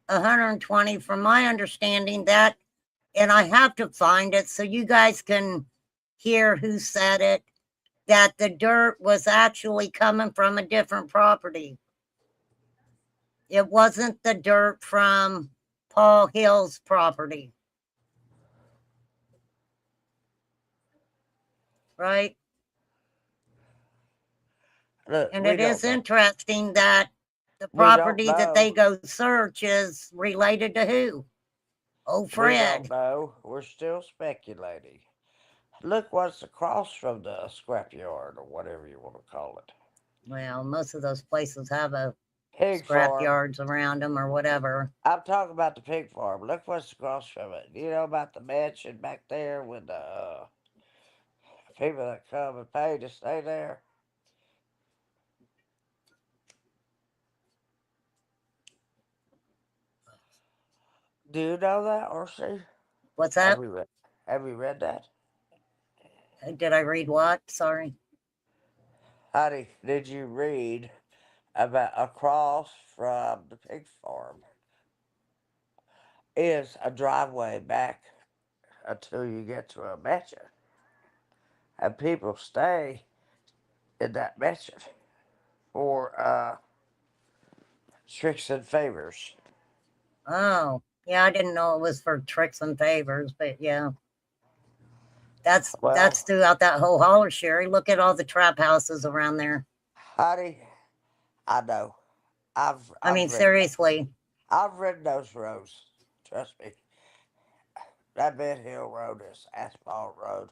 120, from my understanding, that, and I have to find it so you guys can hear who said it, that the dirt was actually coming from a different property. It wasn't the dirt from Paul Hill's property. Right? Look, And we it don't is know. interesting that the We don't property that they know. go search is related to who? Oh, We don't Fred. know. We're still speculating. Look what's across from the scrapyard or whatever you want to call it. Well, most of those places have a Pig scrap farm. yards around them or whatever. I'm talking about the pig farm. Look what's across from it. You know about the mansion back there with the people that come and pay to stay there? Do you know that, Orsi? What's Have that? we read? Have you read that? Did I read what? Sorry. Honey, did you read about across from the pig farm is a driveway back until you get to a mansion? And people stay in that mansion for tricks and favors. Oh, yeah, I didn't know it was for tricks and favors, but yeah. That's Well, throughout that whole holler, Sherry. Look at all the trap houses around there. honey, I know. I've I I've mean, ridden seriously. I've ridden those roads. Trust me. That Bed Hill Road is asphalt road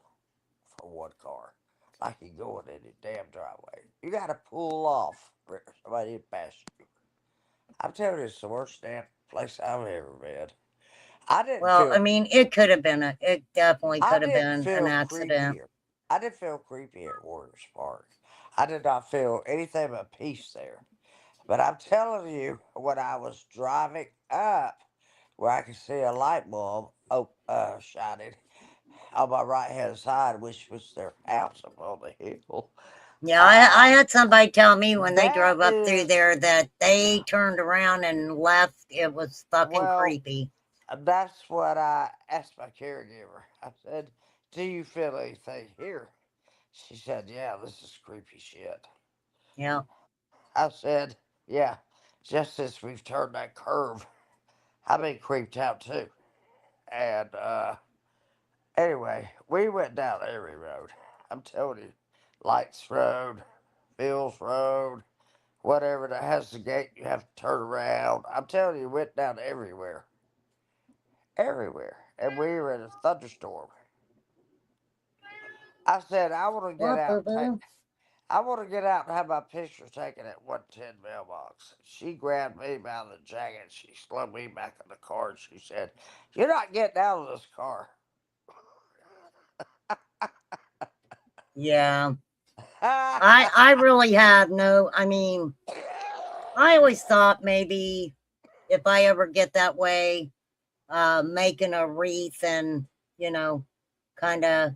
for one car. Like you going in your damn driveway. You gotta pull off for somebody to pass you. I'm telling you, it's the worst damn place I've ever been. I didn't Well, I feel mean, it definitely I could have didn't been an feel accident. creepy. I didn't feel creepy at Warriors Park. I did not feel anything but peace there. But I'm telling you, when I was driving up, where I could see a light bulb shining on my right hand side, which was their house up on the hill. Yeah, I Uh, had somebody tell me when they that drove up through is, there that they turned around and left. It was fucking well, creepy. that's what I asked my caregiver. I said, "Do you feel anything here?" She said, "Yeah, this is creepy shit." Yeah. I said, "Yeah, just since we've turned that curve, I've been creeped out too." And anyway, we went down every road. I'm telling you, Lights Road, Bills Road, whatever that has the gate, you have to turn around. I'm telling you, went down everywhere, everywhere, and we were in a thunderstorm. I said, I want to get What, out boo and take. boo? I want to get out and have my picture taken at 110 mailbox. She grabbed me by the jacket. She slung me back in the car and she said, "You're not getting out of this car." Yeah. I really have no, I mean, I always thought maybe if I ever get that way, making a wreath and, you know, kind of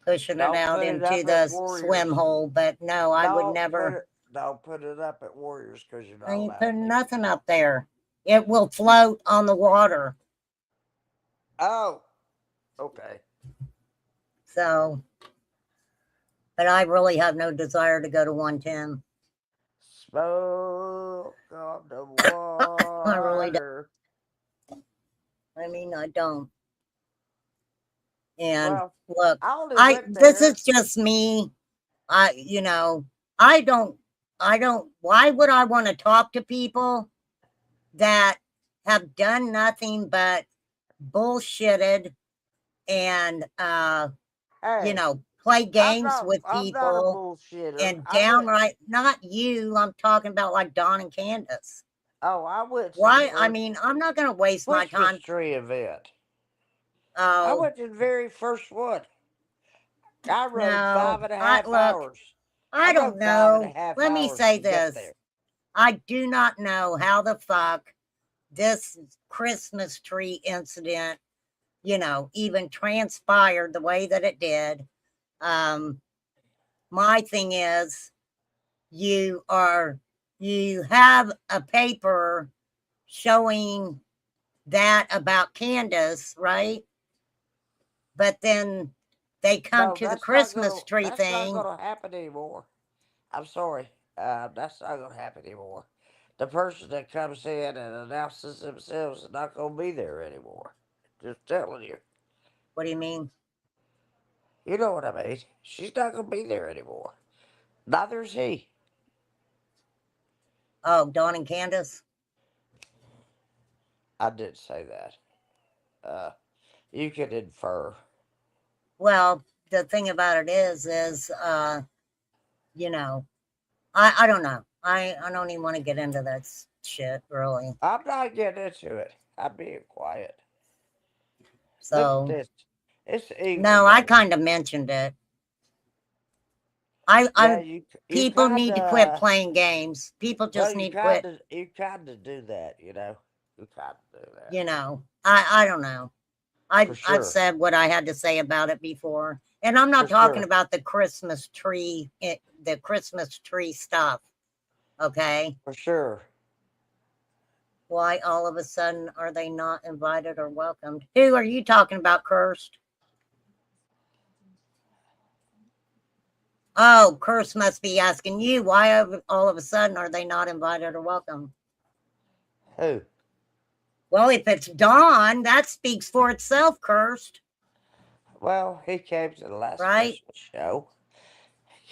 pushing it Don't out put it into up at the swim Warriors. hole. But no, I would never. Don't put it up at Warriors because you're I not ain't allowed putting to. nothing up there. It will float on the water. Oh, okay. So, but I really have no desire to go to 110. Smoke on the I really don't. water. I mean, I don't. And Well, look, I only went this there. is just me. You know, I don't, why would I want to talk to people that have done nothing but bullshitted and, you Hey, know, play I'm games not. with I'm not a people bullshitter. and I went. downright, not you, I'm talking about like Don and Candace. Oh, I went to the Why? I first mean, I'm not going to waste my Christmas time. tree event. I Oh, went to the very first one. I rode no, five and a half look, hours. I I don't rode five and a know. half Let me hours say to get this. there. I do not know how the fuck this Christmas tree incident, you know, even transpired the way that it did. Um, my thing is you have a paper showing that about Candace, right? But then they come No, to the Christmas tree that's not thing. gonna happen anymore. I'm sorry. That's not gonna happen anymore. The person that comes in and announces themselves is not gonna be there anymore. Just telling you. What do you mean? You know what I mean. She's not gonna be there anymore. Neither is he. Oh, Dawn and Candace? I didn't say that. You can infer. Well, the thing about it is, you know, I don't know. I don't even want to get into that shit, really. I'm not getting into it. I'm being quiet. Look at So, this. It's evening, no, I baby. kind of mentioned it. Yeah, I'm you people kind need to quit of playing games. People well, just need to quit, you kind of do that, you know. You kind of do that you know. I don't know. for I've sure, said what I had to say about it before. And I'm for not talking sure, about the Christmas tree, the Christmas tree stuff. Okay. for sure. Why all of a sudden are they not invited or welcomed? Who are you talking about, Cursed? Oh, Cursed must be asking you why all of a sudden are they not invited or welcome? Who? Well, if it's Dawn, that speaks for itself, Cursed, Well, he came to the last right? Christmas show.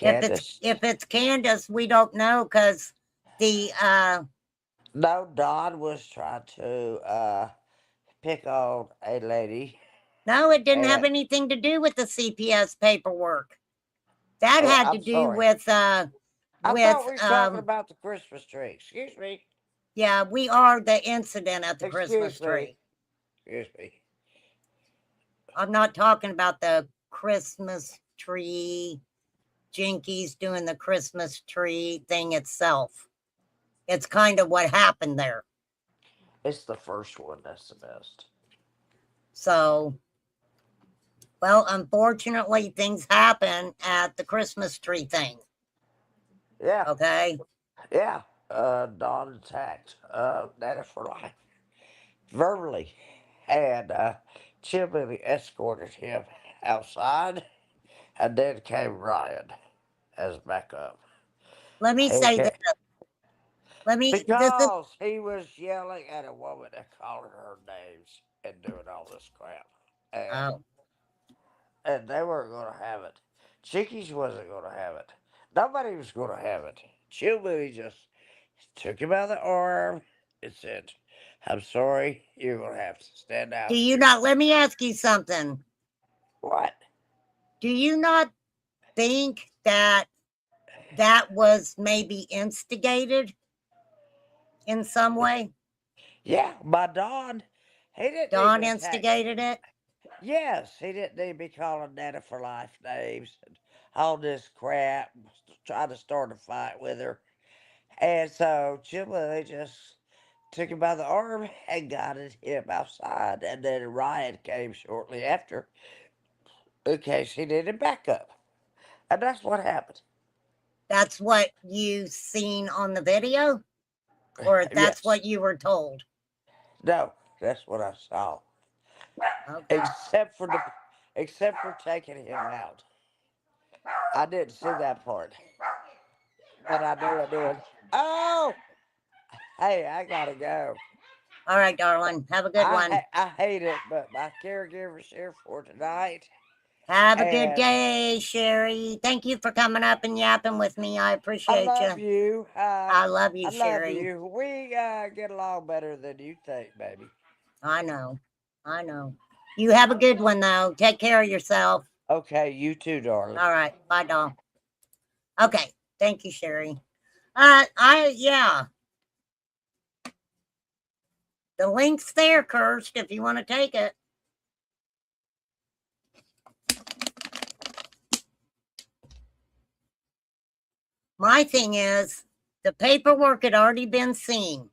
If it's Candace. if it's Candace, we don't know because the No, Don was trying to pick on a lady, no, it didn't have and anything to do with the CPS paperwork. That oh, had to I'm do sorry. with I thought we were talking um about the Christmas tree. Excuse me. yeah, we are the incident at the Christmas Excuse me. tree. Excuse me. I'm not talking about the Christmas tree, Jinkies doing the Christmas tree thing itself. It's kind of what happened there. It's the first one that's the best. So, well, unfortunately, things happen at the Christmas tree thing. Yeah, Okay. yeah. Don attacked Nana for life verbally, and Chimney escorted him outside, and then came Ryan as backup. Let me He say this. ca- This is, because he was yelling at a woman and calling her names and doing all this crap, and oh, and they weren't going to have it. Chickies wasn't going to have it. Nobody was going to have it. Chimney just took him by the arm and said, "I'm sorry, you're going to have to stand do out you here." not, let me ask you something. What? Do you not think that that was maybe instigated in some way? Yeah, my Don, he didn't need Dawn to attack. instigated it? Yes, he didn't need to be calling Nana for life names and all this crap, trying to start a fight with her. And so Chimley just took him by the arm and guided him outside. And then Ryan came shortly after in case he needed backup. And that's what happened. That's what you seen on the video? Or that's Yes. what you were told? No, that's what I saw. Okay. Except for except for taking him out. I didn't see that part. But I know I did. Oh, hey, I gotta go. All right, darling. Have a good one. I hate it, but my caregiver's here for tonight, Have a good and day, Sherry. Thank you for coming up and yapping with me. I I appreciate love you. you. I love I you, love Sherry. you. We get along better than you think, baby. I know. I know. You have a good one, though. Take care of yourself. Okay, you too, darling. All right. Bye, doll. Okay. Thank you, Sherry. Yeah. The link's there, Cursed, if you want to take it. My thing is, the paperwork had already been seen.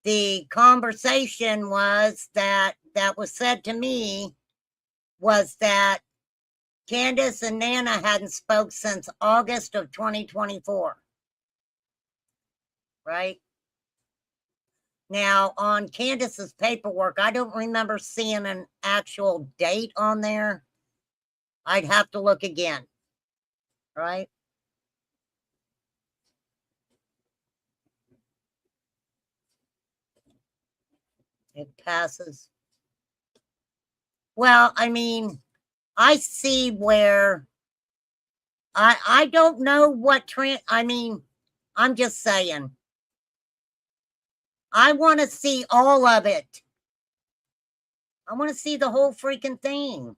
The conversation, was that was said to me, was that Candace and Nana hadn't spoke since August of 2024. Right? Now, on Candace's paperwork, I don't remember seeing an actual date on there. I'd have to look again. Right? It passes. Well, I mean, I see where I don't know what I mean, I'm just saying. I want to see all of it. I want to see the whole freaking thing.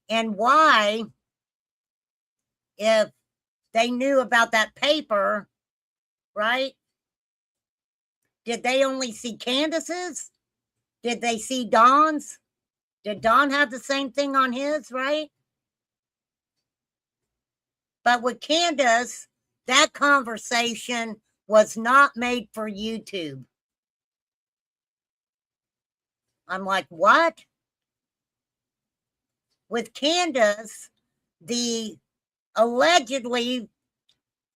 And why, if they knew about that paper, right? Did they only see Candace's? Did they see Don's? Did Don have the same thing on his, right? But with Candace, that conversation was not made for YouTube. I'm like, what? With Candace, the allegedly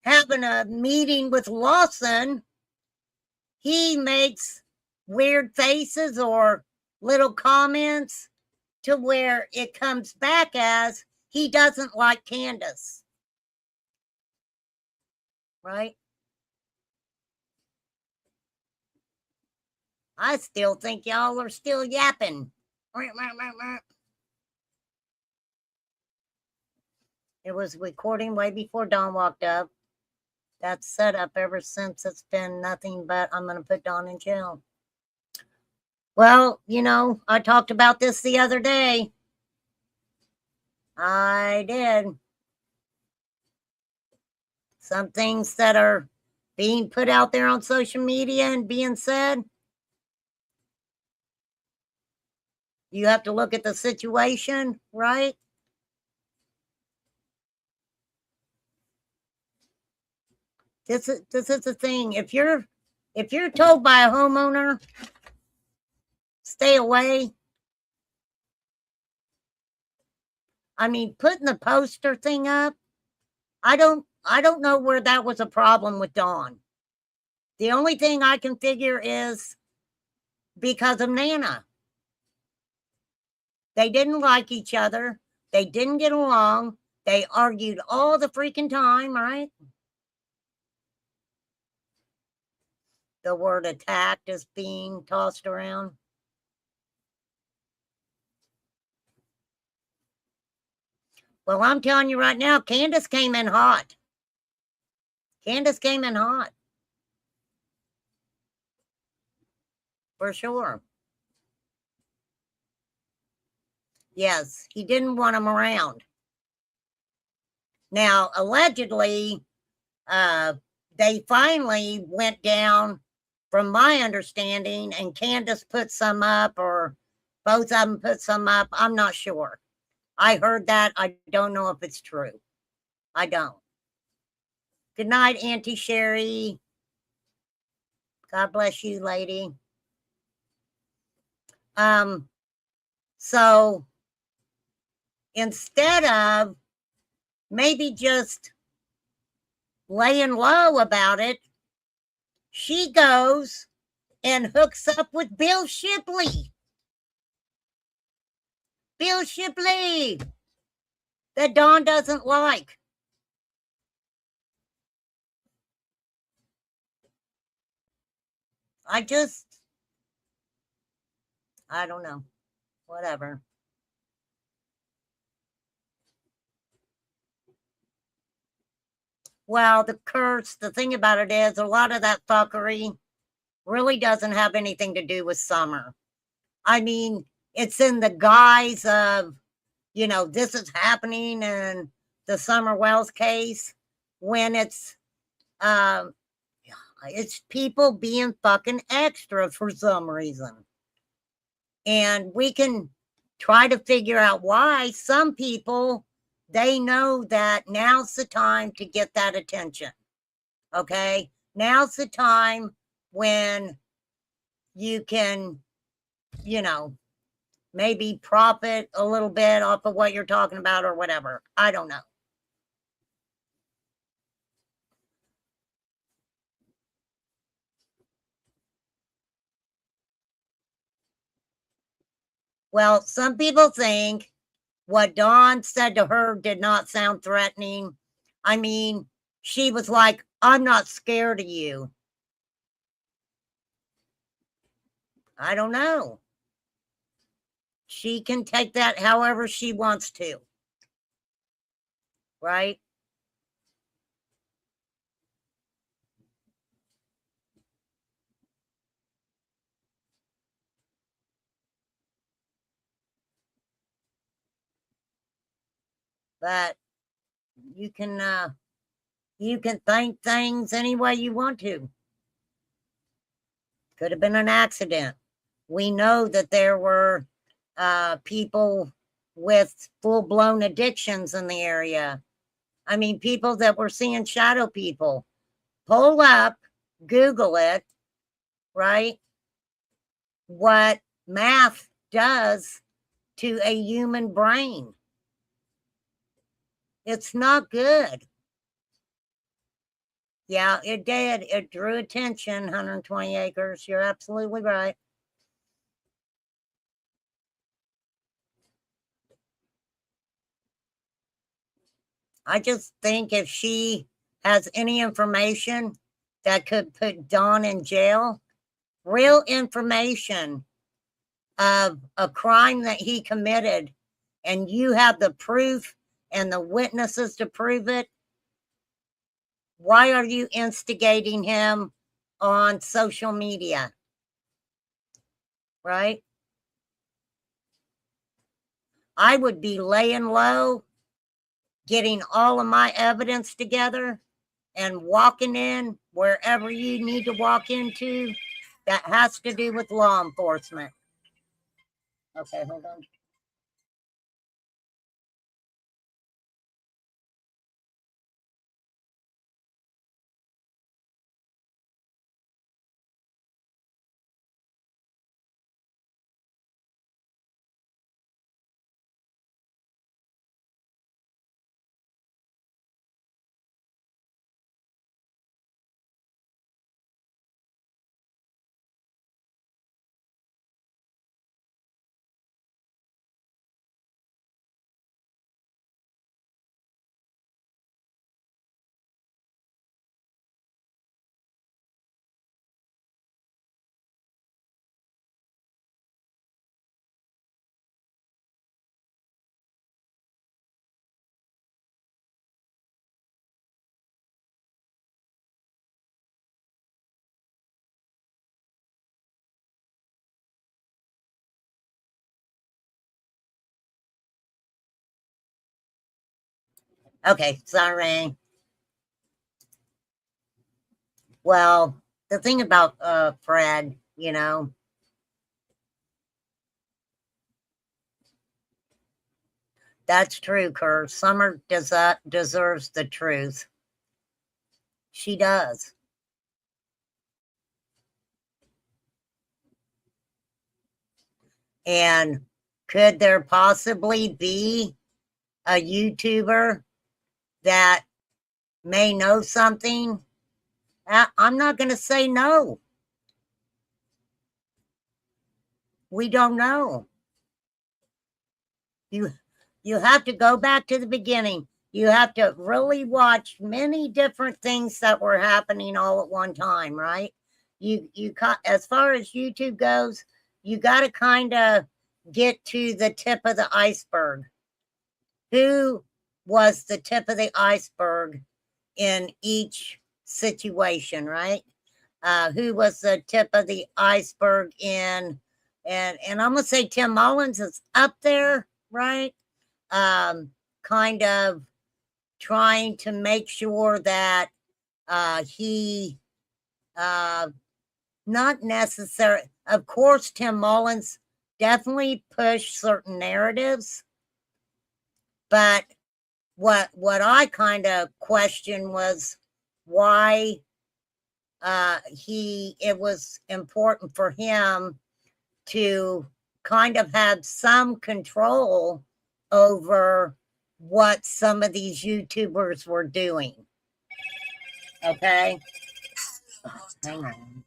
having a meeting with Lawson, he makes weird faces or little comments to where it comes back as he doesn't like Candace. Right? I still think y'all are still yapping. It was recording way before Dawn walked up. That's set up ever since. It's been nothing but I'm going to put Dawn in jail. Well, you know, I talked about this the other day. I did. Some things that are being put out there on social media and being said, you have to look at the situation, right? This is the thing. If you're told by a homeowner, stay away. I mean, putting the poster thing up, I don't know where that was a problem with Dawn. The only thing I can figure is because of Nana. They didn't like each other. They didn't get along. They argued all the freaking time, right? The word attacked is being tossed around. Well, I'm telling you right now, Candace came in hot. Candace came in hot. For sure. Yes, he didn't want him around. Now, allegedly, they finally went down, from my understanding, and Candace put some up, or both of them put some up. I'm not sure. I heard that. I don't know if it's true. I don't. Good night, Auntie Sherry. God bless you, lady. So instead of maybe just laying low about it, she goes and hooks up with Bill Shipley. Bill Shipley, that Dawn doesn't like. I don't know. Whatever. Well, the thing about it is, a lot of that fuckery really doesn't have anything to do with Summer. I mean, it's in the guise of, you know, this is happening in the Summer Wells case, when it's people being fucking extra for some reason. And we can try to figure out why. Some people, they know that now's the time to get that attention. Okay? Now's the time when you can, you know, maybe profit a little bit off of what you're talking about or whatever. I don't know. Well, some people think what Dawn said to her did not sound threatening. I mean, she was like, I'm not scared of you. I don't know. She can take that however she wants to. Right? But you can think things any way you want to. Could have been an accident. We know that there were people with full-blown addictions in the area. I mean, people that were seeing shadow people. Pull up, Google it, right? What math does to a human brain. It's not good. Yeah, it did. It drew attention, 120 acres. You're absolutely right. I just think if she has any information that could put Don in jail, real information of a crime that he committed, and you have the proof and the witnesses to prove it, why are you instigating him on social media? Right? I would be laying low, getting all of my evidence together, and walking in wherever you need to walk into that has to do with law enforcement. Okay, hold on. Okay, sorry. Well, the thing about Fred, that's true, Kurt. Summer deserves the truth. She does. And could there possibly be a YouTuber that may know something? I'm not going to say no. We don't know. You have to go back to the beginning. You have to really watch many different things that were happening all at one time, right? As far as YouTube goes, you got to kind of get to the tip of the iceberg. Who was the tip of the iceberg in each situation, right? Who was the tip of the iceberg in, and I'm gonna say Tim Mullins is up there, right? Kind of trying to make sure that he not necessary. Of course, Tim Mullins definitely pushed certain narratives, but what I kind of questioned was why it was important for him to kind of had some control over what some of these YouTubers were doing. Okay? Oh, hang on.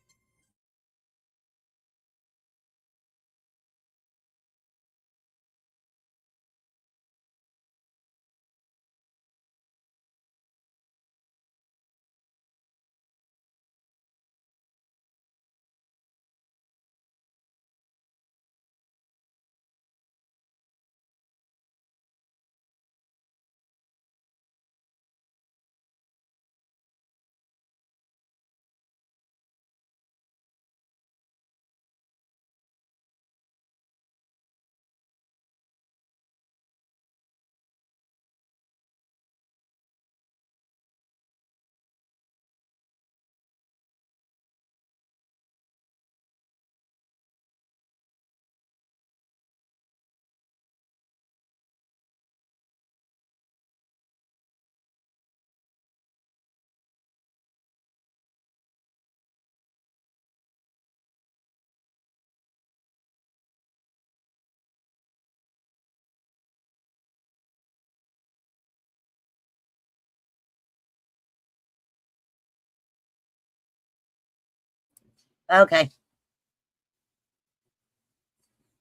Okay.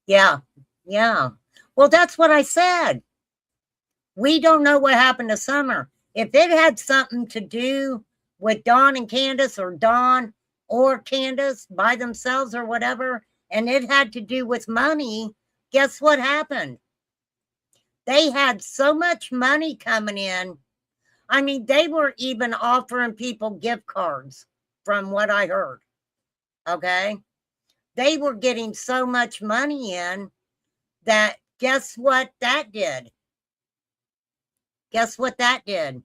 Yeah. Yeah. Well, that's what I said. We don't know what happened to Summer. If it had something to do with Dawn and Candace, or Dawn or Candace by themselves or whatever, and it had to do with money, guess what happened? They had so much money coming in. I mean, they were even offering people gift cards from what I heard. Okay. They were getting so much money in that guess what that did? Guess what that did?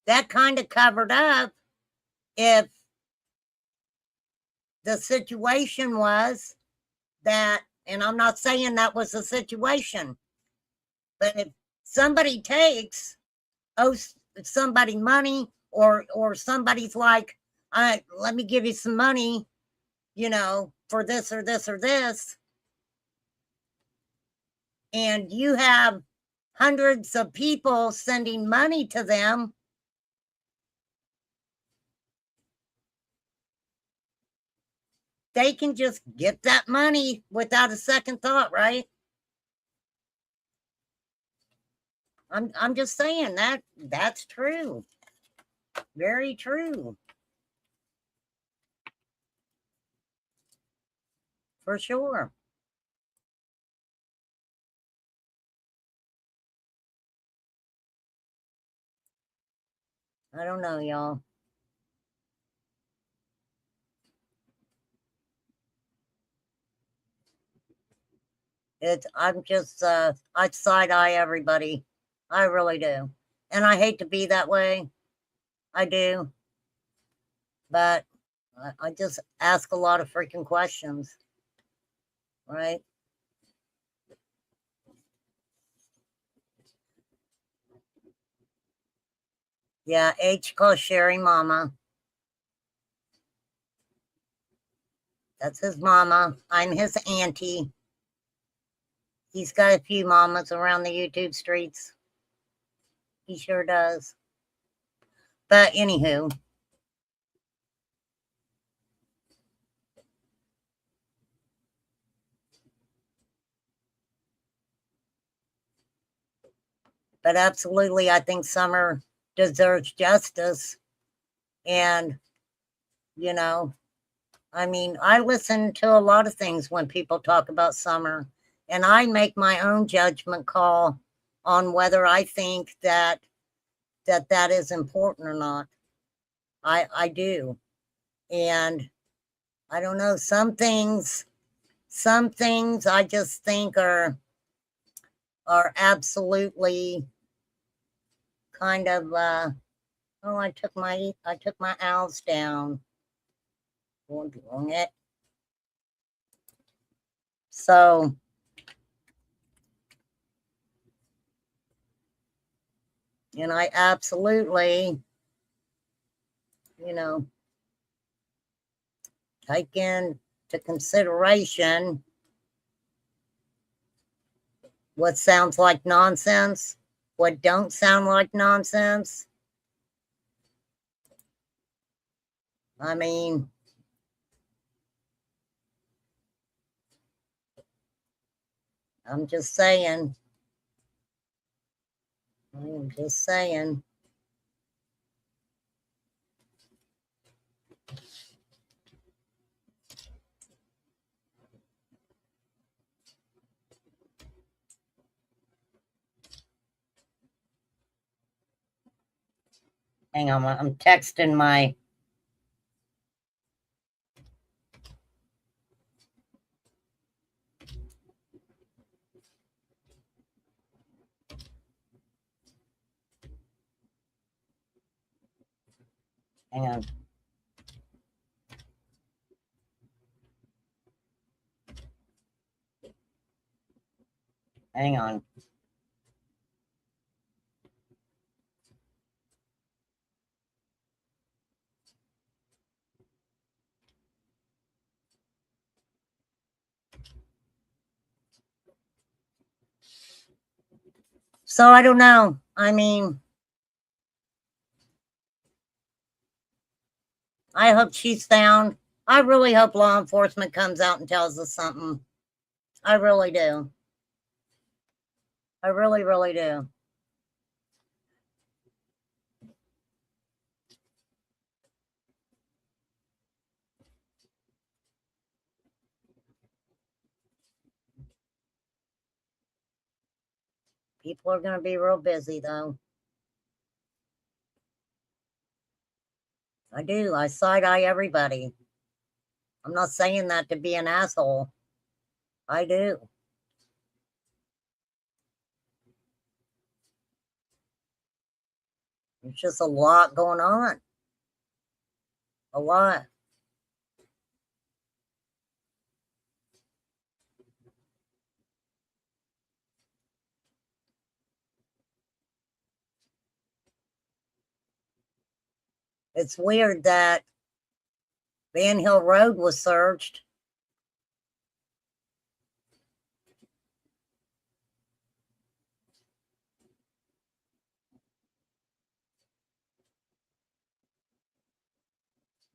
That kind of covered up if the situation was that, and I'm not saying that was the situation, but if somebody takes somebody money, or somebody's like, let me give you some money, for this or this or this, and you have hundreds of people sending money to them, they can just get that money without a second thought, right? I'm just saying that's true. Very true. For sure. I don't know, y'all. I'm just I side eye everybody. I really do. And I hate to be that way. I do. But I just ask a lot of freaking questions. Right? Yeah, H calls Sherry mama. That's his mama. I'm his auntie. He's got a few mamas around the YouTube streets. He sure does. But anywho. But absolutely, I think Summer deserves justice. And, I mean, I listen to a lot of things when people talk about Summer, and I make my own judgment call on whether I think that is important or not. I do. And I don't know, some things I just think are absolutely kind of oh, I took my owls down. Doing it. So and I absolutely, take to consideration what sounds like nonsense, what don't sound like nonsense. I mean, I'm just saying. I'm just saying. Hang on, I'm texting my. Hang on. Hang on. So I don't know. I mean, I hope she's found. I really hope law enforcement comes out and tells us something. I really do. I really, really do. People are going to be real busy, though. I do. I side eye everybody. I'm not saying that to be an asshole. I do. There's just a lot going on. A lot. It's weird that Van Hill Road was searched.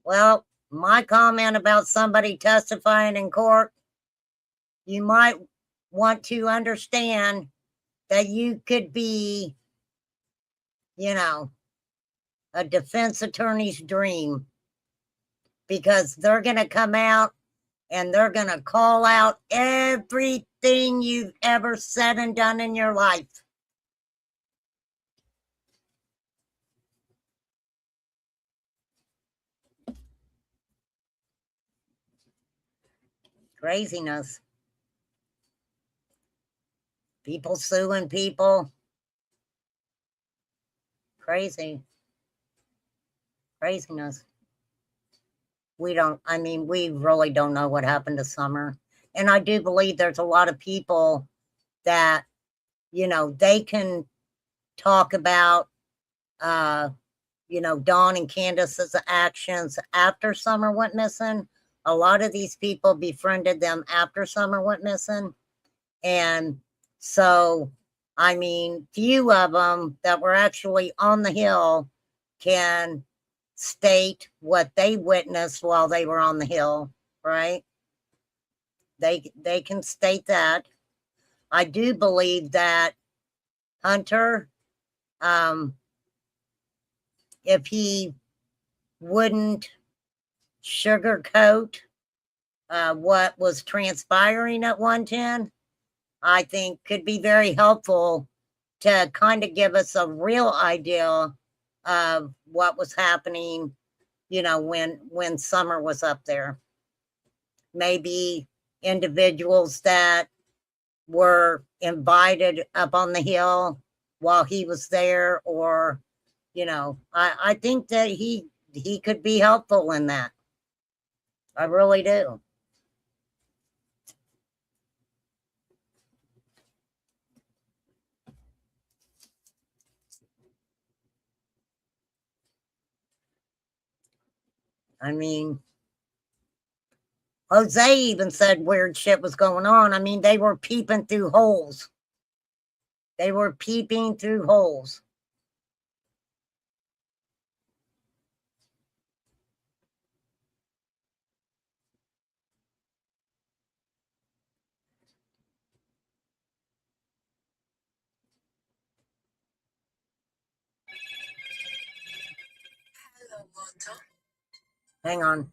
Well, my comment about somebody testifying in court, you might want to understand that you could be, you know, a defense attorney's dream, because they're going to come out and they're going to call out everything you've ever said and done in your life. Craziness. People suing people. Crazy. Craziness. We really don't know what happened to Summer. And I do believe there's a lot of people that, they can talk about, Dawn and Candace's actions after Summer went missing. A lot of these people befriended them after Summer went missing. And so, few of them that were actually on the Hill can state what they witnessed while they were on the Hill, right? They can state that. I do believe that Hunter, if he wouldn't sugarcoat what was transpiring at 110, I think could be very helpful to kind of give us a real idea of what was happening, when Summer was up there. Maybe individuals that were invited up on the Hill while he was there, or, I think that he could be helpful in that. I really do. Jose even said weird shit was going on. I mean, they were peeping through holes. They were peeping through holes. Hang on.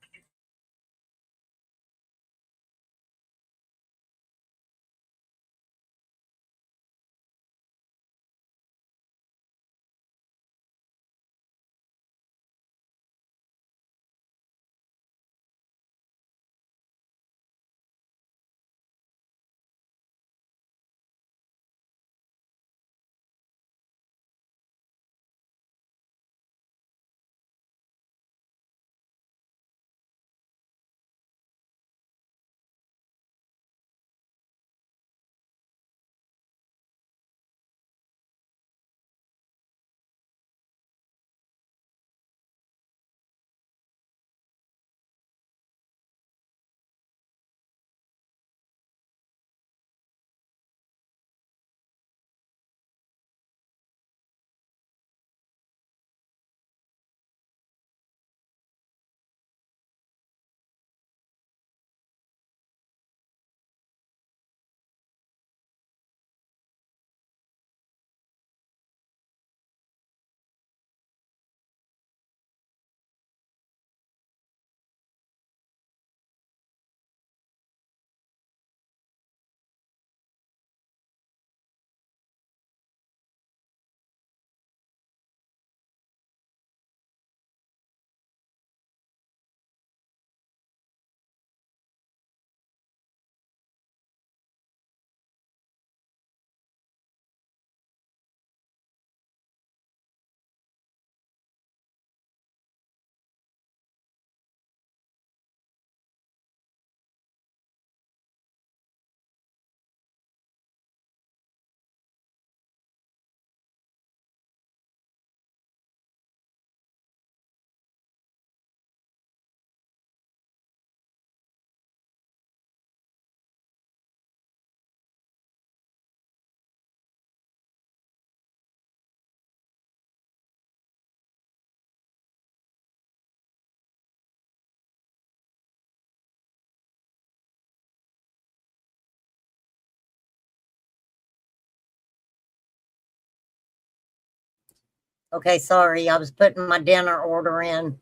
Okay, sorry. I was putting my dinner order in.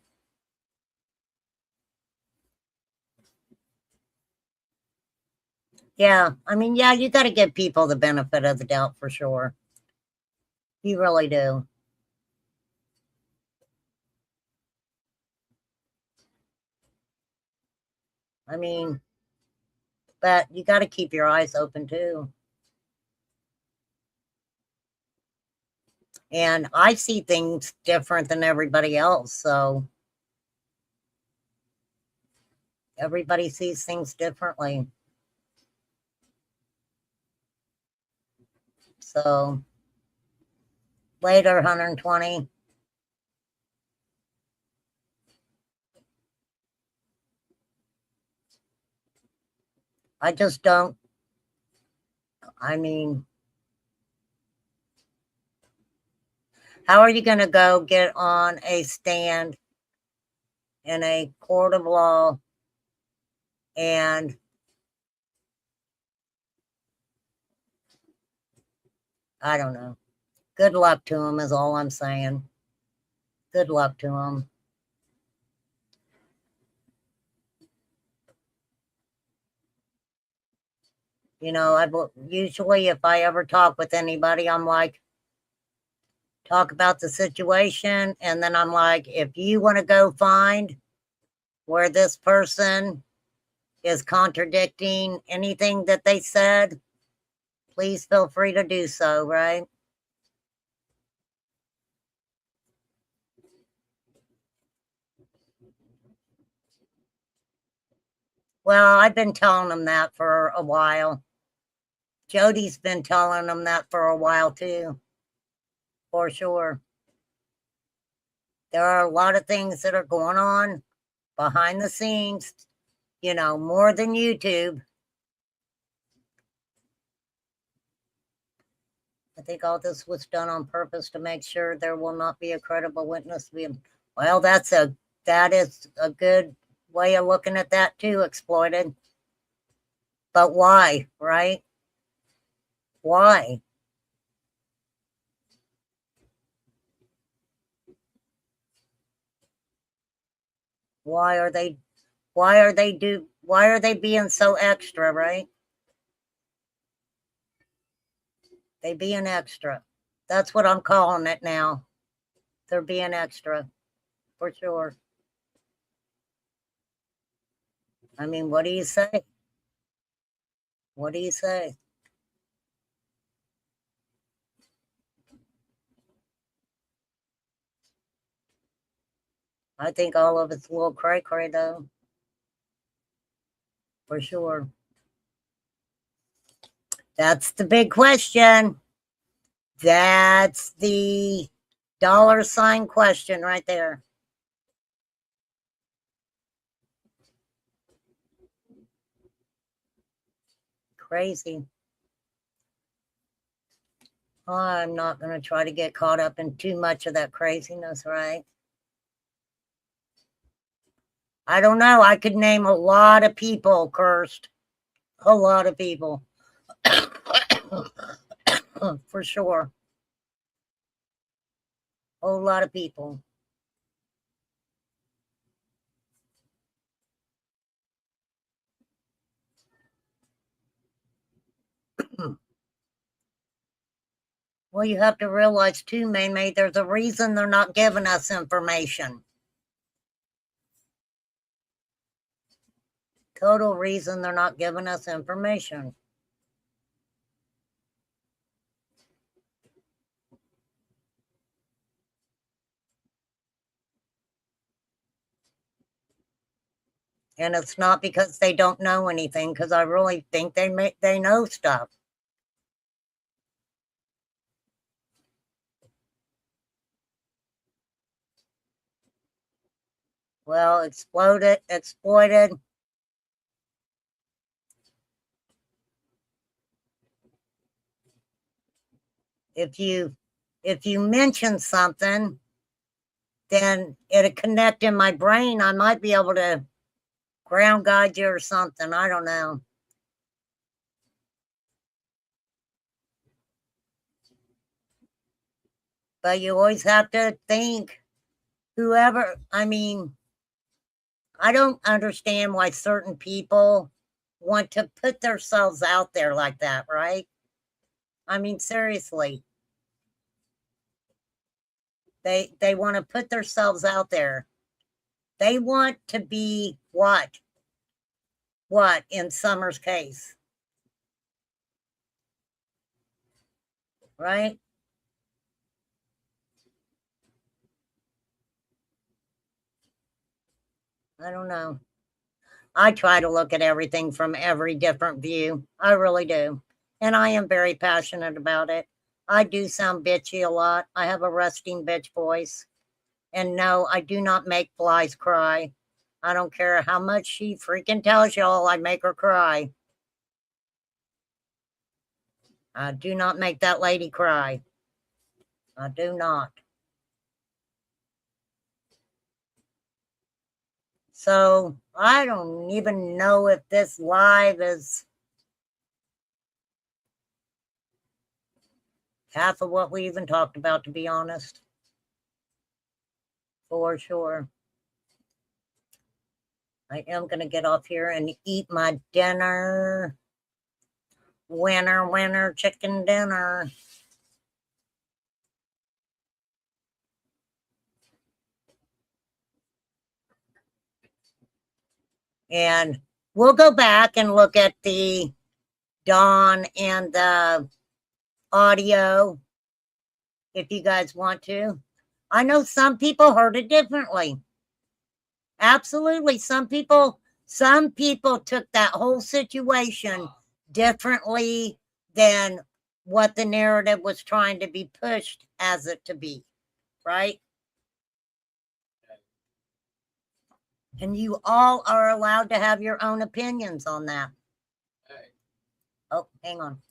Yeah, I mean, yeah, you got to give people the benefit of the doubt for sure. You really do. I mean, but you got to keep your eyes open too. And I see things different than everybody else. So everybody sees things differently. So later, 120. I just don't. I mean, how are you going to go get on a stand in a court of law and I don't know. Good luck to him is all I'm saying. Good luck to him. You know, usually if I ever talk with anybody, I'm like, talk about the situation. And then I'm like, if you want to go find where this person is contradicting anything that they said, please feel free to do so, right? Well, I've been telling them that for a while. Jodie's been telling them that for a while too, for sure. There are a lot of things that are going on behind the scenes, you know, more than YouTube. I think all this was done on purpose to make sure there will not be a credible witness. Well, that is a good way of looking at that too, exploited. But why, right? Why? Why are they being so extra, right? They being extra. That's what I'm calling it now. They're being extra, for sure. I mean, what do you say? What do you say? I think all of it's a little cray-cray, though. For sure. That's the big question. That's the $sign question right there. Crazy. I'm not going to try to get caught up in too much of that craziness, right? I don't know. I could name a lot of people cursed. A lot of people. For sure. A whole lot of people. Well, you have to realize too, May, there's a reason they're not giving us information. Total reason they're not giving us information. And it's not because they don't know anything, because I really think they know stuff. Well, exploited. If you mention something, then it'll connect in my brain. I might be able to ground guide you or something. I don't know. But you always have to think whoever, I mean, I don't understand why certain people want to put themselves out there like that, right? I mean, seriously. They want to put themselves out there. They want to be what? What in Summer's case? Right? I don't know. I try to look at everything from every different view. I really do. And I am very passionate about it. I do sound bitchy a lot. I have a resting bitch voice. And no, I do not make flies cry. I don't care how much she freaking tells y'all I make her cry. I do not make that lady cry. I do not. So I don't even know if this live is half of what we even talked about, to be honest. For sure. I am going to get off here and eat my dinner. Winner, chicken dinner. And we'll go back and look at the Dawn and the audio if you guys want to. I know some people heard it differently. Absolutely. Some people took that whole situation differently than what the narrative was trying to be pushed as it to be, right? And you all are allowed to have your own opinions on that. Hey, Oh, hang on.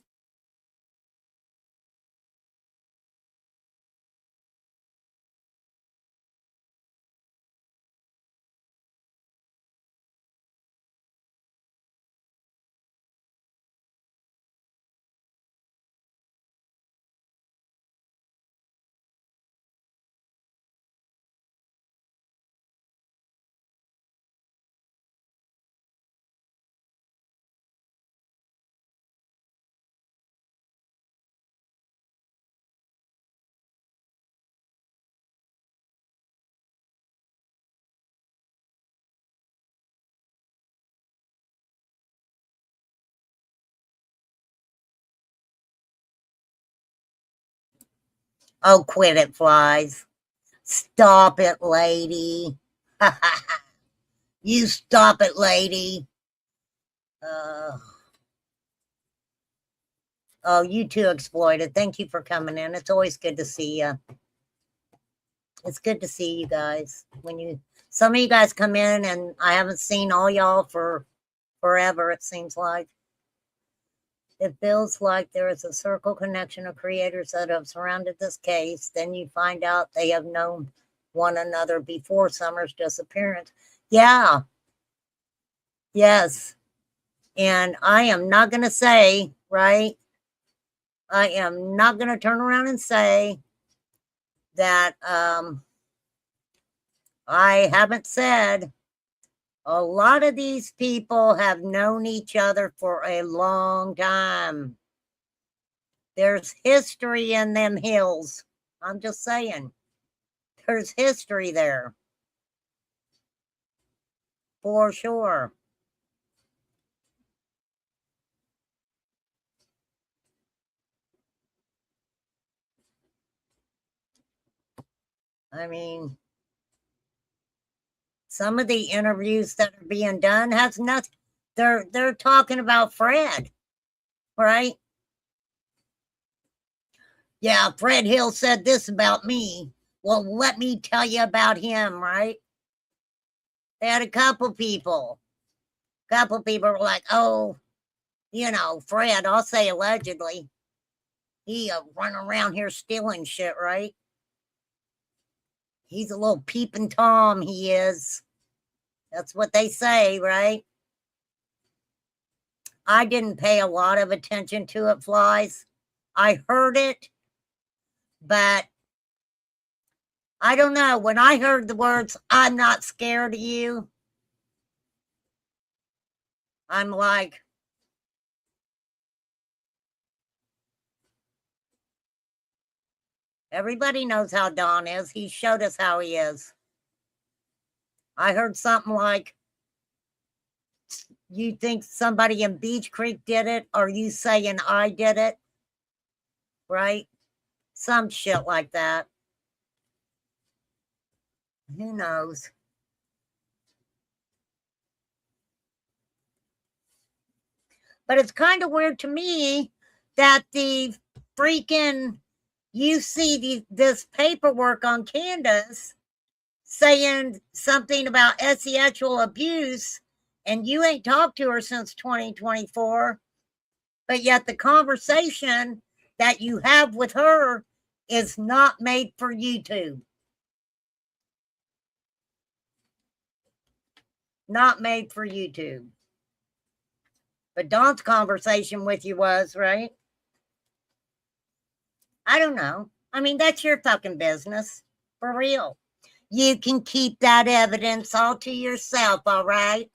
Oh, quit it, Flies. Stop it, lady. You stop it, lady. Oh, you too, Exploited. Thank you for coming in. It's always good to see you. It's good to see you guys. Some of you guys come in and I haven't seen all y'all for forever, it seems like. It feels like there is a circle connection of creators that have surrounded this case. Then you find out they have known one another before Summer's disappearance. Yeah. Yes. And I am not going to say, right? I am not going to turn around and say that I haven't said a lot of these people have known each other for a long time. There's history in them hills. I'm just saying. There's history there. For sure. I mean, some of the interviews that are being done has nothing. They're talking about Fred, right? Yeah, Fred Hill said this about me. Well, let me tell you about him, right? They had a couple people. Were like, oh, Fred, I'll say allegedly. He run around here stealing shit, right? He's a little peeping Tom, he is. That's what they say, right? I didn't pay a lot of attention to it, Flies. I heard it, but I don't know. When I heard the words, I'm not scared of you, I'm like, everybody knows how Don is. He showed us how he is. I heard something like, you think somebody in Beach Creek did it? Are you saying I did it? Right? Some shit like that. Who knows? But it's kind of weird to me that you see this paperwork on Candace saying something about sexual abuse, and you ain't talked to her since 2024, but yet the conversation that you have with her is not made for YouTube. Not made for YouTube. But Dawn's conversation with you was, right? I don't know. I mean, that's your fucking business. For real. You can keep that evidence all to yourself, all right?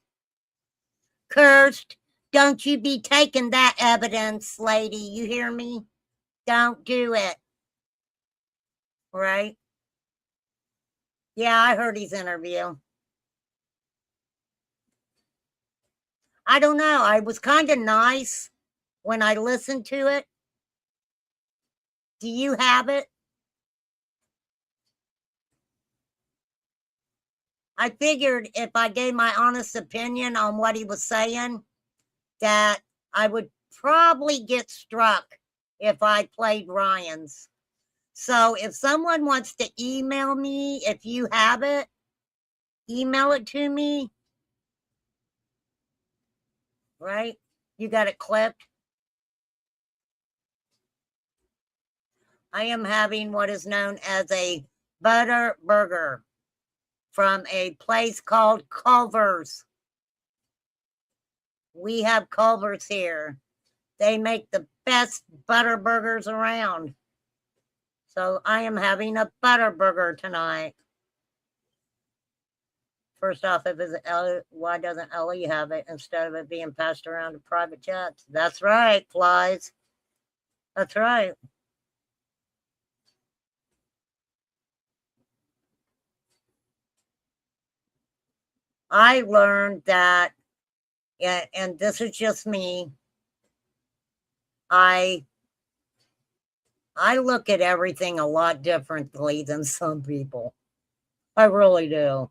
Cursed, don't you be taking that evidence, lady. You hear me? Don't do it. Right? Yeah, I heard his interview. I don't know. I was kind of nice when I listened to it. Do you have it? I figured if I gave my honest opinion on what he was saying, that I would probably get struck if I played Ryan's. So if someone wants to email me, if you have it, email it to me, right? You got it clipped. I am having what is known as a butter burger from a place called Culver's. We have Culver's here. They make the best butter burgers around. So I am having a butter burger tonight. First off, if it's Ellie, why doesn't Ellie have it instead of it being passed around to private jets? That's right, flies. That's right. I learned that, and this is just me, I look at everything a lot differently than some people. I really do.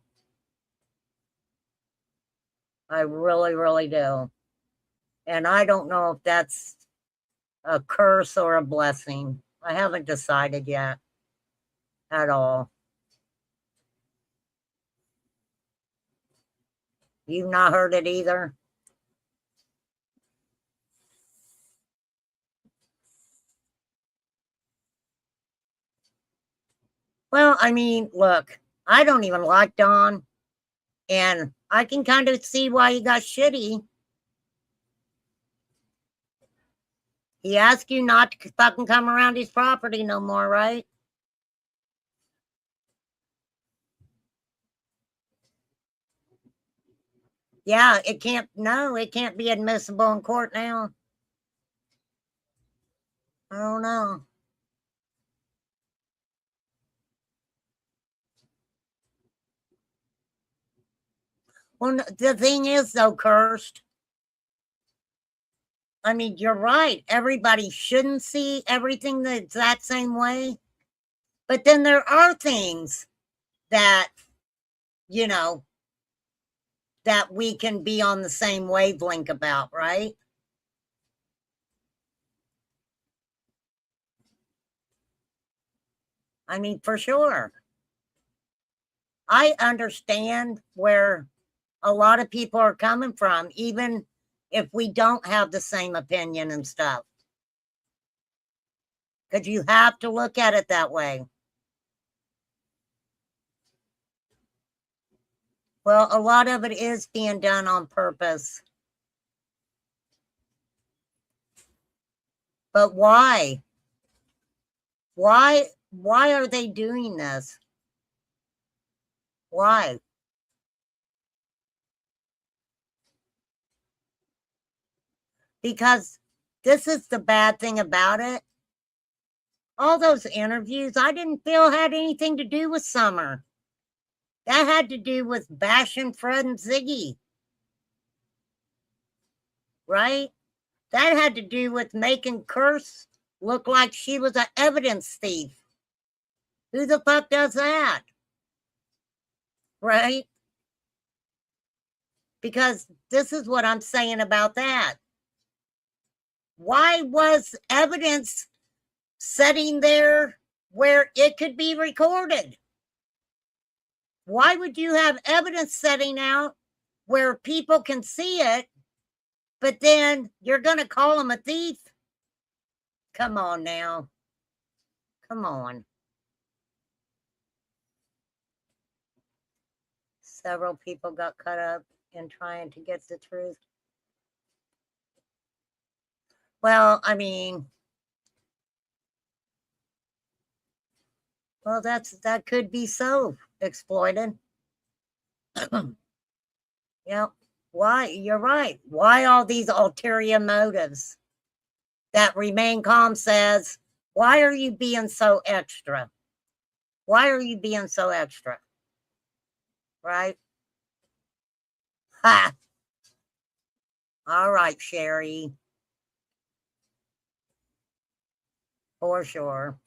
I really, really do. And I don't know if that's a curse or a blessing. I haven't decided yet at all. You've not heard it either? Well, I mean, look, I don't even like Don, and I can kind of see why he got shitty. He asked you not to fucking come around his property no more, right? Yeah, it can't be admissible in court now. I don't know. Well, the thing is, though, Cursed, I mean, you're right. Everybody shouldn't see everything the exact same way. But then there are things that, you know, that we can be on the same wavelength about, right? I mean, for sure. I understand where a lot of people are coming from, even if we don't have the same opinion and stuff. Because you have to look at it that way. Well, a lot of it is being done on purpose. But why? Why are they doing this? Why? Because this is the bad thing about it. All those interviews, I didn't feel had anything to do with Summer. That had to do with bashing Fred and Ziggy. Right? That had to do with making Curse look like she was an evidence thief. Who the fuck does that? Right? Because this is what I'm saying about that. Why was evidence sitting there where it could be recorded? Why would you have evidence setting out where people can see it, but then you're going to call him a thief? Come on now. Come on. Several people got caught up in trying to get the truth. Well, I mean, well, that could be so exploited. Yeah. Why? You're right. Why all these ulterior motives? That Remain Calm says, why are you being so extra? Why are you being so extra? Right? Ha! All right, Sherry. For sure.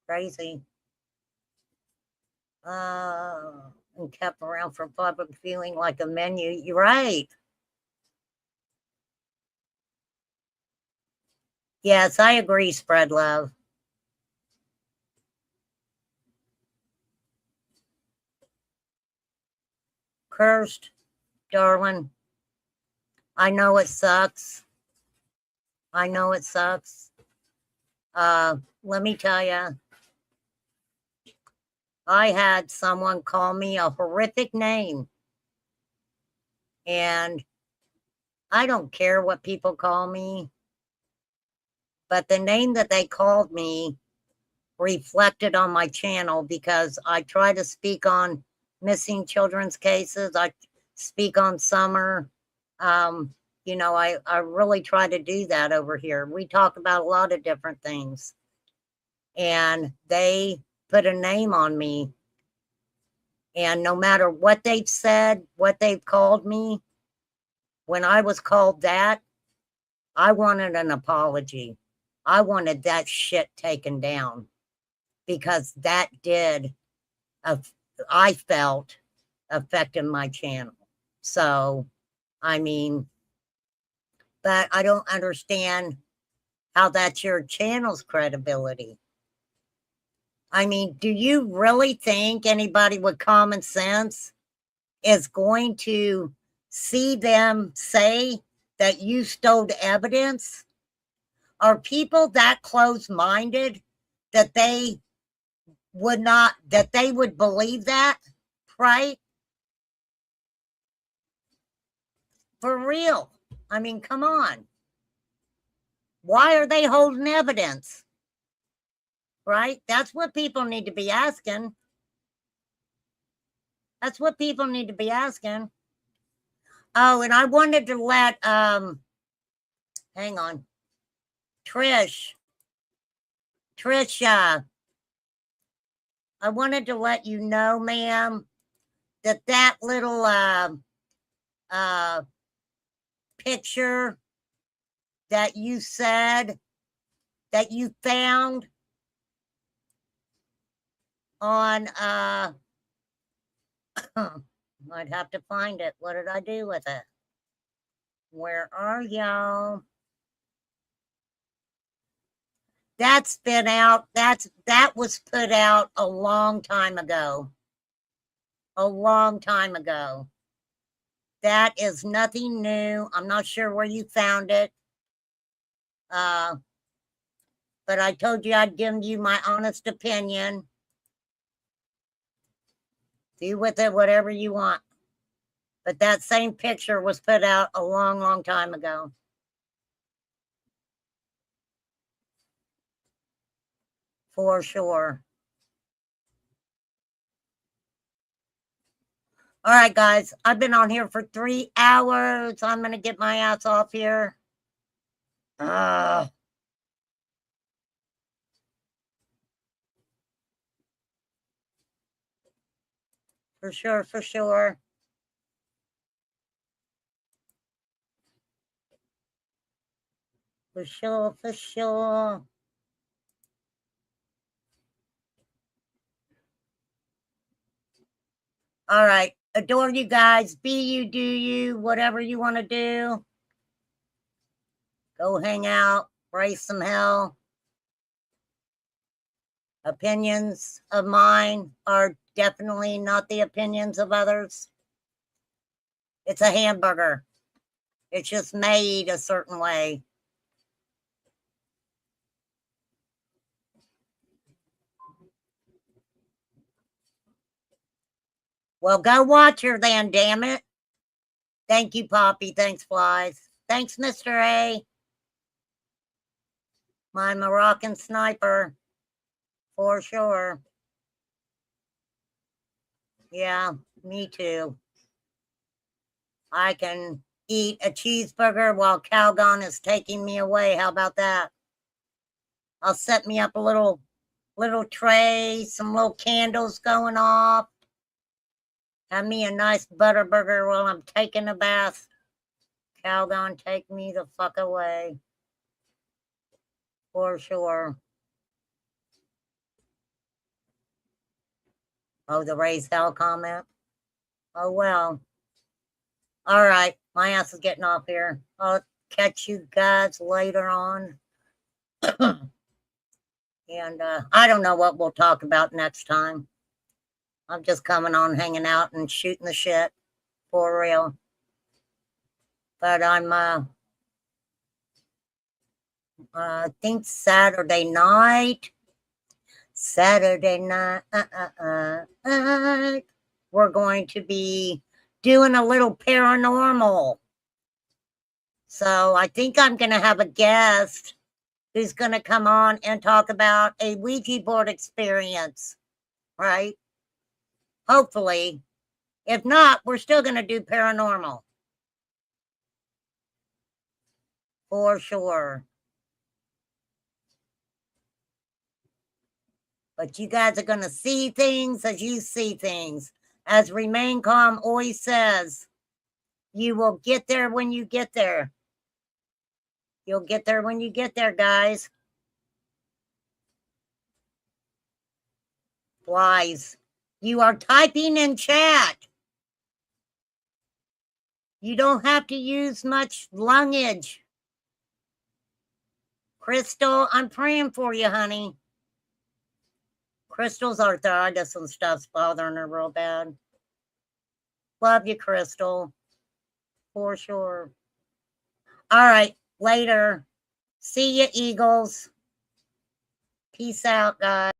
Crazy. And kept around for public feeling like a menu. You're right. Yes, I agree, Spread Love. Cursed, darling. I know it sucks. I know it sucks. Let me tell you, I had someone call me a horrific name. And I don't care what people call me, but the name that they called me reflected on my channel because I try to speak on missing children's cases. I speak on summer. You know, I really try to do that over here. We talk about a lot of different things. And they put a name on me. And no matter what they've said, what they've called me, when I was called that, I wanted an apology. I wanted that shit taken down because that did, I felt, affected my channel. So, I mean, but I don't understand how that's your channel's credibility. I mean, do you really think anybody with common sense is going to see them say that you stole evidence? Are people that close-minded that they would not, that they would believe that, right? For real. I mean, come on. Why are they holding evidence? Right? That's what people need to be asking. That's what people need to be asking. Oh, and I wanted to let, hang on. Trisha, I wanted to let you know, ma'am, that little picture that you said that you found on I'd have to find it. What did I do with it? Where are y'all? That's been out. That was put out a long time ago. A long time ago. That is nothing new. I'm not sure where you found it. But I told you I'd give you my honest opinion. Do with it whatever you want. But that same picture was put out a long, long time ago. For sure. All right, guys. I've been on here for 3 hours. I'm going to get my ass off here. For sure, for sure. For sure, for sure. All right. Adore you guys. Be you, do you, whatever you want to do. Go hang out. Raise some hell. Opinions of mine are definitely not the opinions of others. It's a hamburger. It's just made a certain way. Well, go watch her then, damn it. Thank you, Poppy. Thanks, Flies. Thanks, Mr. A. My Moroccan sniper. For sure. Yeah, me too. I can eat a cheeseburger while Calgon is taking me away. How about that? I'll set me up a little tray, some little candles going off. Have me a nice butter burger while I'm taking a bath. Calgon, take me the fuck away. For sure. Oh, the raise hell comment? Oh, well. All right. My ass is getting off here. I'll catch you guys later on. And I don't know what we'll talk about next time. I'm just coming on, hanging out, and shooting the shit. For real. But I'm, I think Saturday night, we're going to be doing a little paranormal. So I think I'm going to have a guest who's going to come on and talk about a Ouija board experience, right? Hopefully. If not, we're still going to do paranormal. For sure. But you guys are going to see things as you see things. As Remain Calm always says, you will get there when you get there. You'll get there when you get there, guys. Flies. You are typing in chat. You don't have to use much language. Crystal, I'm praying for you, honey. Crystal's arthritis and stuff's bothering her real bad. Love you, Crystal. For sure. All right, later. See you, Eagles. Peace out, guys.